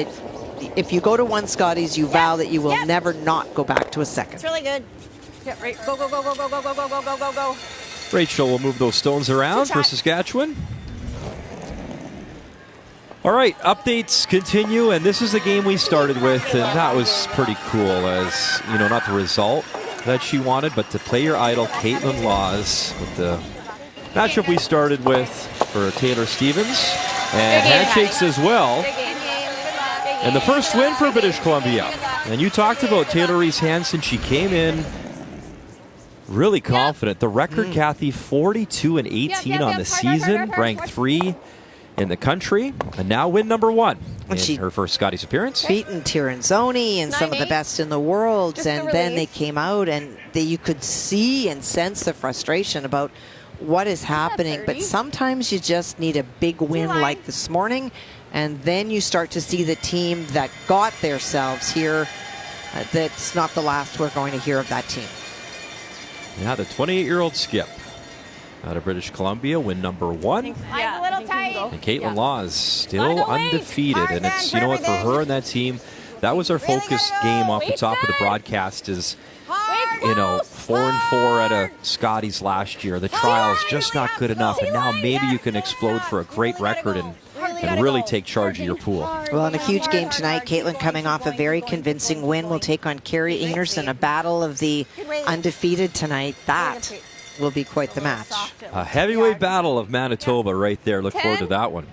if you go to one Scotties, you vow that you will never not go back to a second.
It's really good. Yeah, right. Go, go, go, go, go, go, go, go, go, go, go, go.
Rachel will move those stones around for Saskatchewan. All right, updates continue, and this is the game we started with, and that was pretty cool, as, you know, not the result that she wanted, but to play your idol, Caitlin Laws, with the matchup we started with for Taylor Stevens, and handshakes as well. And the first win for British Columbia. And you talked about Taylor Reese Hansen. She came in really confident. The record, Kathy, 42-18 on the season, ranked 3 in the country, and now win number 1 in her first Scotties appearance.
Beaten Tiranzoni and some of the best in the world, and then they came out and you could see and sense the frustration about what is happening. But sometimes you just need a big win like this morning, and then you start to see the team that got themselves here. That's not the last we're going to hear of that team.
Yeah, the 28-year-old Skip. Out of British Columbia, win number 1.
Yeah, a little tight.
And Caitlin Laws still undefeated. And it's, you know what, for her and that team, that was our focus game off the top of the broadcast is, you know, 4-4 at a Scotties last year. The trial's just not good enough. And now maybe you can explode for a great record and really take charge of your pool.
Well, in a huge game tonight, Caitlin coming off a very convincing win will take on Carrie Enerson, a battle of the undefeated tonight. That will be quite the match.
A heavyweight battle of Manitoba right there. Look forward to that one.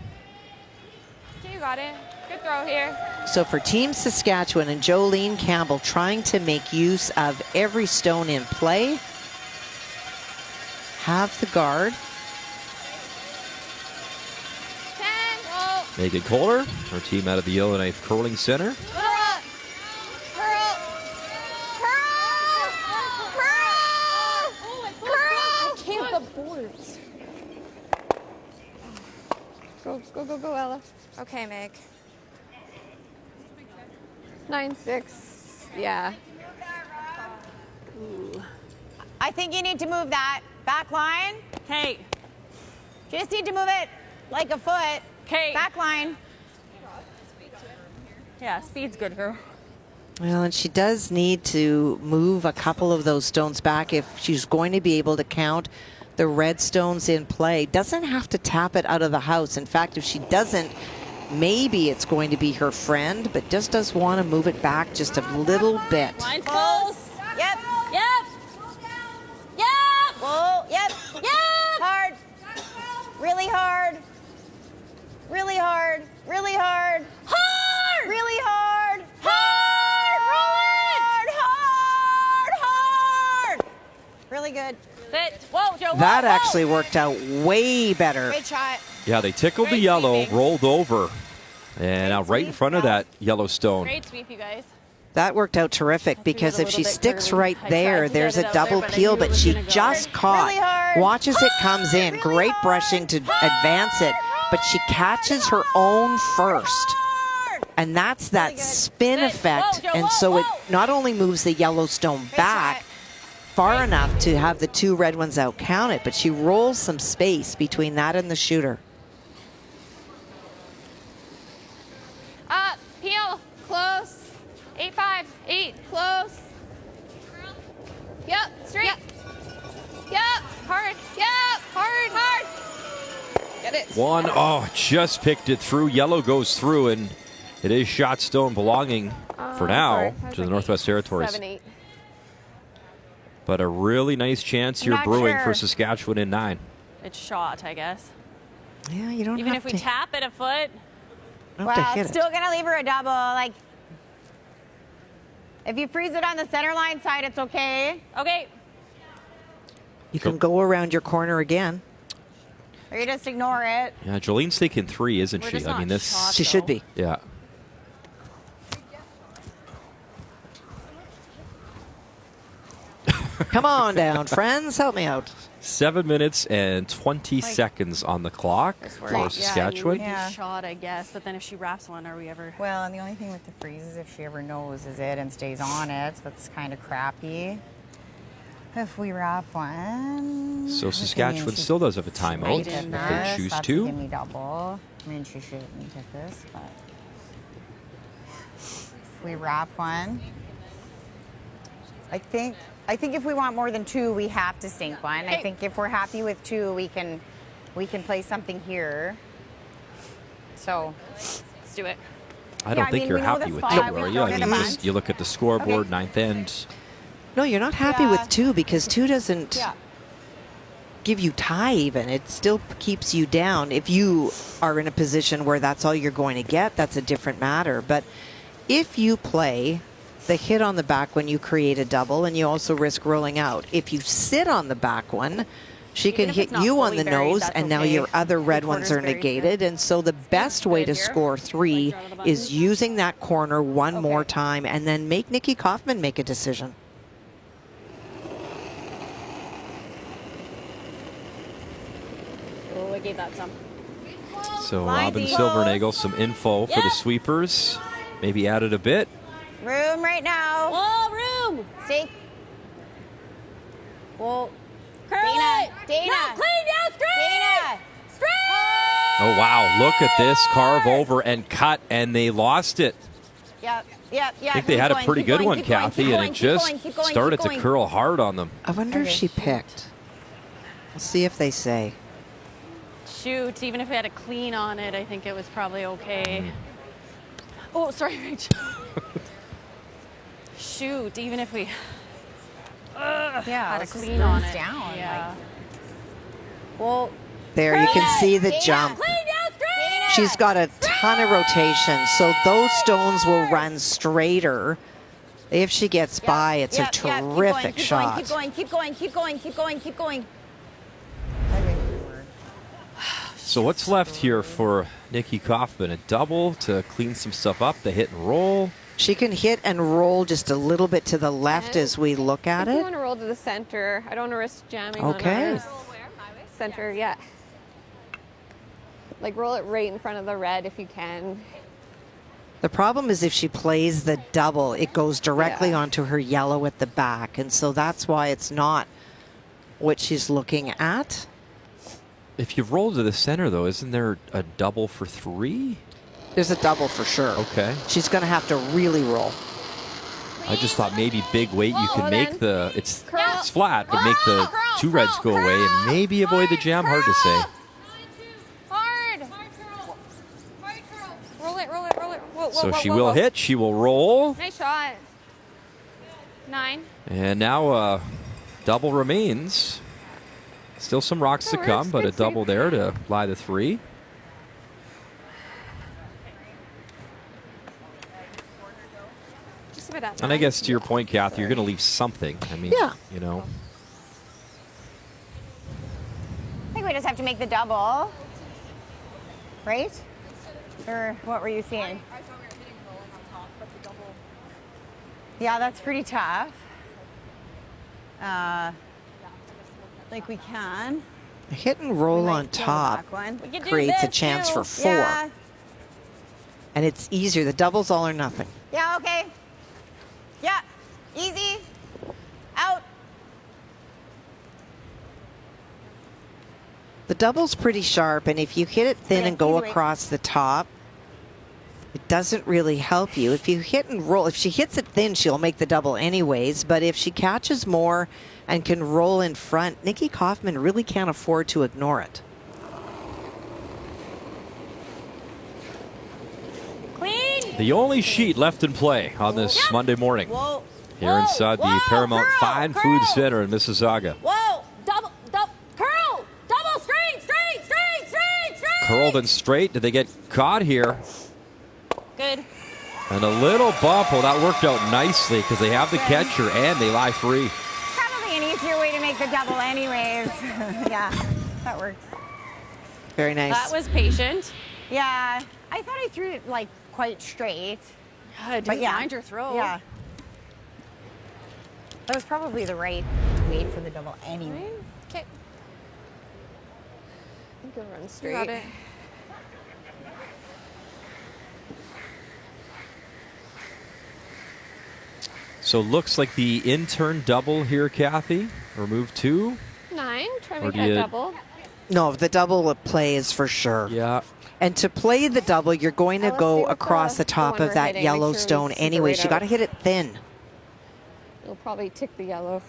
You got it. Good throw here.
So for Team Saskatchewan and Jolene Campbell trying to make use of every stone in play. Have the guard.
Megan Kohler, her team out of the Yellowknife Curling Center.
Boards. Go, go, go, go, Ella. Okay, Meg. 9-6. Yeah.
Ooh. I think you need to move that back line.
Kate.
Just need to move it like a foot.
Kate.
Back line.
Yeah, speed's good, girl.
Well, and she does need to move a couple of those stones back if she's going to be able to count the red stones in play. Doesn't have to tap it out of the house. In fact, if she doesn't, maybe it's going to be her friend, but just does want to move it back just a little bit.
Line's close.
Yep.
Yep. Yep.
Whoa. Yep.
Yep.
Hard. Really hard. Really hard. Really hard.
Hard.
Really hard.
Hard.
Hard. Hard. Hard. Really good.
Sit. Whoa, Joe. Whoa,
That
whoa.
actually worked out way better.
Great shot.
Yeah, they tickled the yellow, rolled over, and now right in front of that yellow stone.
Great sweep, you guys.
That worked out terrific because if she sticks right there, there's a double peel, but she just caught. Watch as it comes in. Great brushing to advance it, but she catches her own first. And that's that spin effect. And so it not only moves the yellow stone back far enough to have the two red ones out counted, but she rolls some space between that and the shooter.
Up, peel, close. 8-5, 8, close. Yep, straight. Yep, hard. Yep, hard, hard. Get it.
One, just picked it through. Yellow goes through, and it is shot stone belonging, for now, to the Northwest Territories.
7-8.
But a really nice chance here brewing for Saskatchewan in 9.
It's shot, I guess.
Yeah, you don't
Even
have
if we
to,
tap it a foot.
Well, it's still going to leave her a double. Like, if you freeze it on the center line side, it's okay.
Okay.
You can go around your corner again.
Or you just ignore it.
Yeah, Jolene's thinking 3, isn't she? I mean, this.
She should be.
Yeah.
Come on down, friends. Help me out.
7 minutes and 20 seconds on the clock for Saskatchewan.
Yeah, shot, I guess. But then if she wraps one, are we ever?
Well, and the only thing with the freeze is if she ever noses it and stays on it, that's kind of crappy. If we wrap one.
So Saskatchewan still does have a timeout if they choose
that's
to.
Give me double. I mean, she shouldn't hit this, but if we wrap one, I think if we want more than 2, we have to sink one. I think if we're happy with 2, we can play something here. So
let's do it.
I don't think you're happy with 2, are you? I mean, just you look at the scoreboard, 9th end.
No, you're not happy with 2 because 2 doesn't give you tie even. It still keeps you down. If you are in a position where that's all you're going to get, that's a different matter. But if you play the hit on the back when you create a double, and you also risk rolling out. If you sit on the back one, she can hit you on the nose, and now your other red ones are negated. And so the best way to score 3 is using that corner one more time, and then make Nikki Kaufman make a decision.
Oh, I gave that some.
So Robin Silvernagel, some info for the sweepers. Maybe added a bit.
Room right now.
Oh, room.
Stay. Well,
Dana.
Dana.
No, clean
Oh, wow. Look at this. Carve over and cut, and they lost it.
Yep.
I think they had a pretty good one, Kathy, and it just started to curl hard on them.
I wonder if she picked. We'll see if they say.
Shoot, even if we had a clean on it, I think it was probably okay. Oh, sorry, Rachel. Shoot, even if we had a clean on it.
Down.
Yeah.
Well,
There, you can see the jump. She's got a ton of rotation, so those stones will run straighter. If she gets by, it's a terrific shot.
Keep going.
So what's left here for Nikki Kaufman? A double to clean some stuff up, the hit and roll.
She can hit and roll just a little bit to the left as we look at
If you
it.
want to roll to the center, I don't want to risk jamming
Okay.
on ours. Center, yeah. Like roll it right in front of the red if you can.
The problem is if she plays the double, it goes directly onto her yellow at the back. And so that's why it's not what she's looking at.
If you roll to the center, though, isn't there a double for 3?
There's a double for sure.
Okay.
She's going to have to really roll.
I just thought maybe big weight you can make the, it's flat, but make the 2 reds go away and maybe avoid the jam. Hard to say.
Hard. Roll it. Whoa,
So she will hit, she will roll.
Nice shot. 9.
And now double remains. Still some rocks to come, but a double there to lie the 3.
Just a bit up.
And I guess to your point, Kathy, you're going to leave something. I mean, you know.
I think we just have to make the double. Right? Or what were you seeing?
I thought we were hitting rolling on top, but the double.
Yeah, that's pretty tough. Like we can.
A hit and roll on top creates a chance for 4.
Yeah.
And it's easier. The double's all or nothing.
Yeah, okay. Yeah, easy. Out.
The double's pretty sharp, and if you hit it thin and go across the top, it doesn't really help you. If you hit and roll, if she hits it thin, she'll make the double anyways, but if she catches more and can roll in front, Nikki Kaufman really can't afford to ignore it.
Clean.
The only sheet left in play on this Monday morning here inside the Paramount Fine Food Center in Mississauga.
Whoa, double, curl, double, straight.
Curled and straight. Did they get caught here?
Good.
And a little bump. Well, that worked out nicely because they have the catcher and they lie free.
Probably an easier way to make the double anyways. Yeah, that works.
Very nice.
That was patient.
Yeah, I thought I threw it like quite straight.
But yeah, mind your throw.
Yeah. That was probably the right weight for the double anyway.
Okay. You can run straight.
Got it.
So looks like the intern double here, Kathy. Remove 2.
9. Try
Or
to
do
make
you-
a double.
No, the double play is for sure.
Yeah.
And to play the double, you're going to
Let's
go
see what
across the top
one
of
we're
that
hitting.
yellow
Make sure we
stone
see the
anyways.
right
You got to
out.
hit it thin.
You'll probably tick the yellow.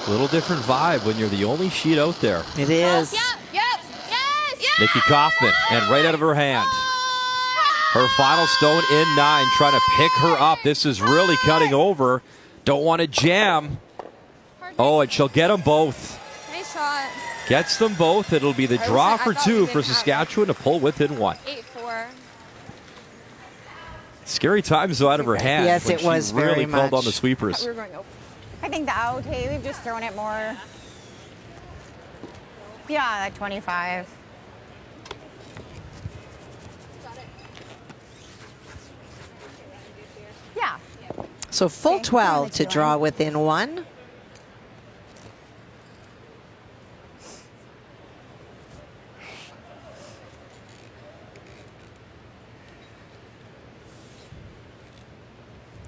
A little different vibe when you're the only sheet out there.
It is.
Nikki Kaufman, and right out of her hand. Her final stone in 9, trying to pick her up. This is really cutting over. Don't want to jam. Oh, and she'll get them both.
Nice shot.
Gets them both. It'll be the draw for 2 for Saskatchewan to pull within 1.
8-4.
Scary times though out of her hand.
Yes,
when
it was
she really
very
called on
much.
the sweepers.
We were going, I think the out, hey, we've just thrown it more. Yeah, like 25. Yeah.
So full
Okay,
12 to
doing.
draw within 1.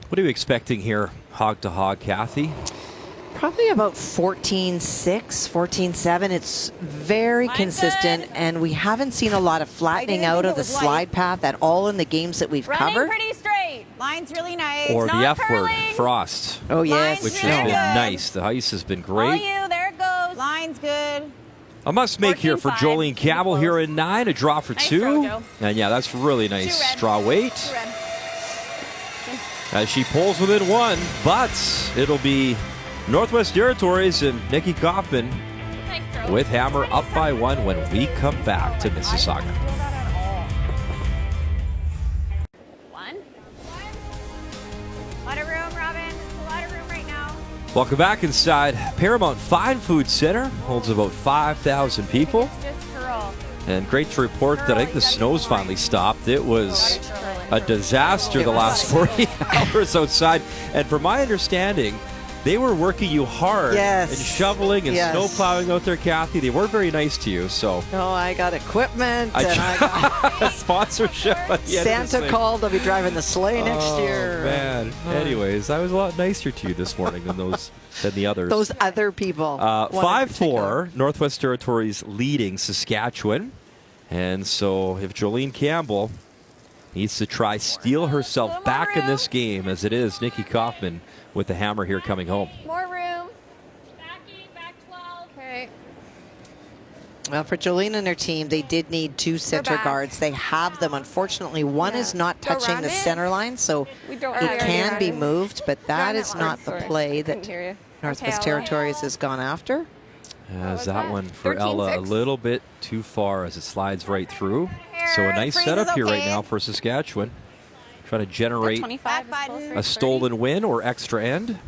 What are you expecting here, hog to hog, Kathy?
Probably about 14-6, 14-7. It's very consistent, and we haven't seen a lot of flattening out of the slide path at all in the games that we've covered.
Pretty straight. Line's really nice.
Or the F word, frost.
Oh, yes.
Which has been nice. The ice has been great.
All you, there it goes. Line's good.
A must make here for Jolene Campbell here in 9, a draw for 2. And yeah, that's really nice draw weight. As she pulls within 1, but it'll be Northwest Territories and Nikki Kaufman with Hammer up by 1 when we come back to Mississauga.
A lot of room, Robin. A lot of room right now.
Welcome back inside Paramount Fine Food Center. Holds about 5,000 people. And great to report that I think the snow's finally stopped. It was a disaster the last 40 hours outside. And from my understanding, they were working you hard and shoveling and snow plowing out there, Kathy. They weren't very nice to you, so.
No, I got equipment and I got
sponsorship. At the end
Santa called. I'll be driving the sleigh next year.
Man. Anyways, I was a lot nicer to you this morning than the others.
Those other people.
5-4, Northwest Territories leading Saskatchewan. And so if Jolene Campbell needs to try steal herself back in this game, as it is Nikki Kaufman with the hammer here coming home.
More room. Back 12. Okay.
Well, for Jolene and her team, they did need 2 center guards. They have them. Unfortunately, one is not touching the center line, so it can be moved, but that is not the play that Northwest Territories has gone after.
As that one for Ella a little bit too far as it slides right through. So a nice setup here right now for Saskatchewan. Trying to generate a stolen win or extra end.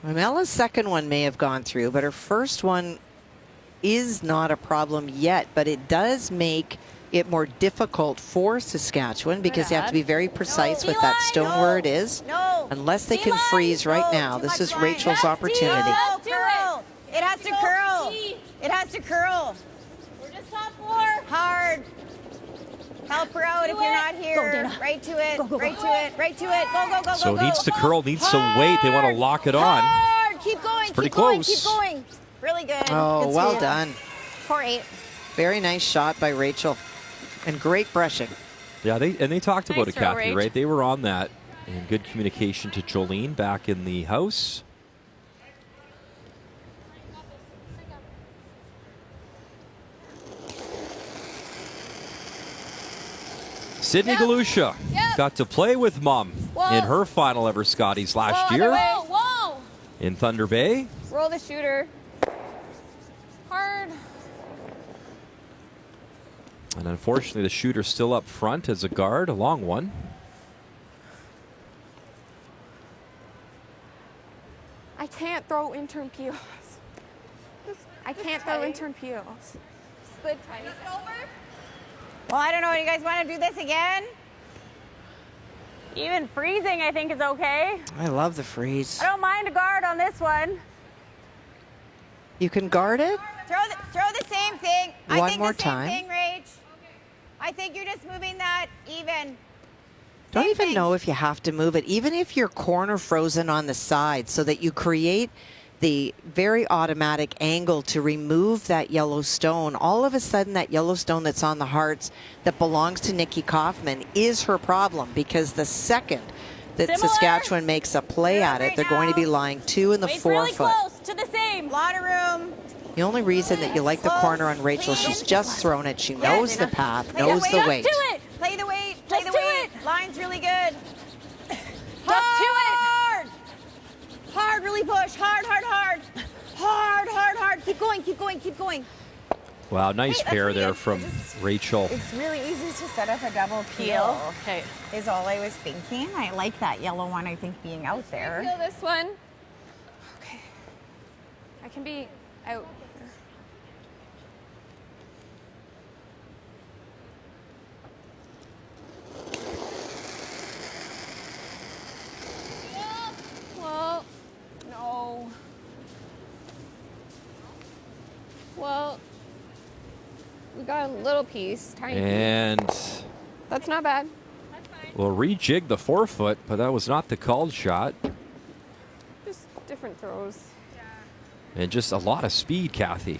Ella's second one may have gone through, but her first one is not a problem yet, but it does make it more difficult for Saskatchewan because you have to be very precise with that stone where it is. Unless they can freeze right now. This is Rachel's opportunity.
Curl. It has to curl. It has to curl.
We're just top 4.
Hard. Help her out if you're not here. Right to it. Right to it. Right to it. Go, go, go,
So
go,
needs to curl, needs some weight. They want to lock it on.
Hard. Keep going.
It's pretty
keep going,
close.
Keep going. Really good.
Oh,
good
well
speed.
done.
4-8.
Very nice shot by Rachel. And great brushing.
Yeah, they talked about it,
throw,
Kathy,
Rach.
right? They were on that. And good communication to Jolene back in the house. Sydney Galusha got to play with Mom in her final ever Scotties last year in Thunder Bay.
Roll the shooter. Hard.
And unfortunately, the shooter's still up front as a guard, a long one.
I can't throw intern POs. I can't throw intern POs. Slid tight.
Well, I don't know. Do you guys want to do this again?
Even freezing, I think, is okay.
I love the freeze.
I don't mind a guard on this one.
You can guard it?
Throw the same thing. I
One
think
more
the same
time.
thing, Rach. I think you're just moving that even.
Don't even know if you have to move it, even if you're corner frozen on the side, so that you create the very automatic angle to remove that yellow stone. All of a sudden, that yellow stone that's on the hearts that belongs to Nikki Kaufman is her problem, because the second that Saskatchewan makes a play at it, they're going to be lying 2 in the 4
really
foot.
close to the same.
Lot of room.
The only reason that you like the corner on Rachel, she's just thrown it. She knows the path, knows the weight.
Play the weight. Play the weight. Line's really good.
Hard.
Hard, really push. Hard, hard, hard. Hard, hard, hard. Keep going, keep going, keep going.
Wow, nice pair there from Rachel.
It's really easy to set up a double peel.
Okay.
Is all I was thinking. I like that yellow one, I think, being out there.
Peel this one. Okay. I can be out. Well, no. Well, we got a little piece, tiny piece.
And
That's not bad. That's fine.
Will rejig the forefoot, but that was not the called shot.
Just different throws.
And just a lot of speed, Kathy.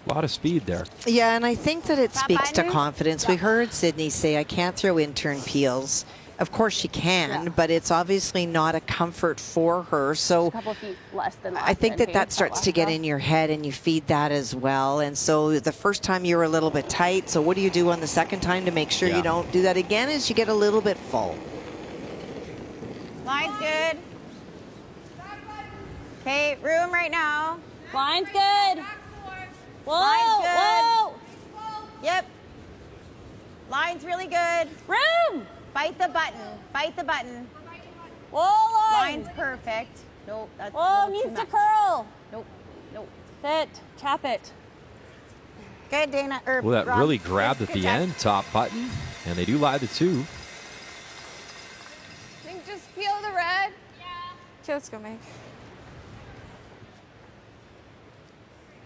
A lot of speed there.
Yeah, and I think that it speaks to confidence. We heard Sydney say, I can't throw intern peels. Of course she can, but it's obviously not a comfort for her. So
a couple feet less than
I think that starts to get in your head, and you feed that as well. And so the first time you were a little bit tight. So what do you do on the second time to make sure you don't do that again? Is you get a little bit full.
Line's good. Okay, room right now.
Line's good. Whoa,
Line's good.
whoa.
Yep. Line's really good.
Room.
Bite the button. Bite the button.
Whoa, line.
Line's perfect. Nope. That's
Whoa, needs to curl.
Nope. Nope.
Sit. Tap it.
Good, Dana.
Well, that
Rob.
really grabbed at
Good
the
check.
end, top button, and they do lie the two.
I think just peel the red.
Okay, let's go, Meg.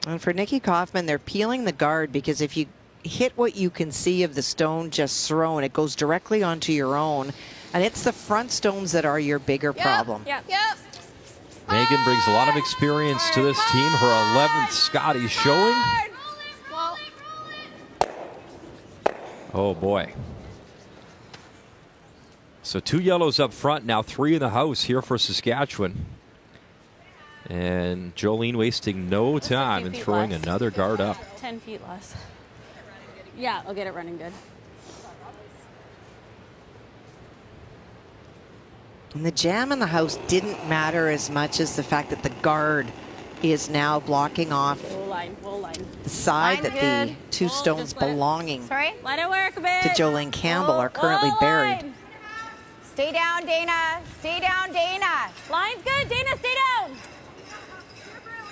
And for Nikki Kaufman, they're peeling the guard because if you hit what you can see of the stone just thrown, it goes directly onto your own. And it's the front stones that are your bigger problem.
Yep.
Megan brings a lot of experience to this team. Her 11th Scotties showing. Oh, boy. So 2 yellows up front, now 3 in the house here for Saskatchewan. And Jolene wasting no time in throwing
less.
another guard up.
10 feet less. Yeah, I'll get it running good.
And the jam in the house didn't matter as much as the fact that the guard is now blocking off
Whoa line, whoa line.
the side
Line's
that the
good.
two stones belonging
Sorry?
Let it work a bit.
to Jolene Campbell are currently
Whoa,
buried.
line.
Stay down, Dana. Stay down, Dana.
Line's good. Dana, stay down.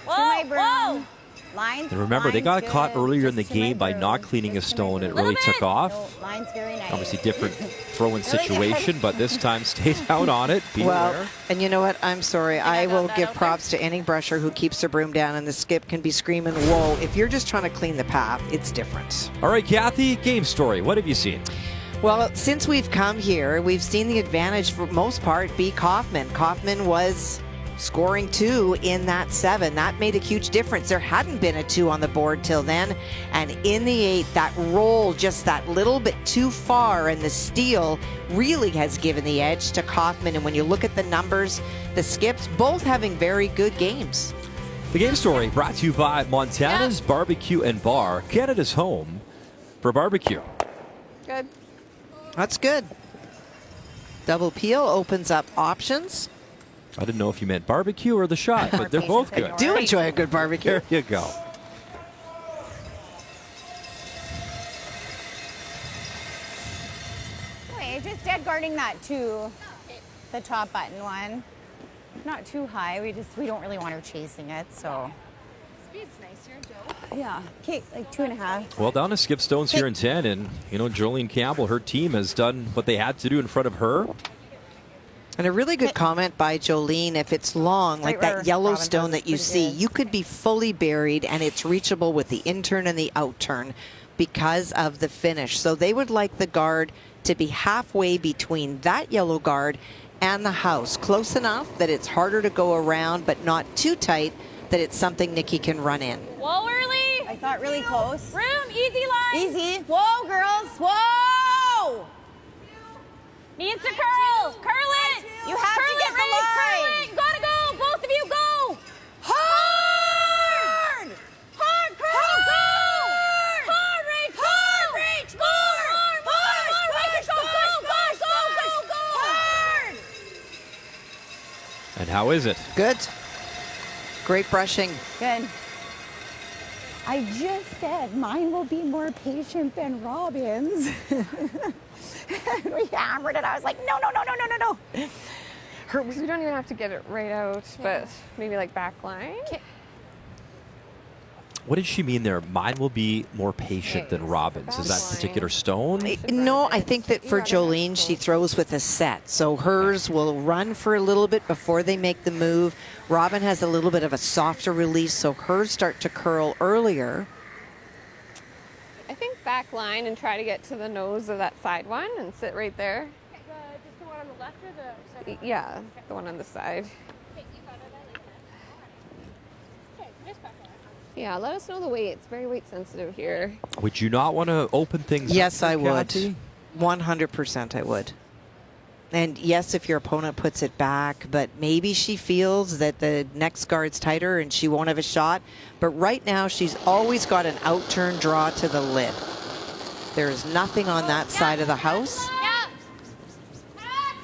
Whoa,
To my broom.
whoa.
Line's
And remember, they got
line's
caught
good.
earlier in the
Just to my
game by
broom.
not cleaning a
Just to my
stone. It
broom.
really took off.
No, line's very nice.
Obviously different throwing
Really
situation,
good.
but this time stayed out on it. Be
Well,
aware.
and you know what? I'm sorry. I
got
will
that
give
open.
props to any brusher who keeps their broom down, and the skip can be screaming, whoa. If you're just trying to clean the path, it's different.
All right, Kathy, game story. What have you seen?
Well, since we've come here, we've seen the advantage for most part be Kaufman. Kaufman was scoring 2 in that 7. That made a huge difference. There hadn't been a 2 on the board till then. And in the 8, that roll just that little bit too far, and the steal really has given the edge to Kaufman. And when you look at the numbers, the skips both having very good games.
The game story brought to you by Montana's Barbecue and Bar, Canada's home for barbecue.
Good.
That's good. Double peel opens up options.
I didn't know if you meant barbecue or the shot, but they're both good.
I do enjoy a good barbecue.
There you go.
Anyway, just dead guarding that too. The top button one. Not too high. We don't really want her chasing it, so.
Speed's nicer, Joe.
Yeah. Okay, like 2.5.
Well, down to skip stones here in 10, and, you know, Jolene Campbell, her team has done what they had to do in front of her.
And a really good comment by Jolene, if it's long, like
Right
that
where
yellow
Robin
stone
does
that you
pretty
see,
good.
you could be fully buried and it's reachable with the in-turn and the out-turn because of the finish. So they would like the guard to be halfway between that yellow guard and the house. Close enough that it's harder to go around, but not too tight that it's something Nikki can run in.
Whoa, early.
I thought really close.
Room, easy line.
Easy. Whoa, girls. Whoa!
Needs to curl. Curl it.
You have
curl
to get
it,
the
Ray. Curl
line.
it. Gotta go. Both of you go.
Hard!
Hard, curl, go. Hard, Ray. Hard, reach. More. More. Ray, go, go.
Hard!
And how is it?
Good. Great brushing.
Good. I just said mine will be more patient than Robin's. We hammered it. I was like, no.
We don't even have to get it right out, but maybe like back line.
What did she mean there? Mine will be more patient than Robin's. Is that particular stone?
No, I think that for Jolene, she throws with a set. So hers will run for a little bit before they make the move. Robin has a little bit of a softer release, so hers start to curl earlier.
I think back line and try to get to the nose of that side one and sit right there.
left or the center?
Yeah, the one on the side. Yeah, let us know the weight. It's very weight sensitive here.
Would you not want to open things
Yes,
up?
I would.
Kathy?
100% I would. And yes, if your opponent puts it back, but maybe she feels that the next guard's tighter and she won't have a shot. But right now, she's always got an out-turn draw to the lid. There is nothing on that side of the house.
Yep.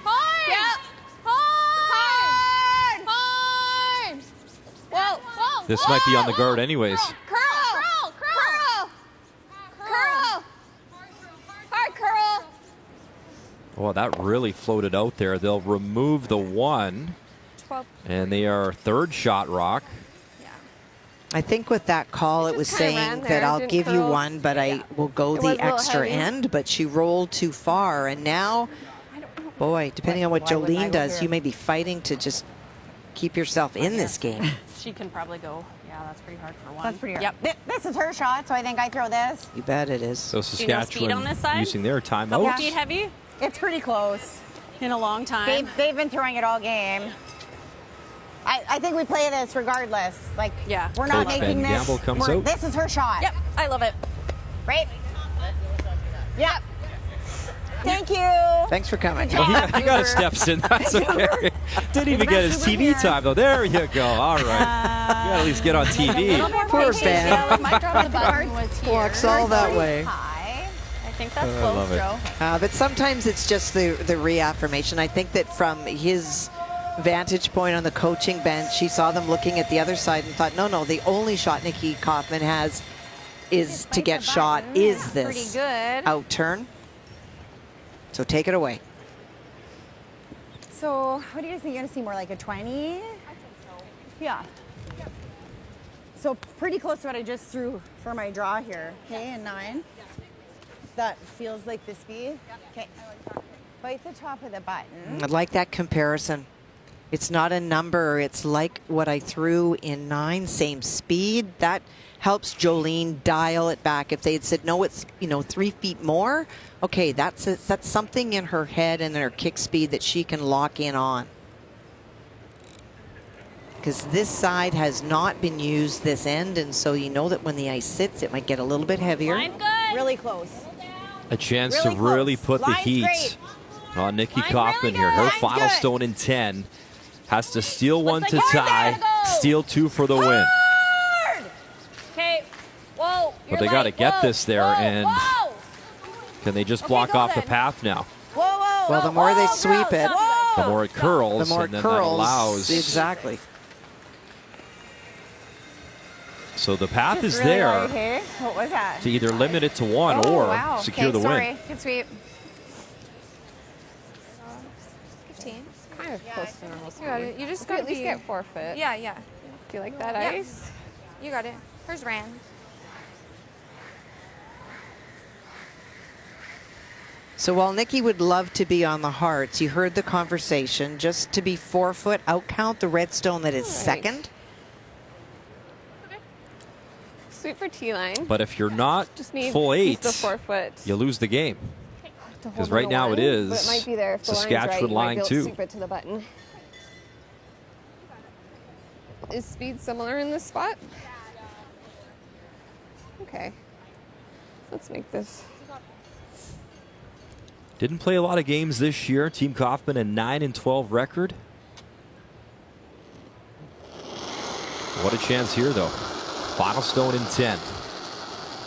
Hard. Yep. Hard. Hard. Whoa. Whoa.
This might be on the guard anyways.
Curl. Curl. Curl. Curl. Hard curl.
Well, that really floated out there. They'll remove the one.
12.
And they are third shot rock.
I think with that call, it was saying that I'll give you one, but I will go the extra end. But she rolled too far. And now, boy, depending on what Jolene does, you may be fighting to just keep yourself in this game.
She can probably go. Yeah, that's pretty hard for one.
That's pretty hard. Yep. This is her shot, so I think I throw this.
You bet it is.
So
Do you know speed on
Saskatchewan
this side?
using their timeout.
Couple feet heavy?
It's pretty close.
In a long time.
They've been throwing it all game. I think we play this regardless. Like,
yeah,
we're not
Coach
making
Ben
this.
Gamble comes out.
This is her shot.
Yep, I love it.
Right? Yep. Thank you.
Thanks for coming.
Well, he got his steps in. That's okay. Didn't even get his TV time, though. There you go. All right. You got to at least get on TV.
Poor Ben.
Yeah, my drop the button was here.
Walks all that way.
I think that's
I
close,
love it.
Joe.
But sometimes it's just the reaffirmation. I think that from his vantage point on the coaching bench, he saw them looking at the other side and thought, no, the only shot Nikki Kaufman has is to get shot is this
Pretty good.
out turn. So take it away.
So what do you guys think? You're going to see more like a 20? I think so. Yeah. So pretty close to what I just threw for my draw here. Okay, and 9. That feels like the speed. Okay. Bite the top of the button.
I like that comparison. It's not a number. It's like what I threw in 9, same speed. That helps Jolene dial it back. If they had said, no, it's 3 feet more, okay, that's something in her head and in her kick speed that she can lock in on. Because this side has not been used this end, and so you know that when the ice sits, it might get a little bit heavier.
Line's good. Really close.
A chance
Really
to really
close.
put the
Line's
heat
great.
on Nikki
Line's
Kaufman
really
here.
good.
Her
Line's
final
good.
stone in 10. Has to steal one
like
to
hard,
tie,
there to go.
steal 2 for the win.
Okay. Whoa.
But they got to get this there, and can they just block
go
off the
then.
path now?
Whoa.
Well, the more they sweep it,
The more it curls,
the more
and
it
then that
curls.
allows.
Exactly.
So the path is
Just really
there
wide here. What was that?
to either limit it to 1
Oh,
or
wow.
secure
Okay,
the
sorry.
win.
Good sweep.
15.
Kind of close to normal speed.
You got it. You just
Let's
got to
at least
be.
get 4 foot.
Yeah, yeah.
Do you like that
Yeah.
ice?
You got it. Where's Rand?
So while Nikki would love to be on the hearts, you heard the conversation. Just to be 4 foot, outcount the redstone that is second.
Sweep for T-line.
But if you're not
Just need
full
at
8,
least a 4 foot.
you lose the game.
To
Because
hold
right
on to
now it
one,
is
but it might be there if the line's
Saskatchewan
right, you might
lying
be able
too.
to sweep it to the button. Is speed similar in this spot? Okay. Let's make this.
Didn't play a lot of games this year. Team Kaufman a 9-12 record. What a chance here, though. Final stone in 10.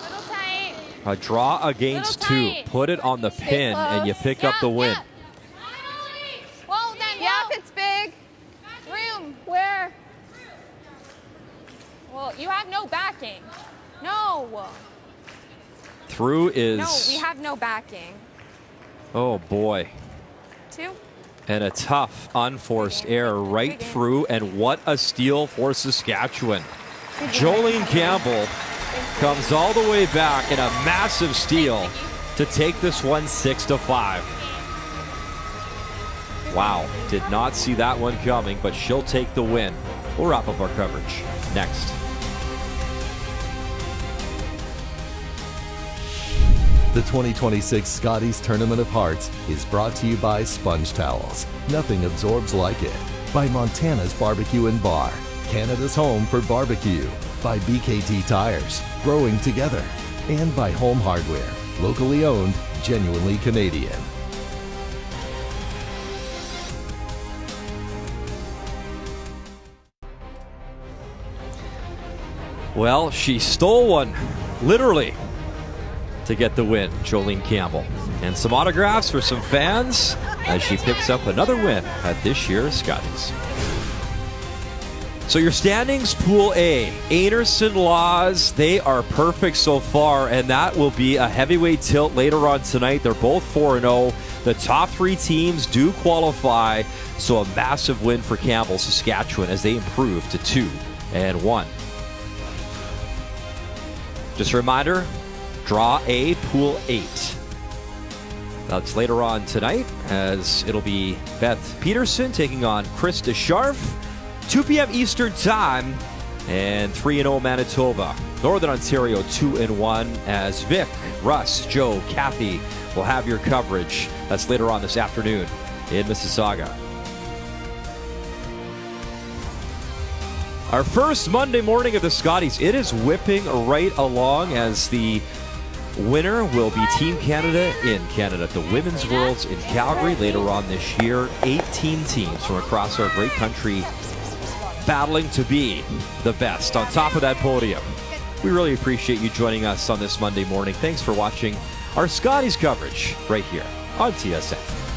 Little tight.
A draw against 2. Put it on the pin, and you pick up the win.
Whoa, then.
Yeah,
whoa.
if it's big.
Room.
Where?
Well, you have no backing. No.
Through is...
No, we have no backing.
Oh, boy.
2.
And a tough, unforced error right through, and what a steal for Saskatchewan. Jolene Campbell comes all the way back in a massive steal to take this one 6-5. Wow, did not see that one coming, but she'll take the win. We'll wrap up our coverage next.
The 2026 Scotties Tournament of Hearts is brought to you by Sponge Towels. Nothing absorbs like it. By Montana's Barbecue and Bar, Canada's home for barbecue. By BKT Tires, growing together. And by Home Hardware, locally owned, genuinely Canadian.
Well, she stole one, literally, to get the win, Jolene Campbell. And some autographs for some fans as she picks up another win at this year's Scotties. So your standings, Pool A, Anderson Laws, they are perfect so far, and that will be a heavyweight tilt later on tonight. They're both 4-0. The top 3 teams do qualify, so a massive win for Campbell, Saskatchewan, as they improve to 2-1. Just a reminder, Draw A, Pool 8. That's later on tonight, as it'll be Beth Peterson taking on Krista Scharf. 2 p.m. Eastern Time, and 3-0 Manitoba. Northern Ontario 2-1, as Vic, Russ, Joe, Kathy will have your coverage. That's later on this afternoon in Mississauga. Our first Monday morning of the Scotties, it is whipping right along, as the winner will be Team Canada in Canada at the Women's Worlds in Calgary later on this year. 18 teams from across our great country battling to be the best on top of that podium. We really appreciate you joining us on this Monday morning. Thanks for watching our Scotties coverage right here on TSN.